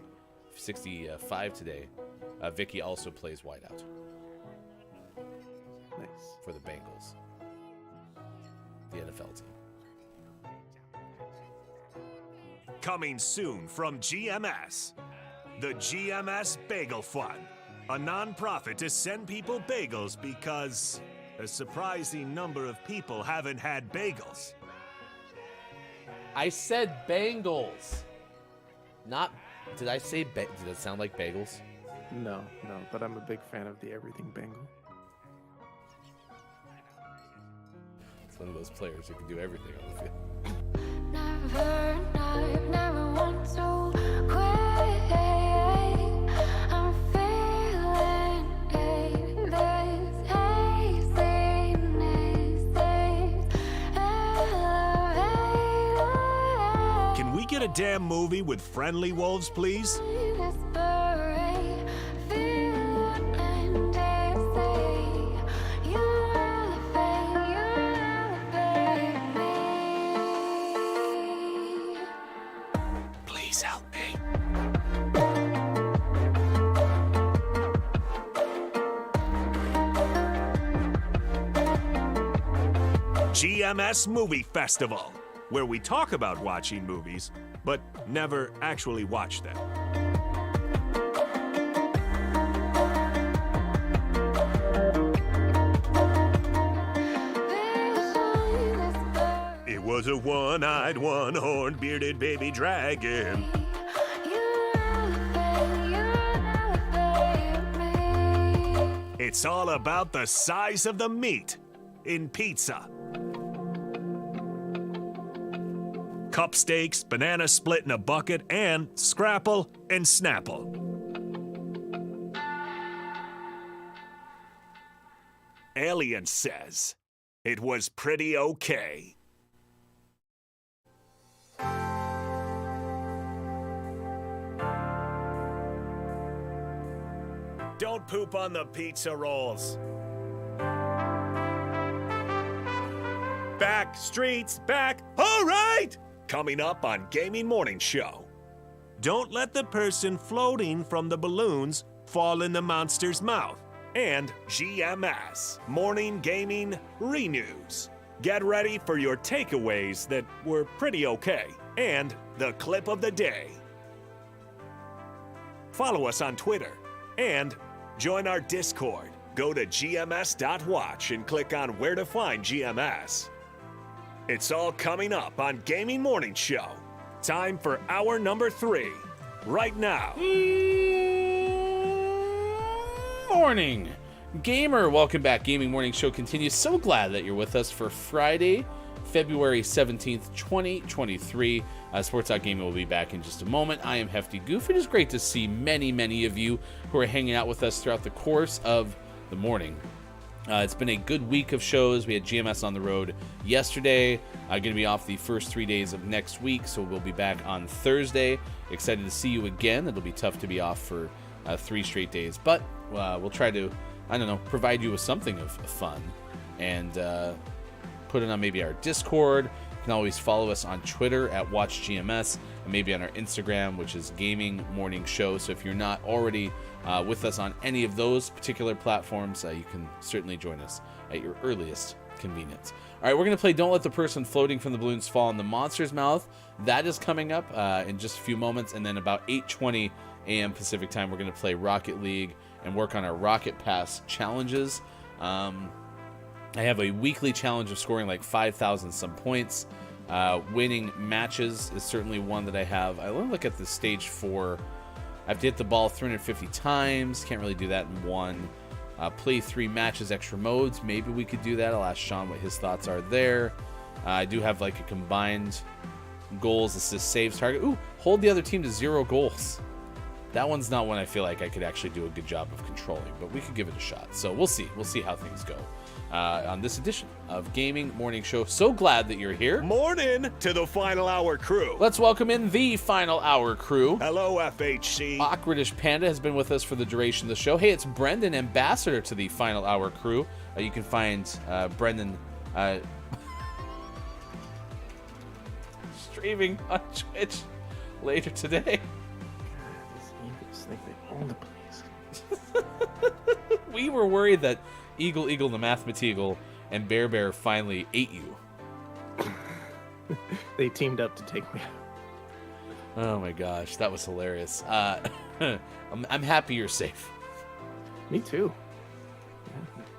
65 today. Vicky also plays wideout. Nice. For the Bengals, the NFL team. Coming soon from GMS, the GMS Bagel Fund, a non-profit to send people bagels because a surprising number of people haven't had bagels. I said Bengals, not. Did I say? Did it sound like bagels? No, but I'm a big fan of the Everything Bengal. It's one of those players who can do everything on the field. Never want to quit. I'm feeling this haziness, elevated. Can we get a damn movie with friendly wolves, please? Please help me. GMS Movie Festival, where we talk about watching movies, but never actually watch them. It was a one-eyed, one-horned, bearded baby dragon. It's all about the size of the meat in pizza. Cup steaks, banana split in a bucket, and scrapple and snapple. Alien says it was pretty okay. don't poop on the pizza rolls. Back streets back. All right. Coming up on Gaming Morning Show. Don't let the person floating from the balloons fall in the monster's mouth. And GMS Morning Gaming Renews. Get ready for your takeaways that were pretty okay. And the clip of the day. Follow us on Twitter. And join our Discord. Go to GMS.watch and click on where to find GMS. It's all coming up on Gaming Morning Show. Time for hour number 3. Right now. Morning, gamer. Welcome back. Gaming Morning Show continues. So glad that you're with us for Friday, February 17th, 2023. Sports Out Gaming will be back in just a moment. I am Hefty Goof. It is great to see many of you who are hanging out with us throughout the course of the morning. It's been a good week of shows. We had GMS on the road yesterday. Going to be off the first 3 days of next week, so we'll be back on Thursday. Excited to see you again. It'll be tough to be off for 3 straight days, but we'll try to, provide you with something of fun and put it on maybe our Discord. You can always follow us on Twitter at WatchGMS and maybe on our Instagram, which is Gaming Morning Show. So if you're not already with us on any of those particular platforms, you can certainly join us at your earliest convenience. All right, we're going to play Don't Let the Person Floating from the Balloons Fall in the Monster's Mouth. That is coming up in just a few moments. And then about 8:20 a.m. Pacific time, we're going to play Rocket League and work on our Rocket Pass challenges. I have a weekly challenge of scoring like 5,000 some points. Winning matches is certainly one that I have. I want to look at the stage 4. I have to hit the ball 350 times. Can't really do that in one. Play 3 matches, extra modes. Maybe we could do that. I'll ask Sean what his thoughts are there. I do have like a combined goals, assists, saves target. Ooh, hold the other team to 0 goals. That one's not one I feel like I could actually do a good job of controlling, but we could give it a shot. So we'll see. We'll see how things go on this edition of Gaming Morning Show. So glad that you're here. Morning to the Final Hour crew. Let's welcome in the Final Hour crew. Hello, FHC. Awkwardish Panda has been with us for the duration of the show. Hey, it's Brendan, ambassador to the Final Hour crew. You can find Brendan streaming on Twitch later today. Think they own the place. We were worried that Eagle the Mathemateagle and Bear finally ate you. They teamed up to take me out. Oh my gosh, that was hilarious. I'm happy you're safe. Me too.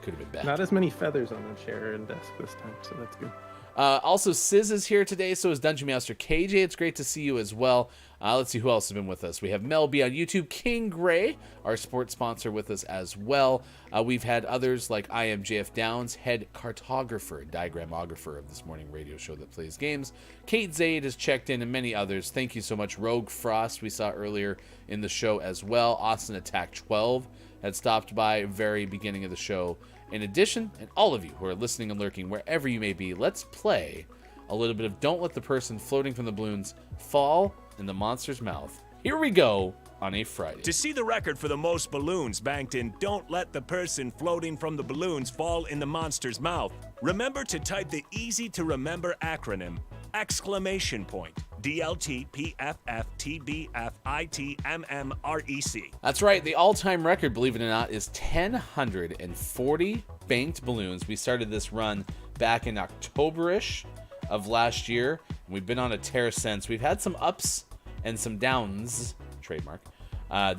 Could have been bad. Not as many feathers on the chair and desk this time, so that's good. Also, Sizz is here today, so is Dungeon Master KJ. It's great to see you as well. Let's see who else has been with us. We have Mel B on YouTube, King Gray, our sports sponsor, with us as well. We've had others like I Am JF Downs, head cartographer, diagramographer of this morning radio show that plays games. Kate Zaid has checked in, and many others. Thank you so much. Rogue Frost, we saw earlier in the show as well. Austin Attack 12 had stopped by very beginning of the show. In addition, and all of you who are listening and lurking wherever you may be, let's play a little bit of Don't Let the Person Floating from the Balloons Fall in the Monster's Mouth. Here we go on a Friday. To see the record for the most balloons banked in Don't Let the Person Floating from the Balloons Fall in the Monster's Mouth, remember to type the easy-to-remember acronym, ! DLTPFFTBFITMMREC. That's right. The all-time record, believe it or not, is 1,040 banked balloons. We started this run back in October-ish of last year, and we've been on a tear since. We've had some ups and some downs, trademark,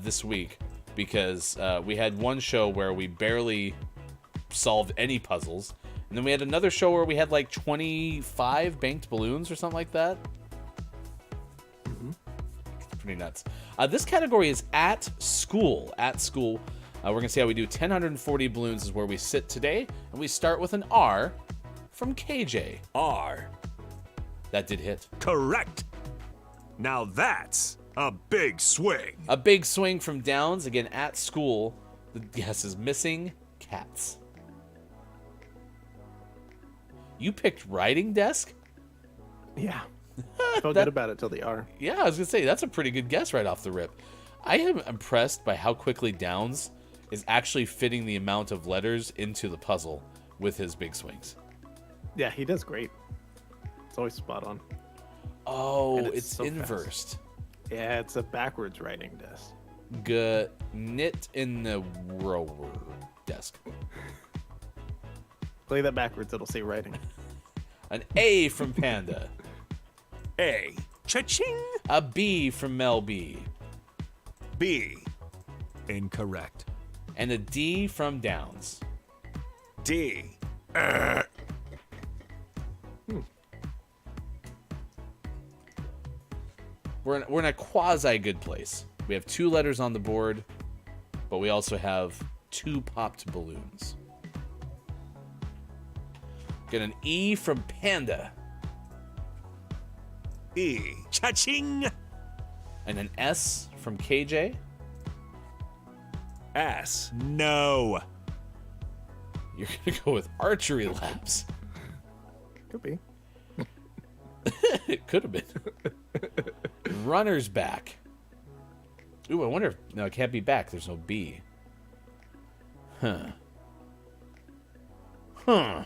this week, because we had one show where we barely solved any puzzles, and then we had another show where we had like 25 banked balloons or something like that. It's pretty nuts. This category is at school. At school. We're going to see how we do. 1,040 balloons is where we sit today, and we start with an R from KJ. R. That did hit. Correct. Now that's a big swing. A big swing from Downs. Again, at school. The guess is missing cats. You picked writing desk? Yeah. Felt good about it till the R. Yeah, I was going to say, that's a pretty good guess right off the rip. I am impressed by how quickly Downs is actually fitting the amount of letters into the puzzle with his big swings. Yeah, he does great. It's always spot on. Oh, And it's so inversed. Yeah, it's a backwards writing desk. Knit in the rower desk. Play that backwards, it'll say writing. An A from Panda. A. Cha-ching. A B from Mel B. B. Incorrect. And a D from Downs. D. We're in a quasi good place. We have 2 letters on the board, but we also have 2 popped balloons. Get an E from Panda. E. Cha-ching. And an S from KJ. S. No. You're going to go with Archery Labs. Could be. It could have been. Runner's back. Ooh, I wonder if... No, it can't be back. There's no B. Huh. The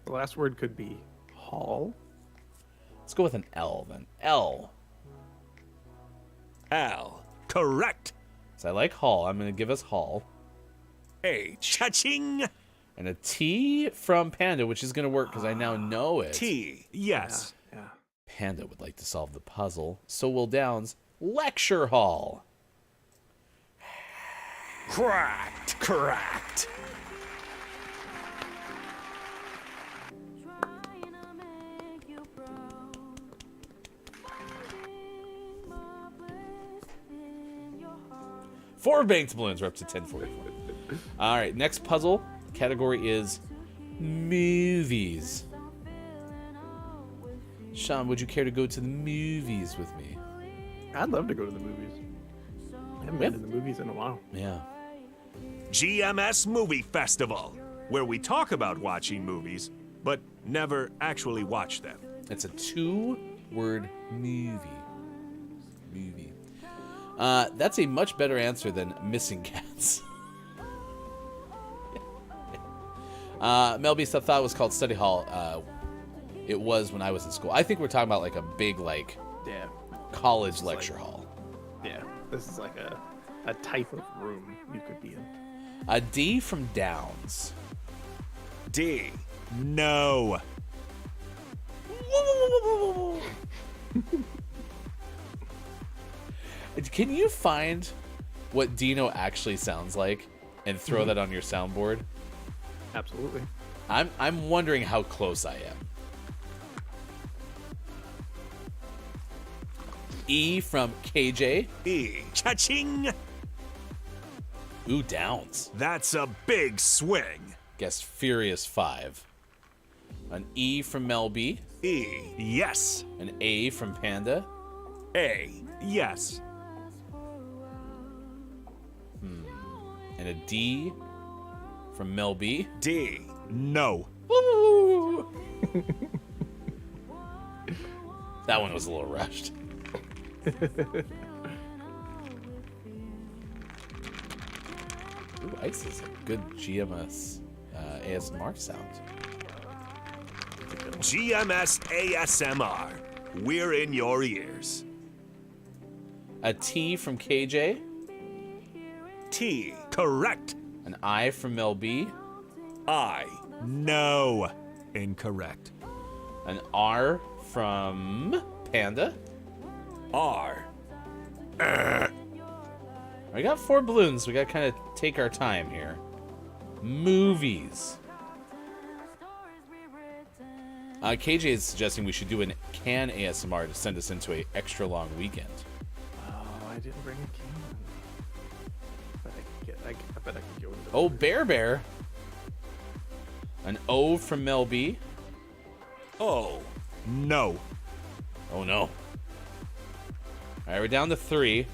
last word could be hall. Let's go with an L then. L. L. Correct. So I like hall. I'm going to give us hall. A. Cha-ching. And a T from Panda, which is going to work because I now know it. T. Yes. Yeah. Panda would like to solve the puzzle. So will Downs. Lecture hall. Correct. Correct. Trying to make you proud. Finding my place in your heart. 4 banked balloons. We're up to 1044. All right, next puzzle category is movies. Sean, would you care to go to the movies with me? I'd love to go to the movies. I haven't been to the movies in a while. Yeah. GMS Movie Festival, where we talk about watching movies, but never actually watch them. It's a 2-word movie. Movie. That's a much better answer than Missing Cats. Mel B thought it was called study hall. It was when I was in school. I think we're talking about like a big Yeah. college lecture hall. Yeah. This is like a type of room you could be in. A D from Downs. D. No. Can you find what Dino actually sounds like and throw that on your soundboard? Absolutely. I'm wondering how close I am. E from KJ. E. Cha-ching. Ooh, Downs. That's a big swing. Guess Furious 5. An E from Mel B. E. Yes. An A from Panda. A. Yes. And a D from Mel B. D. No. That one was a little rushed. Ooh, Ice is a good GMS ASMR sound. GMS ASMR. We're in your ears. A T from KJ. T. Correct. An I from Mel B. I. No. Incorrect. An R from Panda. R. We got 4 balloons. We got to kind of take our time here. Movies. KJ is suggesting we should do an can ASMR to send us into a extra long weekend. Oh, I didn't bring a can. I bet I could go into Oh, Bear. An O from Mel B. Oh. No. Oh, no. All right, we're down to 3.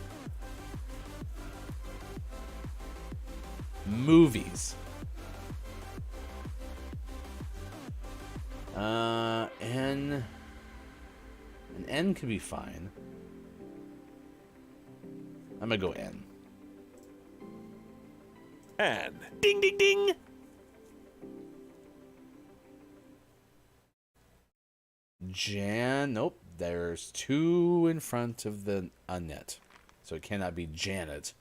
Movies. N. An N could be fine. I'm gonna go N. N. Ding, ding, ding. Jan. Nope. There's 2 in front of the Annette, so it cannot be Janet.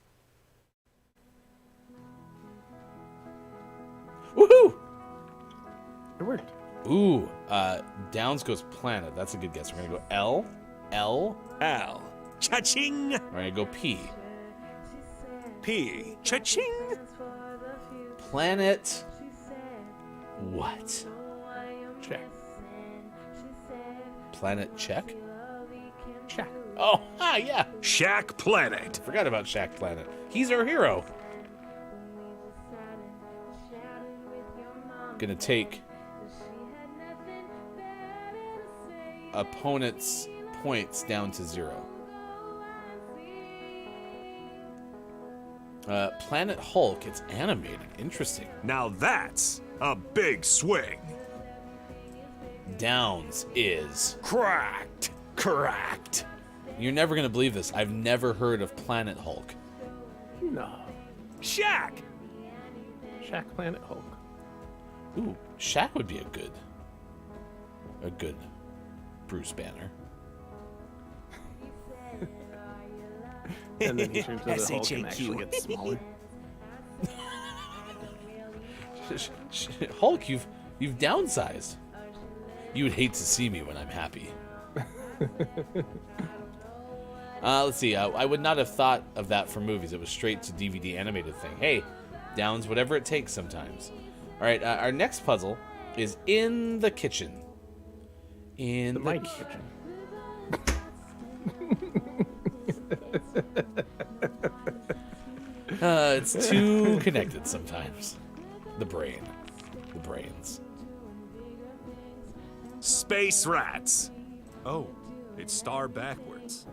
Woohoo! It worked. Ooh, Downs goes planet. That's a good guess. We're gonna go L, L, L. Cha-ching. we're gonna go P. P. Cha-ching. Planet. What? Check. Planet check? Check. Oh, yeah. Shack Planet. Forgot about Shaq Planet. He's our hero. Gonna take opponent's points down to 0. Planet Hulk, it's animated. Interesting. Now that's a big swing. Downs is... Cracked. Cracked. You're never gonna believe this. I've never heard of Planet Hulk. No. Shack. Shack Planet Hulk. Ooh, Shaq would be a good Bruce Banner. And then he turns into the Hulk and actually gets smaller. Hulk, you've downsized. You would hate to see me when I'm happy. Let's see. I would not have thought of that for movies. It was straight to DVD animated thing. Hey, Downs, whatever it takes sometimes. All right, our next puzzle is in the kitchen. In the kitchen. It's too connected sometimes. The brains. Space Rats. Oh, it's star backwards.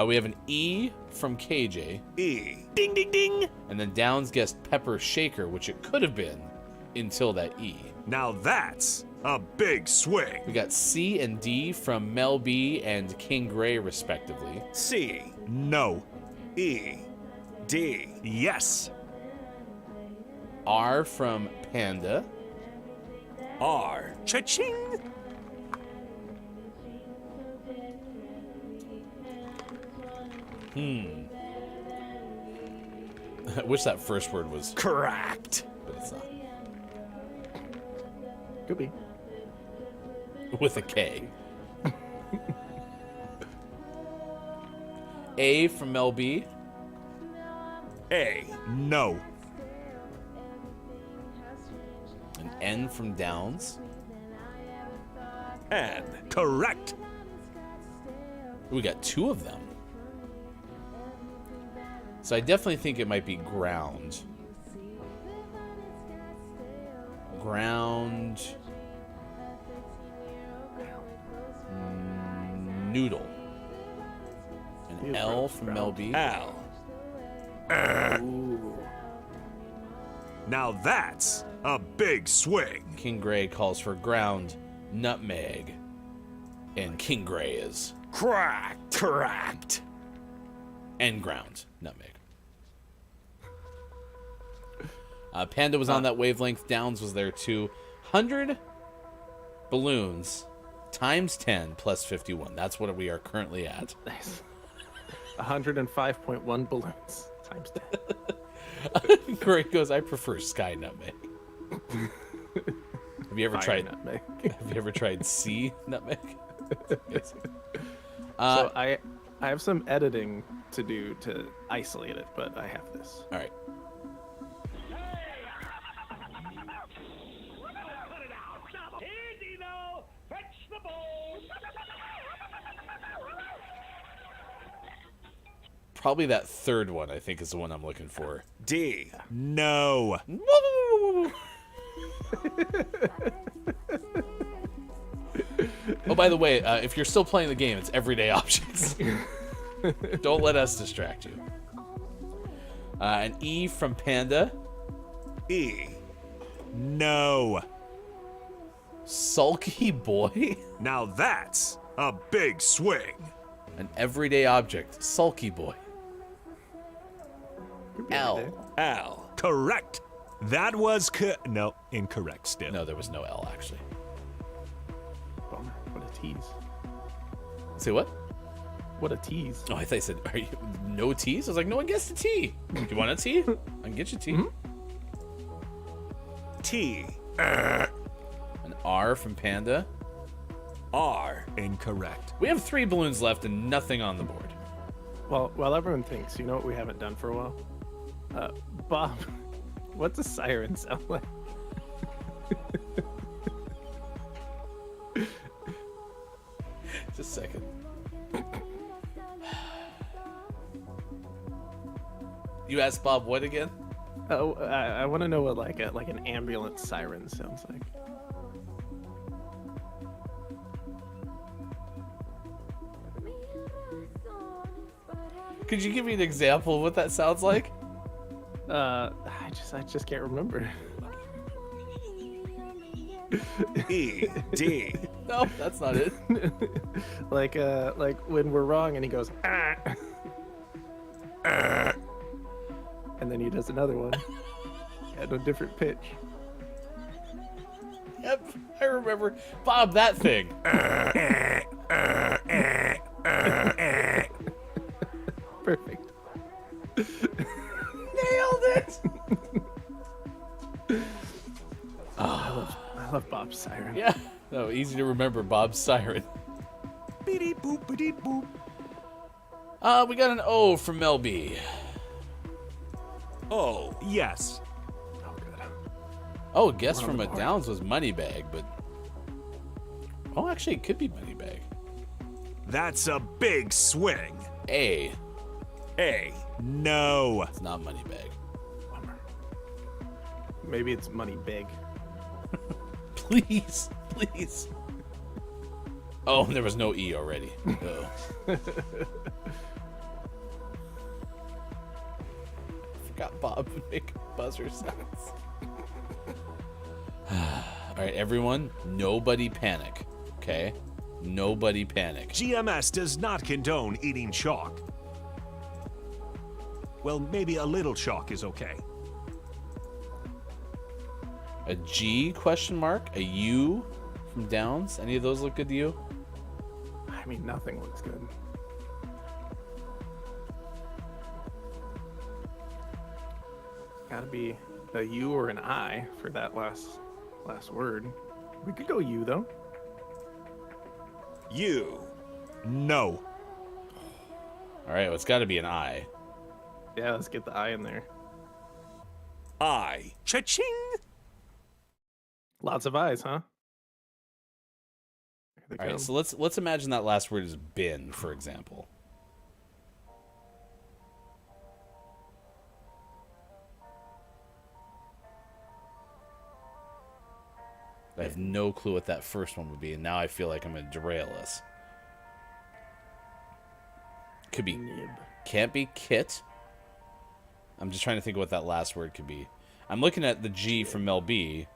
We have an E from KJ. E. Ding, ding, ding. And then Downs guessed Pepper Shaker, which it could have been until that E. Now that's a big swing. We got C and D from Mel B and King Gray, respectively. C. No. E. D. Yes. R from Panda. R. Cha-ching. I wish that first word was Cracked. but it's not. Could be. With a K. A from Mel B. A. No. An N from Downs. N. Correct. We got 2 of them. So I definitely think it might be ground. Noodle. An L from Mel B. L. Now that's a big swing. King Gray calls for ground nutmeg. And King Gray is Cracked. Cracked. and ground nutmeg. Panda was on that wavelength. Downs was there too. 100 balloons times 10 plus 51. That's what we are currently at. Nice. 105.1 balloons times 10. Gray goes, I prefer sky nutmeg. Have you ever Fire tried nutmeg. Have you ever tried sea nutmeg? Yes. So I have some editing to do to isolate it, but I have this. All right. Probably that third one, I think, is the one I'm looking for. D. No. Oh, by the way, if you're still playing the game, it's everyday objects. Don't let us distract you. An E from Panda. E. No. Sulky boy. Now that's a big swing. An everyday object. Sulky boy. Could be every day. L. Correct. That was no, incorrect still. No, there was no L, actually. Bummer. What a tease. Say what? What a tease. Oh, I thought you said, are you no T's? I was like, no one gets the T. Do you want a T? I can get you a T. Mm-hmm. T. An R from Panda. R. Incorrect. We have 3 balloons left and nothing on the board. Well, while everyone thinks, you know what we haven't done for a while? Bob, what's a siren sound like? Just a second. You asked Bob what again? Oh, I want to know what like an ambulance siren sounds like. Could you give me an example of what that sounds like? I just can't remember. E. D. No, that's not it. like when we're wrong and he goes ah. And then he does another one at a different pitch. Yep, I remember. Bob, that thing. Perfect. Nailed it. I love Bob's siren. Yeah. No, easy to remember. Bob's siren. Beep boop beep boop. We got an O from Mel B. Oh, yes. Oh, good. Oh, guess We're on from the a board. Downs was Moneybag, but oh, actually, it could be Moneybag. That's a big swing. A. A. No. It's not Moneybag. Bummer. Maybe it's money big. Please, please. Oh, there was no E already. Oh. Forgot Bob would make buzzer sounds. All right, everyone, nobody panic, okay? Nobody panic. GMS does not condone eating chalk. Well, maybe a little chalk is okay. A G question mark? A U from Downs? Any of those look good to you? I mean, nothing looks good. Gotta be a U or an I for that last word. We could go U though. You. No. All right, well, it's got to be an I. Yeah, let's get the I in there. I. Cha-ching. Lots of I's, huh? Here they All right, come. so let's imagine that last word is bin, for example. I have no clue what that first one would be, and now I feel like I'm going to derail us. Could be, Nib. can't be kit. I'm just trying to think of what that last word could be. I'm looking at the G from Mel B.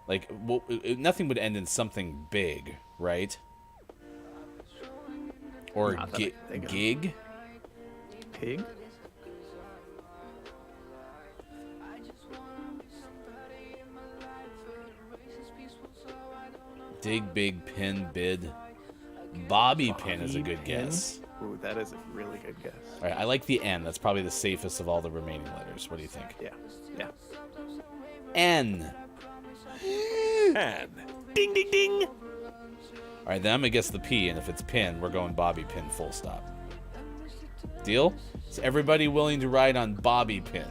Like, well, nothing would end in something big, right? Or Not that I can think of. gig? Pig? Dig, big, pin, bid. Bobby pin is a Bobby good pin? guess. Ooh, that is a really good guess. All right, I like the N. That's probably the safest of all the remaining letters. What do you think? Yeah, yeah. N. And. Ding, ding, ding. All right, then I'm going to guess the P, and if it's pin, we're going Bobby pin, full stop. Deal? Is everybody willing to ride on Bobby pin?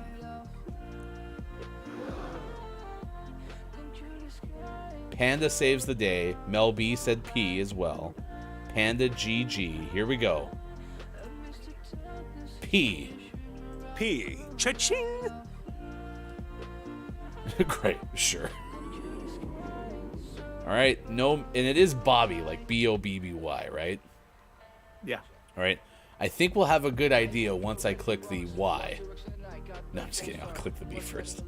Panda saves the day. Mel B said P as well. Panda GG. Here we go. P. P. Cha-ching. Great, sure. All right, no, and it is Bobby, like B-O-B-B-Y, right? Yeah. All right, I think we'll have a good idea once I click the Y. No, I'm just kidding. I'll click the B first.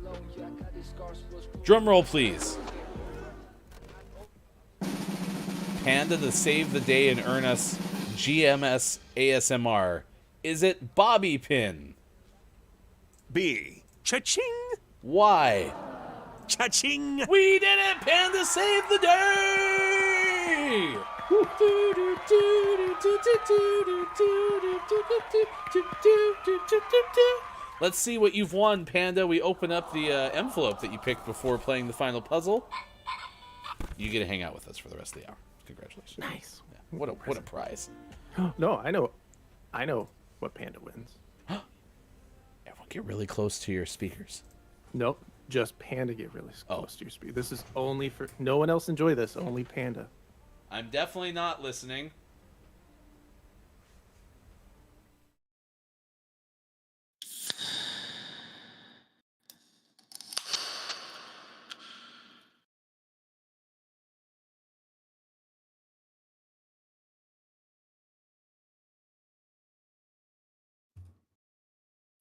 Drum roll, please. Panda to save the day and earn us GMS ASMR. Is it Bobby pin? B. Cha-ching! Y. Cha-ching! We did it! Panda saved the day! Let's see what you've won, Panda. We open up the envelope that you picked before playing the final puzzle. You get to hang out with us for the rest of the hour. Congratulations. Nice. Yeah. What a prize. No, I know what Panda wins. Everyone get really close to your speakers. Nope, just Panda get really close to your speaker. This is only for no one else. Enjoy this. Only Panda. I'm definitely not listening.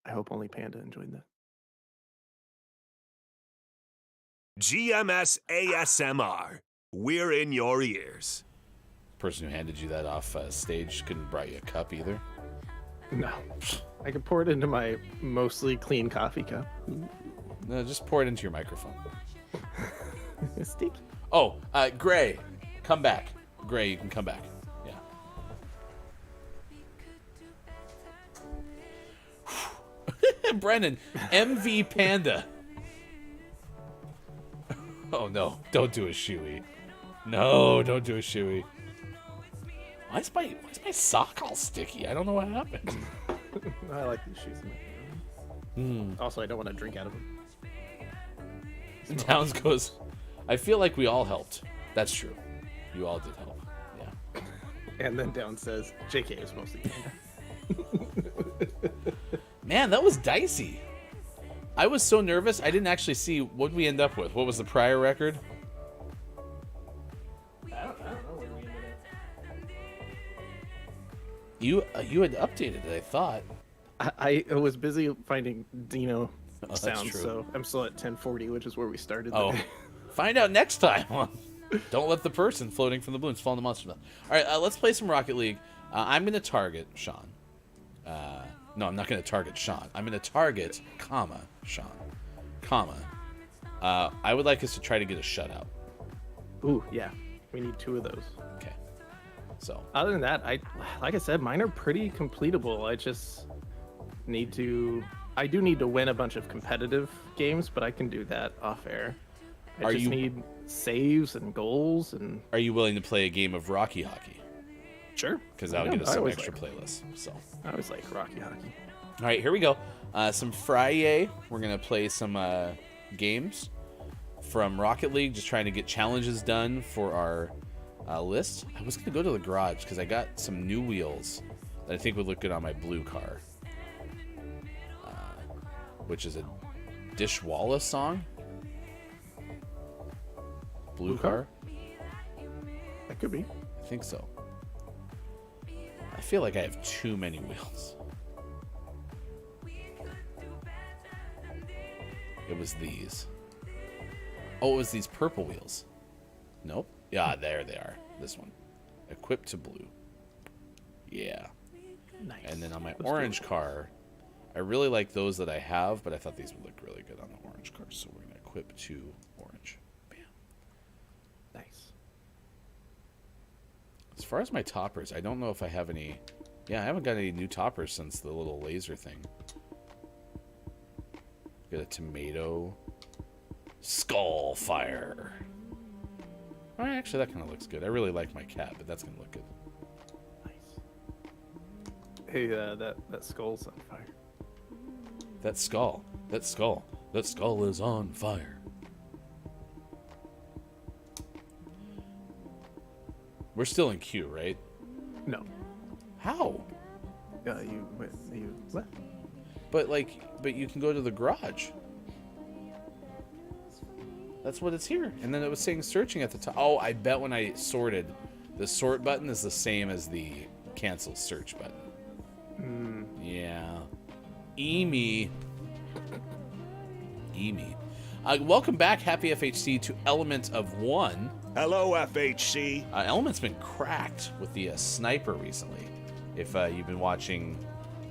I hope only Panda enjoyed that. GMS ASMR. We're in your ears. Person who handed you that off stage couldn't brought you a cup either. No, I could pour it into my mostly clean coffee cup. No, just pour it into your microphone. It's sticky. Oh, Gray, come back. Gray, you can come back. Yeah. Brennan, MV Panda. Oh no, don't do a shoey. No, don't do a shoey. Why is my sock all sticky? I don't know what happened. I like these shoes. Also, I don't want to drink out of them. Downs goes, I feel like we all helped. That's true. You all did help. Yeah. And then Down says, JK is mostly Panda. Man, that was dicey. I was so nervous, I didn't actually see what we end up with. What was the prior record? I don't know where we ended up. You had updated it, I thought. I was busy finding Dino that's sounds, true. so I'm still at 1040, which is where we started. Oh, find out next time. Don't let the person floating from the balloons fall in the monster. All right, let's play some Rocket League. I'm going to target Sean. No, I'm not going to target Sean. I'm going to target, Sean, I would like us to try to get a shutout. Ooh, yeah. We need 2 of those. Okay. So. Other than that, like I said, mine are pretty completable. I just need to... I do need to win a bunch of competitive games, but I can do that off air. I just need saves and goals and... Are you willing to play a game of Rocky Hockey? Sure. Because that'll get us some extra playlists. So. I always like Rocky Hockey. All right, here we go. Some Friday. We're going to play some games from Rocket League, just trying to get challenges done for our list. I was going to go to the garage because I got some new wheels that I think would look good on my blue car, which is a Dishwalla song. Blue car? That could be. I think so. I feel like I have too many wheels. It was these. Oh, it was these purple wheels. Nope. Yeah, there they are. This one. Equipped to blue. Yeah. Nice. And then on my orange car, I really like those that I have, but I thought these would look really good on the orange car, so we're going to equip to orange. Bam. Nice. As far as my toppers, I don't know if I have any... Yeah, I haven't got any new toppers since the little laser thing. Got a tomato. Skull fire. Oh, actually, that kind of looks good. I really like my cat, but that's going to look good. Nice. Hey, that skull's on fire. That skull is on fire. We're still in queue, right? No. How? You what? But you can go to the garage. That's what it's here. And then it was saying searching at the top. Oh, I bet when I sorted, the sort button is the same as the cancel search button. Yeah. Emi. Welcome back, Happy FHC, to Element of One. Hello, FHC. Element's been cracked with the sniper recently. If you've been watching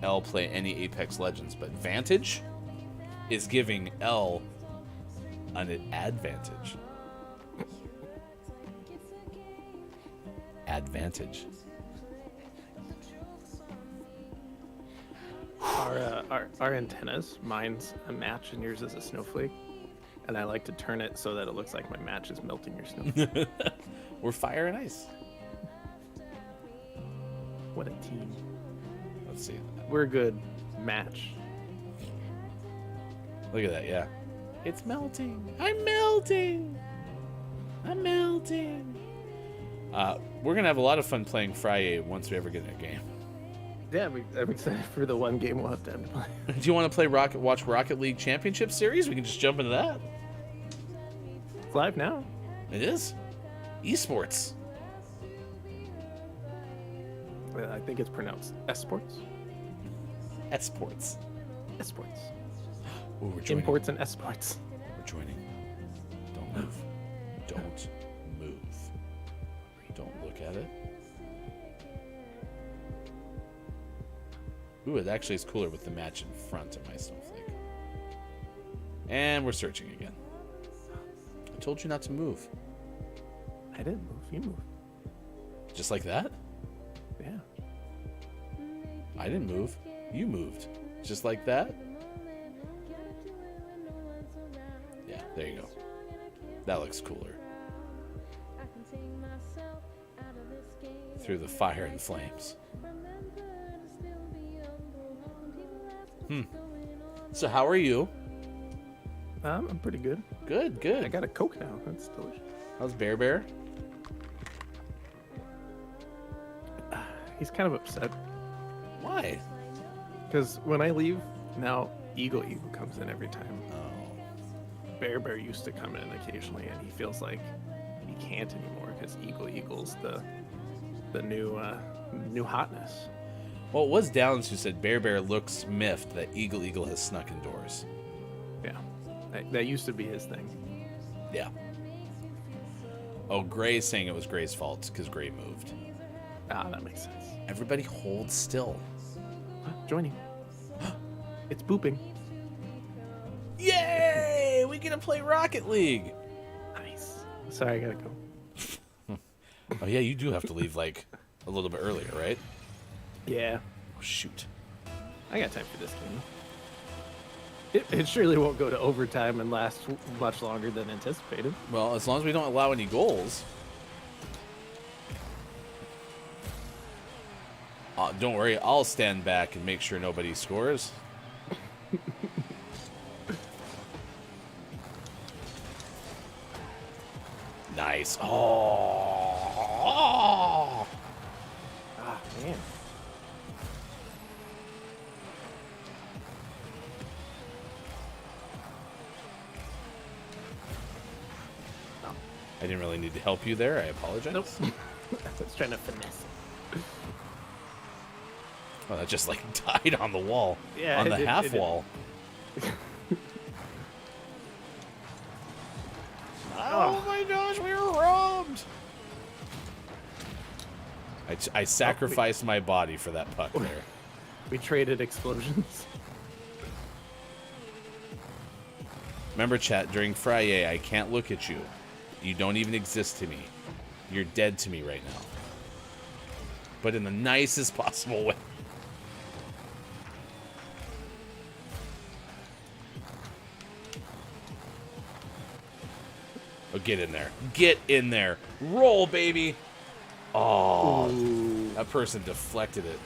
L play any Apex Legends, but Vantage, is giving L an advantage. Advantage. Our antennas, mine's a match and yours is a snowflake. And I like to turn it so that it looks like my match is melting your snowflake. We're fire and ice. What a team. Let's see. We're a good match. Look at that, yeah. It's melting. I'm melting. I'm melting. We're going to have a lot of fun playing Friday once we ever get in a game. Yeah, I'm excited for the one game we'll have time to play. Do you want to play watch Rocket League Championship Series? We can just jump into that. It's live now. It is. Esports. I think it's pronounced esports. Esports. Esports. Ooh, we're joining. Imports and esports. We're joining. Don't move. Don't move. Don't look at it. Ooh, it actually is cooler with the match in front of my snowflake. And we're searching again. I told you not to move. I didn't move. You moved. Just like that? Yeah. I didn't move. You moved. Just like that? Yeah, there you go. That looks cooler. Through the fire and flames. So how are you? I'm pretty good. Good, good. I got a Coke now. That's delicious. How's Bear? He's kind of upset Why? because when I leave, now Eagle comes in every time. Oh. Bear used to come in occasionally, and he feels like he can't anymore because Eagle's the new hotness. Well, it was Downs who said Bear looks miffed that Eagle has snuck indoors. Yeah, that used to be his thing. Yeah. Oh, Gray's saying it was Gray's fault because Gray moved. Ah, that makes sense. Everybody hold still. Joining. It's booping. Yay! We get to play Rocket League. Nice. Sorry, I gotta go. Oh yeah, you do have to leave like a little bit earlier, right? Yeah, Oh shoot. I got time for this game. It surely won't go to overtime and last much longer than anticipated. Well, as long as we don't allow any goals. Don't worry, I'll stand back and make sure nobody scores. Nice. Oh. Ah, man. I didn't really need to help you there. I apologize. Nope. I was trying to finesse it. Oh, that just like died on the wall. Yeah, on the it did, half it did. wall. Oh my gosh, we were robbed! I sacrificed my body for that puck there. We traded explosions. Remember, chat, during Friday, I can't look at you. You don't even exist to me. You're dead to me right now. But in the nicest possible way. Oh, get in there. Get in there. Roll, baby. Oh, Ooh. that person deflected it.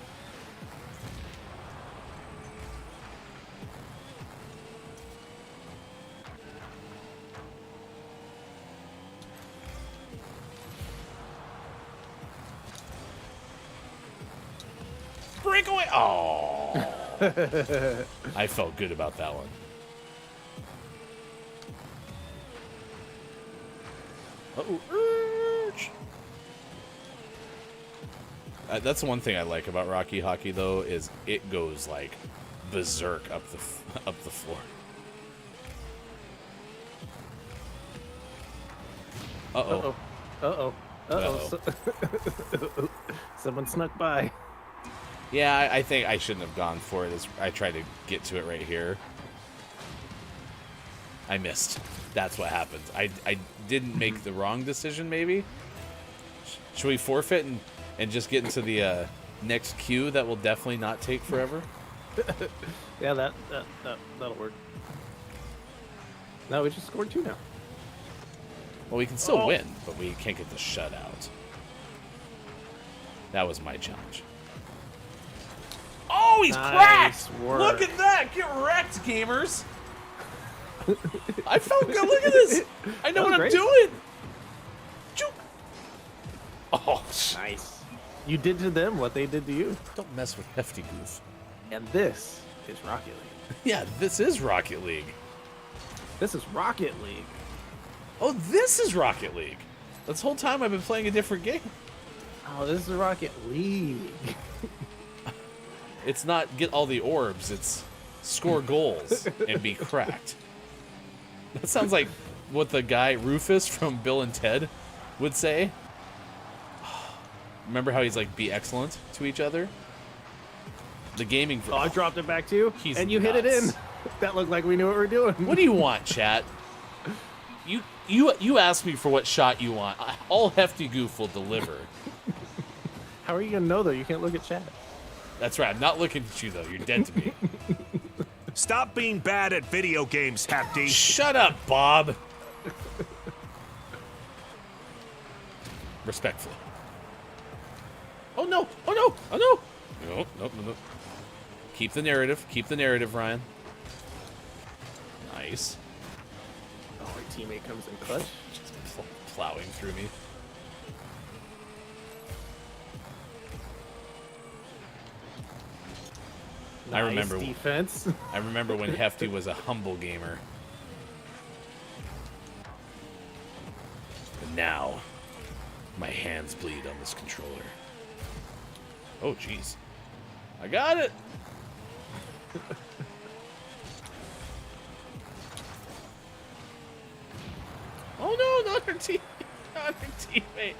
Breakaway. Oh. I felt good about that one. Uh-oh. That's the one thing I like about Rocky Hockey, though, is it goes like berserk up the floor. Uh-oh. Uh-oh. Uh-oh. Someone snuck by. Yeah, I think I shouldn't have gone for it. I tried to get to it right here. I missed. That's what happened. I didn't make the wrong decision, maybe? Should we forfeit and just get into the next queue that will definitely not take forever? Yeah, that'll work. No, we just scored 2 now. Well, we can still win, but we can't get the shutout. That was my challenge. Oh, he's Nice cracked! work. Look at that! Get wrecked, gamers! I felt good. Look at this! I know That was what great. I'm doing! Choop. Oh, Nice. You did to them what they did to you. don't mess with Hefty Goof. And this is Rocket League. Yeah, this is Rocket League. This is Rocket League. Oh, this is Rocket League. This whole time I've been playing a different game. Oh, this is Rocket League. It's not get all the orbs, it's score goals and be cracked. That sounds like what the guy Rufus from Bill and Ted would say. Remember how he's like, be excellent to each other? The gaming... Oh, I dropped it back to you, He's and you hit it in. nuts. That looked like we knew what we were doing. What do you want, chat? You ask me for what shot you want. All Hefty Goof will deliver. How are you gonna know though? You can't look at chat. That's right. I'm not looking at you, though. You're dead to me. Stop being bad at video games, Hefty. Shut up, Bob. Respectfully. Oh, no. Oh, no. Oh, no. No, no, no, no. Keep the narrative. Keep the narrative, Ryan. Nice. Oh, our teammate comes in clutch. Just plowing through me. I remember. Nice defense. I remember when Hefty was a humble gamer. And now, my hands bleed on this controller. Oh, jeez. I got it! Oh no, not her teammate! Not her teammate!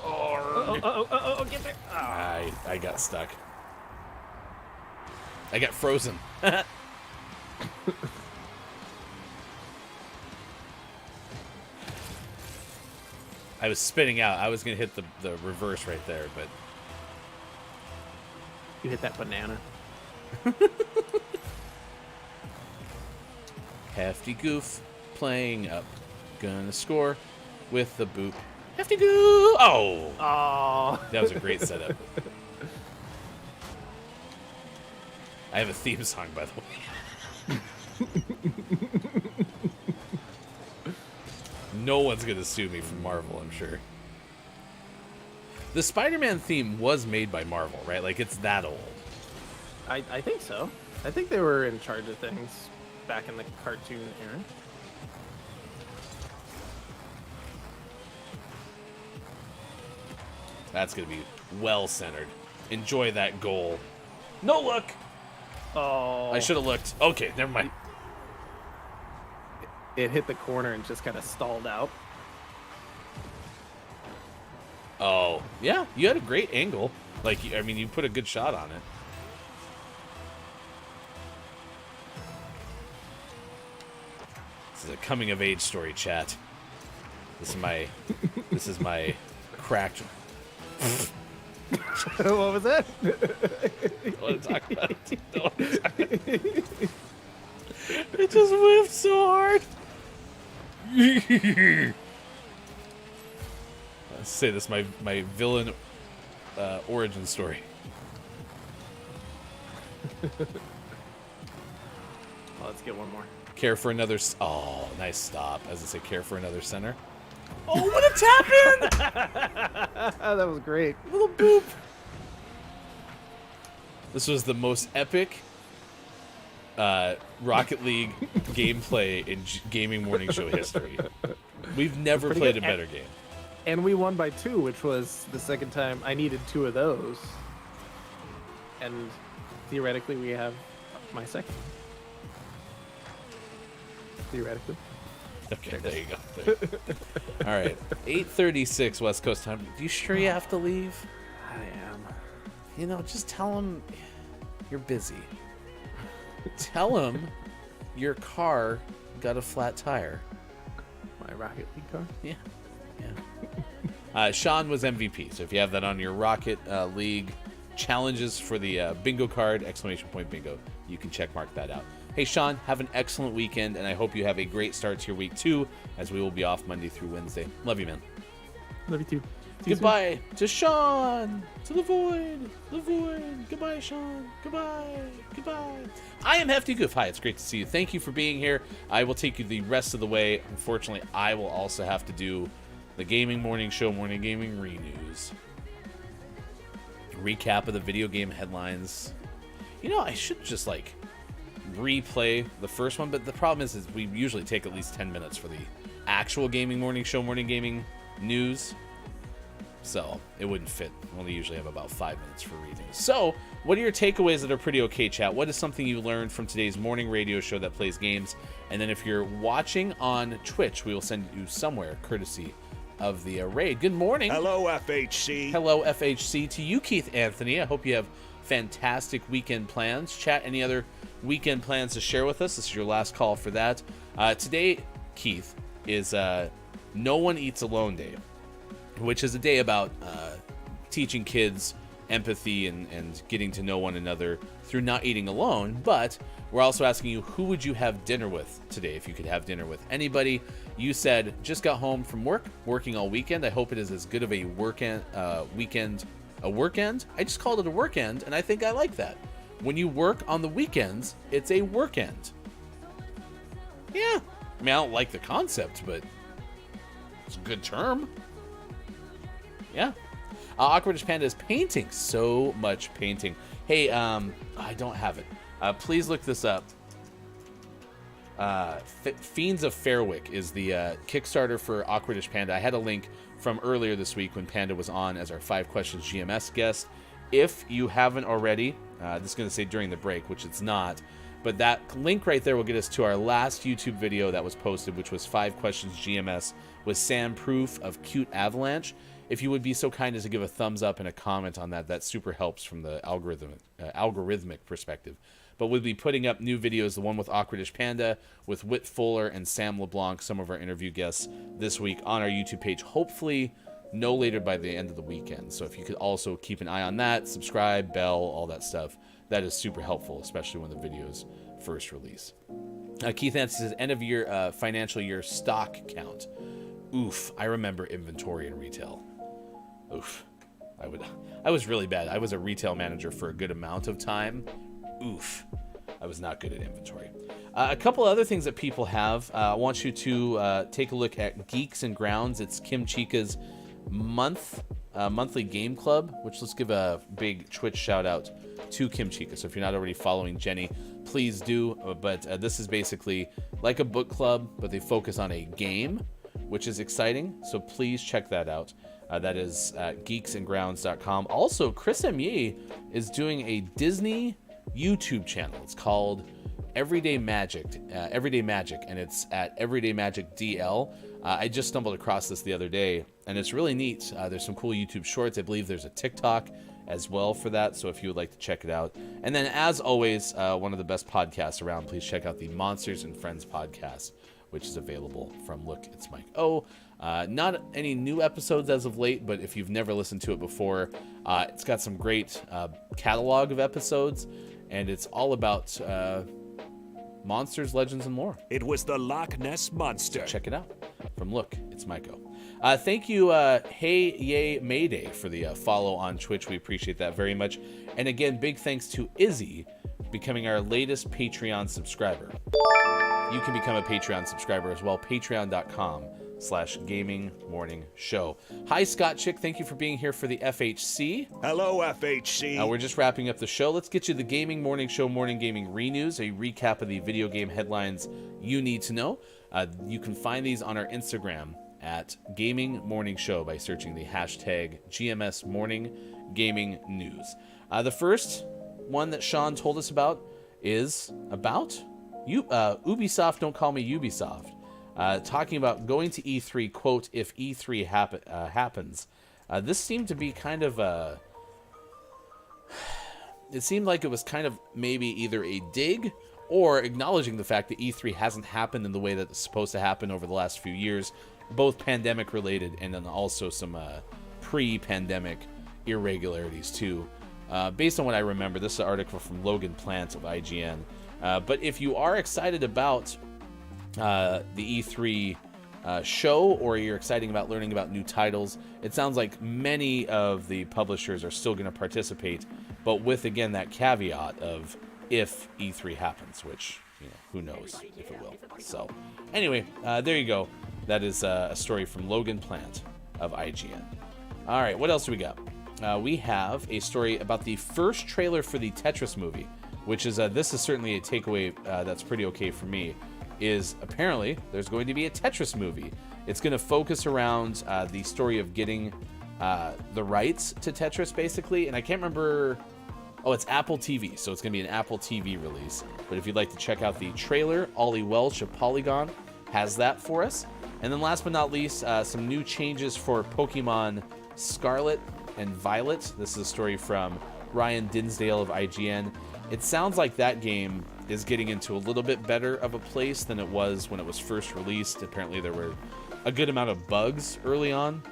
Oh, get there. I got stuck. I got frozen. I was spinning out. I was going to hit the reverse right there, but... You hit that banana. Hefty Goof playing up. Gonna score with the boop. Hefty Goof! Oh! Oh. That was a great setup. I have a theme song, by the way. No one's gonna sue me from Marvel, I'm sure. The Spider-Man theme was made by Marvel, right? Like, it's that old. I think so. I think they were in charge of things back in the cartoon era. That's gonna be well-centered. Enjoy that goal. No look! Oh. I should have looked. Okay, never mind. It hit the corner and just kind of stalled out. Oh, yeah, you had a great angle. Like, I mean, you put a good shot on it. This is a coming-of-age story, chat. This is my cracked... What was that? Don't want to talk about it. Don't want to talk about it. It just whiffed so hard. Let's say this is my villain origin story. Oh, let's get one more. Care for another... Oh, nice stop. As I say, care for another center. Oh, what a tap-in! That was great. Little boop. This was the most epic Rocket League gameplay in Gaming Morning Show history. We've never Pretty played good. a better game. And we won by 2, which was the second time I needed 2 of those. And theoretically, we have my second. Theoretically. Okay, there you go. All right, 8:36 West Coast time. You sure you have to leave? I am. You know, just tell him you're busy. Tell him your car got a flat tire? My Rocket League car. Yeah. Sean was MVP. So if you have that on your Rocket League challenges for the bingo card, ! Bingo, you can check mark that out. Hey, Sean, have an excellent weekend, and I hope you have a great start to your week, too, as we will be off Monday through Wednesday. Love you, man. Love you, too. Goodbye to Sean, to the void. Goodbye, Sean. Goodbye. I am Hefty Goof. Hi, it's great to see you. Thank you for being here. I will take you the rest of the way. Unfortunately, I will also have to do the Gaming Morning Show Morning Gaming Re-News. Recap of the video game headlines. You know, I should just, replay the first one, but the problem is we usually take at least 10 minutes for the actual Gaming Morning Show Morning Gaming News. So it wouldn't fit. We only usually have about 5 minutes for reading. So what are your takeaways that are pretty okay, chat? What is something you learned from today's morning radio show that plays games? And then if you're watching on Twitch, we will send you somewhere courtesy of the raid. Good morning. Hello, FHC. Hello, FHC. To you, Keith Anthony. I hope you have fantastic weekend plans. Chat, any other weekend plans to share with us? This is your last call for that. Today, Keith, is No One Eats Alone Day, which is a day about teaching kids empathy and getting to know one another through not eating alone. But we're also asking you, who would you have dinner with today if you could have dinner with anybody? You said, just got home from work, working all weekend. I hope it is as good of a weekend. A work end? I just called it a work end, and I think I like that. When you work on the weekends, it's a work end. Yeah. I mean, I don't like the concept, but it's a good term. Yeah. Awkwardish Panda is painting. So much painting. Hey, I don't have it. Please look this up. Fiends of Fairwick is the Kickstarter for Awkwardish Panda. I had a link from earlier this week when Panda was on as our 5 Questions GMS guest. If you haven't already, this is going to say during the break, which it's not, but that link right there will get us to our last YouTube video that was posted, which was 5 Questions GMS with Sam Proof of Cute Avalanche. If you would be so kind as to give a thumbs up and a comment on that, that super helps from the algorithmic perspective. But we'll be putting up new videos, the one with Awkwardish Panda, with Whit Fuller and Sam LeBlanc, some of our interview guests this week on our YouTube page, hopefully no later by the end of the weekend. So if you could also keep an eye on that, subscribe, bell, all that stuff, that is super helpful, especially when the videos first release. Keith Anthony says, end of year financial year stock count. Oof, I remember inventory in retail. Oof, I was really bad. I was a retail manager for a good amount of time. Oof, I was not good at inventory. A couple other things that people have. I want you to take a look at Geeks and Grounds. It's Kim Chica's monthly game club, which let's give a big Twitch shout out to Kim Chica. So if you're not already following Jenny, please do. But this is basically like a book club, but they focus on a game, which is exciting. So please check that out. That is geeksandgrounds.com. Also, Chris M.Ye is doing a Disney YouTube channel. It's called Everyday Magic, and it's at Everyday Magic DL. I just stumbled across this the other day, and it's really neat. There's some cool YouTube shorts. I believe there's a TikTok as well for that, so if you would like to check it out. And then, as always, one of the best podcasts around, please check out the Monsters and Friends podcast, which is available from Look, It's Mike O. Not any new episodes as of late, but if you've never listened to it before, it's got some great catalog of episodes, and it's all about monsters, legends, and more. It was the Loch Ness Monster. So check it out from Look, It's Miko. Thank you, Hey Yay Mayday, for the follow on Twitch. We appreciate that very much. And again, big thanks to Izzy becoming our latest Patreon subscriber. You can become a Patreon subscriber as well. Patreon.com/Gaming Morning Show. Hi, Scott Chick. Thank you for being here for the FHC. Hello, FHC. We're just wrapping up the show. Let's get you the Gaming Morning Show Morning Gaming Re-News, a recap of the video game headlines you need to know. You can find these on our Instagram at Gaming Morning Show by searching the hashtag GMSMorningGamingNews. The first one that Sean told us about is about Ubisoft. Don't call me Ubisoft. Talking about going to E3, quote, if E3 happens. This seemed to be kind of it seemed like it was kind of maybe either a dig or acknowledging the fact that E3 hasn't happened in the way that it's supposed to happen over the last few years, both pandemic related and then also some pre-pandemic irregularities too. Based on what I remember, this is an article from Logan Plant of IGN. But if you are excited about the E3 show, or you're excited about learning about new titles, it sounds like many of the publishers are still going to participate, but with, again, that caveat of if E3 happens, which, who knows if it will. So anyway, there you go. That is a story from Logan Plant of IGN. All right, what else do we got? We have a story about the first trailer for the Tetris movie, which is, this is certainly a takeaway that's pretty okay for me, is apparently there's going to be a Tetris movie. It's going to focus around the story of getting the rights to Tetris, basically, and I can't remember... Oh, it's Apple TV, so it's going to be an Apple TV release. But if you'd like to check out the trailer, Ollie Welch of Polygon has that for us. And then last but not least, some new changes for Pokemon Scarlet and Violet. This is a story from Ryan Dinsdale of IGN. It sounds like that game is getting into a little bit better of a place than it was when it was first released. Apparently there were a good amount of bugs early on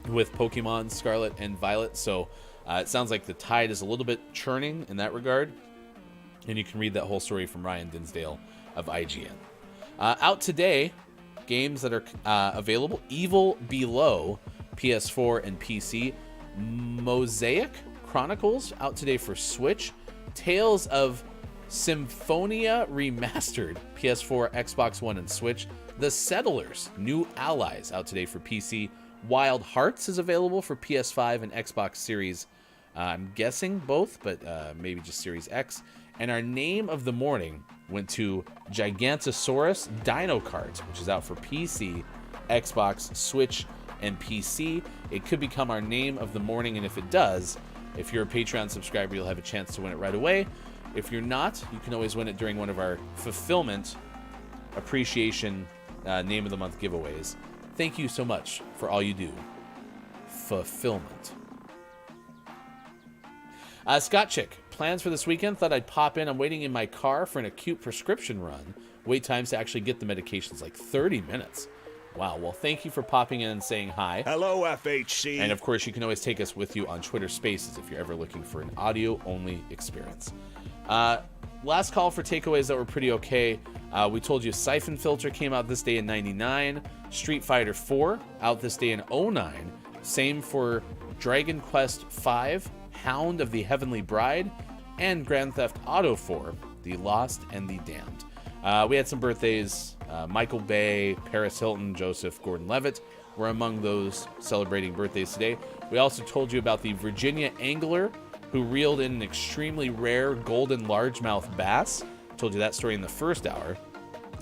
with Pokemon Scarlet and Violet, so it sounds like the tide is a little bit churning in that regard. And you can read that whole story from Ryan Dinsdale of IGN. Out today, games that are available: Evil Below, PS4 and PC. Mosaic Chronicles, out today for Switch. Tales of Symphonia Remastered, PS4, Xbox One, and Switch. The Settlers, New Allies, out today for PC. Wild Hearts is available for PS5 and Xbox Series, I'm guessing both, but maybe just Series X. And our name of the morning went to Gigantosaurus Dino Kart, which is out for PC, Xbox, Switch, and PC. It could become our name of the morning, and if it does, if you're a Patreon subscriber, you'll have a chance to win it right away. If you're not, you can always win it during one of our Fulfillment Appreciation Name of the Month giveaways. Thank you so much for all you do. Fulfillment. Scott Chick, plans for this weekend? Thought I'd pop in. I'm waiting in my car for an acute prescription run. Wait times to actually get the medications like 30 minutes. Wow, well, thank you for popping in and saying hi. Hello, FHC. And of course, you can always take us with you on Twitter Spaces if you're ever looking for an audio-only experience. Last call for takeaways that were pretty okay. We told you Siphon Filter came out this day in 99. Street Fighter 4 out this day in 09. Same for Dragon Quest V, Hound of the Heavenly Bride, and Grand Theft Auto 4, The Lost and the Damned. We had some birthdays. Michael Bay, Paris Hilton, Joseph Gordon-Levitt were among those celebrating birthdays today. We also told you about the Virginia angler who reeled in an extremely rare golden largemouth bass. Told you that story in the first hour.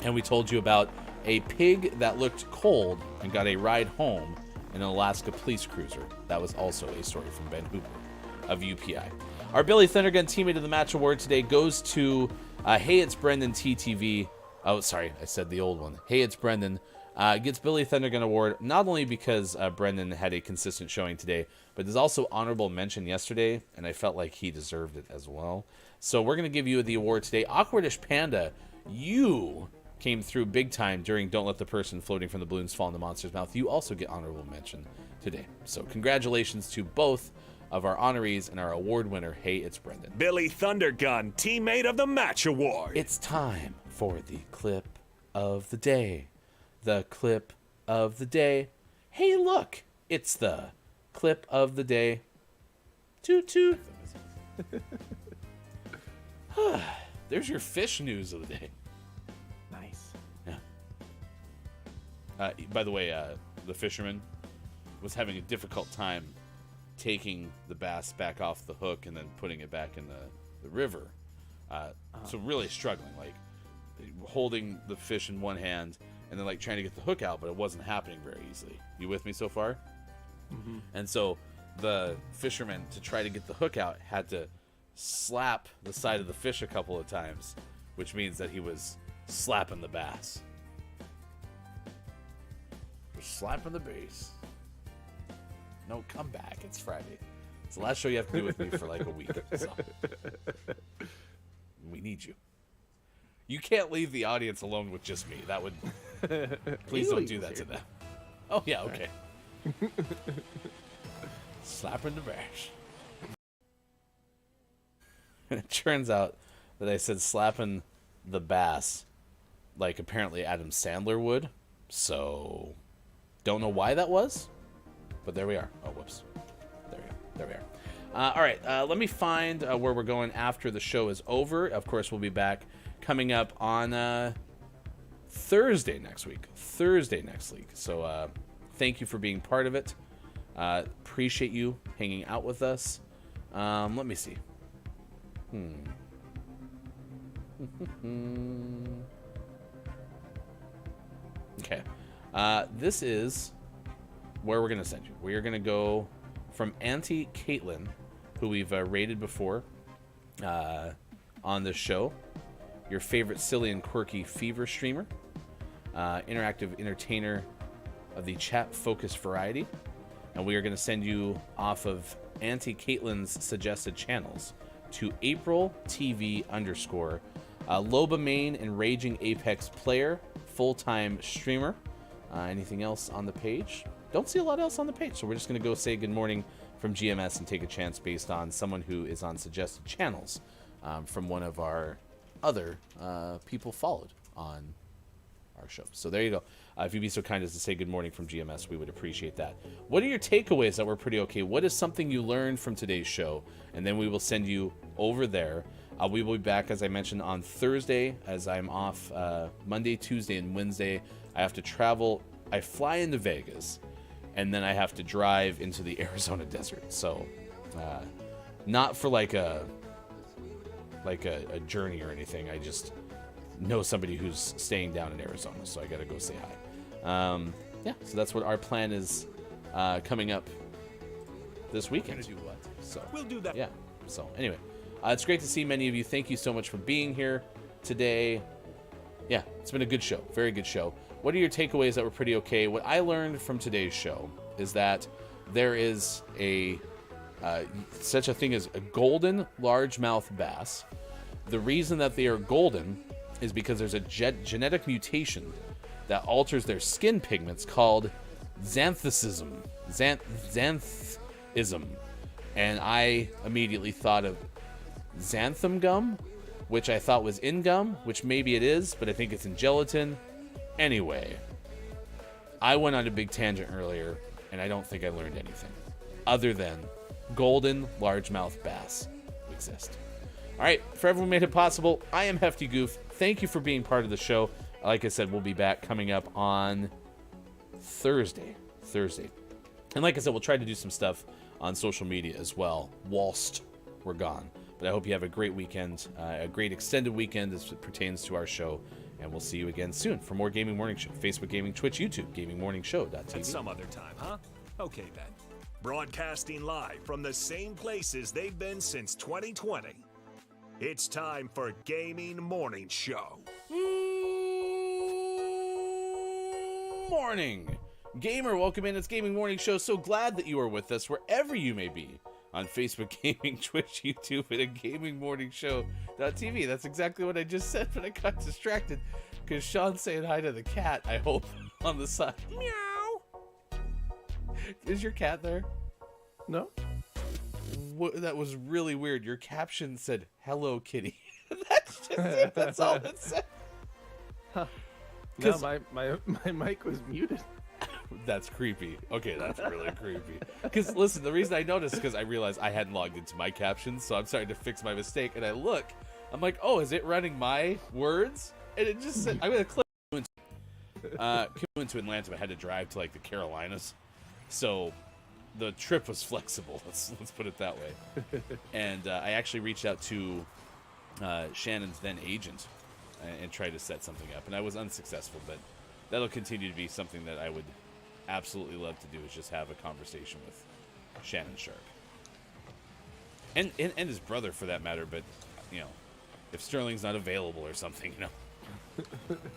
And we told you about a pig that looked cold and got a ride home in an Alaska police cruiser. That was also a story from Ben Hooper of UPI. Our Billy Thundergun Teammate of the Match award today goes to Hey It's Brendan TTV. Oh, sorry, I said the old one. Hey It's Brendan. Gets Billy Thundergun award not only because Brendan had a consistent showing today, but there's also honorable mention yesterday, and I felt like he deserved it as well. So we're going to give you the award today. Awkwardish Panda, you came through big time during Don't Let the Person Floating from the Balloons Fall in the Monster's Mouth. You also get honorable mention today. So congratulations to both of our honorees and our award winner, Hey It's Brendan. Billy Thundergun, Teammate of the Match Award. It's time for the clip of the day. The clip of the day. Hey, look, it's the clip of the day. Toot toot. There's your fish news of the day. Nice. Yeah. By the way, the fisherman was having a difficult time taking the bass back off the hook and then putting it back in the river. So really struggling, like holding the fish in one hand and then like trying to get the hook out, but it wasn't happening very easily. You with me so far? Mm-hmm. And so the fisherman, to try to get the hook out, had to slap the side of the fish a couple of times, which means that he was slapping the bass. We're slapping the bass. No, come back. It's Friday. It's the last show you have to do with me for like a week. So. We need you. You can't leave the audience alone with just me. That would... Please don't do that to them. Oh, yeah, okay. Slapping the bash. It turns out that I said slapping the bass like apparently Adam Sandler would. So, don't know why that was, but there we are. Oh, whoops. There we are. All right, let me find where we're going after the show is over. Of course, we'll be back coming up on Thursday next week. So, thank you for being part of it. Appreciate you hanging out with us. Let me see. Okay. This is where we're going to send you. We are going to go from Auntie Caitlin, who we've rated before on this show. Your favorite silly and quirky fever streamer. Interactive entertainer of the chat-focused variety. And we are going to send you off of Auntie Caitlin's suggested channels to April TV _ Loba main and Raging Apex player, full-time streamer. Anything else on the page? Don't see a lot else on the page, so we're just going to go say good morning from GMS and take a chance based on someone who is on suggested channels from one of our other people followed on our show. So there you go. If you'd be so kind as to say good morning from GMS, we would appreciate that. What are your takeaways that were pretty okay? What is something you learned from today's show? And then we will send you over there. We will be back, as I mentioned, on Thursday, as I'm off Monday, Tuesday, and Wednesday. I have to travel. I fly into Vegas, and then I have to drive into the Arizona desert. So, not for like a journey or anything. I just know somebody who's staying down in Arizona, so I got to go say hi. Yeah, so that's what our plan is coming up this weekend. We're gonna do what? So We'll do that. Yeah. So anyway, it's great to see many of you. Thank you so much for being here today. Yeah, it's been a good show. Very good show. What are your takeaways that were pretty okay? What I learned from today's show is that there is a such a thing as a golden largemouth bass. The reason that they are golden is because there's a genetic mutation that alters their skin pigments called xanthism. Xanthism. And I immediately thought of xanthan gum, which I thought was in gum, which maybe it is, but I think it's in gelatin. Anyway, I went on a big tangent earlier, and I don't think I learned anything other than golden largemouth bass exist. All right, for everyone who made it possible, I am Hefty Goof. Thank you for being part of the show. Like I said, we'll be back coming up on Thursday. And like I said, we'll try to do some stuff on social media as well, whilst we're gone. But I hope you have a great weekend, a great extended weekend as it pertains to our show. And we'll see you again soon for more Gaming Morning Show. Facebook Gaming, Twitch, YouTube, GamingMorningShow.tv. At some other time, huh? Okay, then. Broadcasting live from the same places they've been since 2020. It's time for Gaming Morning Show. Morning, gamer. Welcome in. It's Gaming Morning Show. So glad that you are with us wherever you may be on Facebook Gaming, Twitch, YouTube, and at GamingMorningShow.tv. That's exactly what I just said, but I got distracted because Sean's saying hi to the cat, I hope, on the side. Meow. Is your cat there? No. That was really weird. Your caption said, "Hello, kitty." That's just it. That's all it said. Huh. No, my mic was muted. That's creepy. Okay, that's really creepy. Because, listen, the reason I noticed is because I realized I hadn't logged into my captions, so I'm starting to fix my mistake. And I look, I'm like, oh, is it running my words? And it just said, I'm going to click into Atlanta. I had to drive to, like, the Carolinas. So the trip was flexible. Let's put it that way. And I actually reached out to Shannon's then agent and tried to set something up. And I was unsuccessful, but that'll continue to be something that I would absolutely love to do, is just have a conversation with Shannon Sharp. And his brother, for that matter, but, you know, if Sterling's not available or something, you know,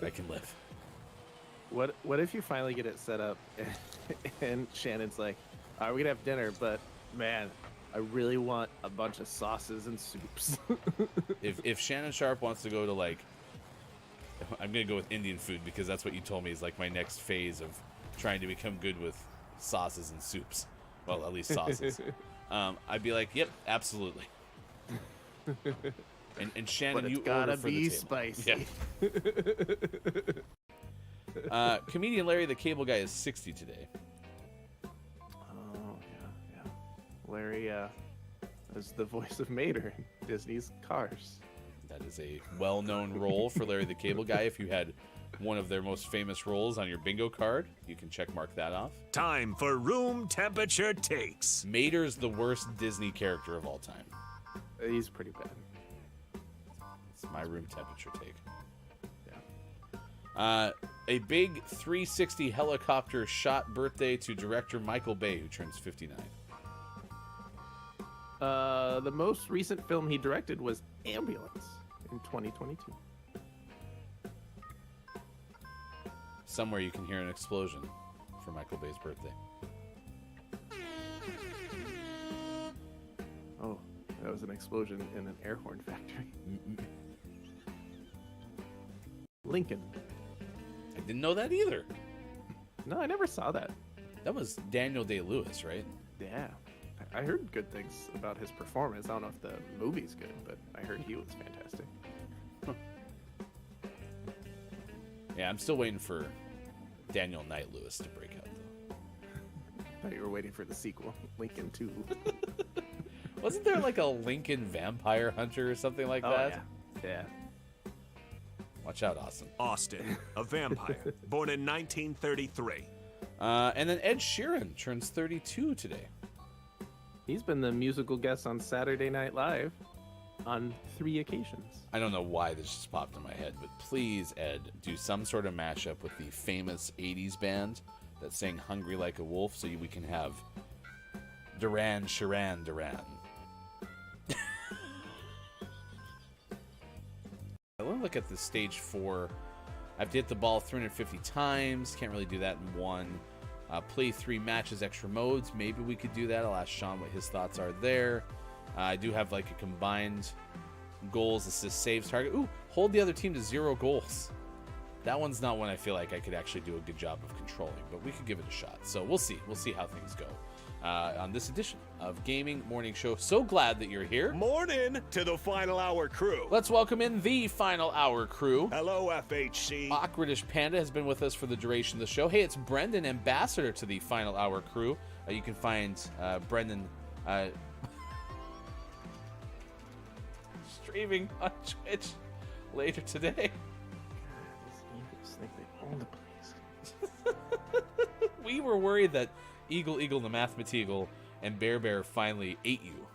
I can live. What if you finally get it set up and Shannon's like, all right, we're gonna have dinner, but man, I really want a bunch of sauces and soups. If Shannon Sharp wants to go to, like, I'm gonna go with Indian food because that's what you told me is like my next phase of trying to become good with sauces and soups. Well, at least sauces. I'd be like, yep, absolutely. And Shannon, But it's you gotta order for be the table. spicy. Yeah. Comedian Larry the Cable Guy is 60 today. Oh, yeah. Larry is the voice of Mater in Disney's Cars. That is a well-known role for Larry the Cable Guy. If you had one of their most famous roles on your bingo card, you can check mark that off. Time for room temperature takes. Mater's the worst Disney character of all time. He's pretty bad. It's my room temperature take. Yeah. A big 360 helicopter shot birthday to director Michael Bay, who turns 59. The most recent film he directed was Ambulance in 2022. Somewhere you can hear an explosion for Michael Bay's birthday. Oh, that was an explosion in an air horn factory. Lincoln. I didn't know that either. No, I never saw that. That was Daniel Day-Lewis, right? Yeah. I heard good things about his performance. I don't know if the movie's good, but I heard he was fantastic. Yeah, I'm still waiting for Daniel Knight-Lewis to break out, though. I thought you were waiting for the sequel, Lincoln 2. Wasn't there like a Lincoln vampire hunter or something like that? Yeah. Watch out, Austin. Austin, a vampire, born in 1933. And then Ed Sheeran turns 32 today. He's been the musical guest on Saturday Night Live on 3 occasions. I don't know why this just popped in my head, but please, Ed, do some sort of mashup with the famous 80s band that sang Hungry Like a Wolf so we can have Duran, Sharan, Duran. I want to look at the stage 4. I have to hit the ball 350 times. Can't really do that in one. Play 3 matches, extra modes. Maybe we could do that. I'll ask Sean what his thoughts are there. I do have like a combined goals, assists, saves, target. Ooh, hold the other team to 0 goals. That one's not one I feel like I could actually do a good job of controlling, but we could give it a shot. So we'll see. We'll see how things go on this edition of Gaming Morning Show. So glad that you're here. Morning to the Final Hour crew. Let's welcome in the Final Hour crew. Hello, FHC. Awkwardish Panda has been with us for the duration of the show. Hey, it's Brendan, ambassador to the Final Hour crew. You can find Brendan streaming on Twitch later today. These Eagles think they own the place. We were worried that Eagle the Mathemateagle and Bear finally ate you.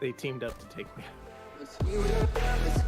They teamed up to take me out. We would have done this.